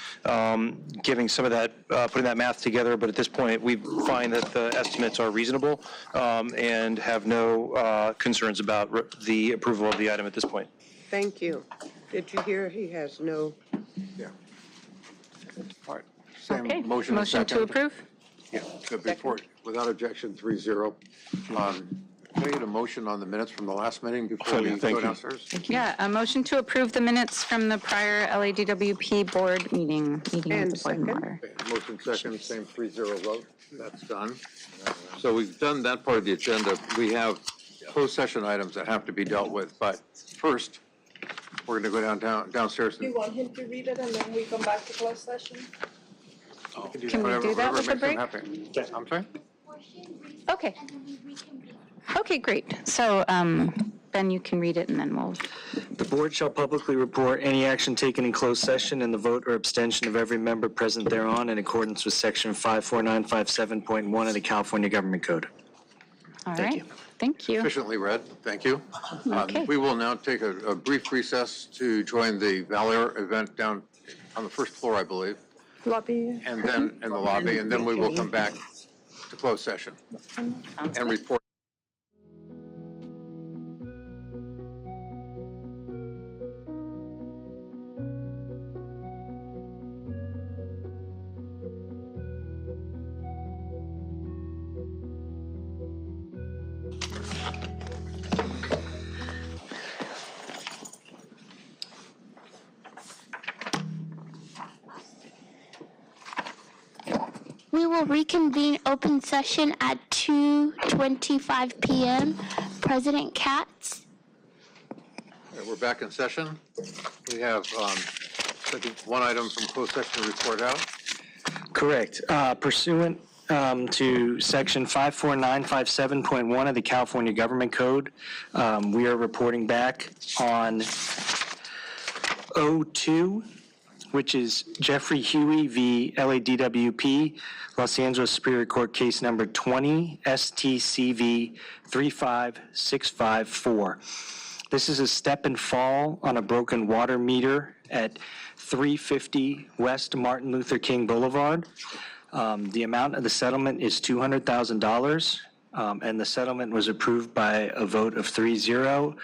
giving some of that, putting that math together, but at this point, we find that the estimates are reasonable and have no concerns about the approval of the item at this point. Thank you. Did you hear he has no? Yeah. All right. Same Okay. motion. Motion to approve? Yeah, but before, without objection, 3-0. Can I get a motion on the minutes from the last meeting before we go downstairs? Yeah, a motion to approve the minutes from the prior LADWP board meeting of the Board and Water. Okay, motion second, same 3-0 vote. That's done. So we've done that part of the agenda. We have closed session items that have to be dealt with, but first, we're going to go downstairs. Do you want him to read it and then we come back to closed session? Can we do that with a break? I'm sorry? Okay. Okay, great. So, Ben, you can read it and then we'll. The board shall publicly report any action taken in closed session and the vote or abstention of every member present thereon in accordance with section 54957.1 of the California Government Code. All right. Thank you. Sufficiently read. Thank you. Okay. We will now take a brief recess to join the Valor event down on the first floor, I believe, Lobby. and then in the lobby, and then we will come back to closed session and report. We will reconvene open session at 2:25 p.m. President KATZ. All right, we're back in session. We have, I think, one item from closed session to report out. Correct. Pursuant to Section 54957.1 of the California Government Code, we are reporting back on 02, which is Jeffrey Huey v. LADWP, Los Angeles Superior Court case number 20 STCV 35654. This is a step and fall on a broken water meter at 350 West Martin Luther King Boulevard. The amount of the settlement is $200,000. And the settlement was approved by a vote of 3-0.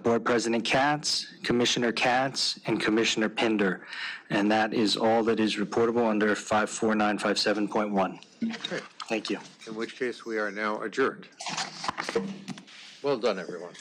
Board President KATZ, Commissioner KATZ, and Commissioner PINDER. And that is all that is reportable under 54957.1. Okay. Thank you. In which case, we are now adjourned. Well done, everyone.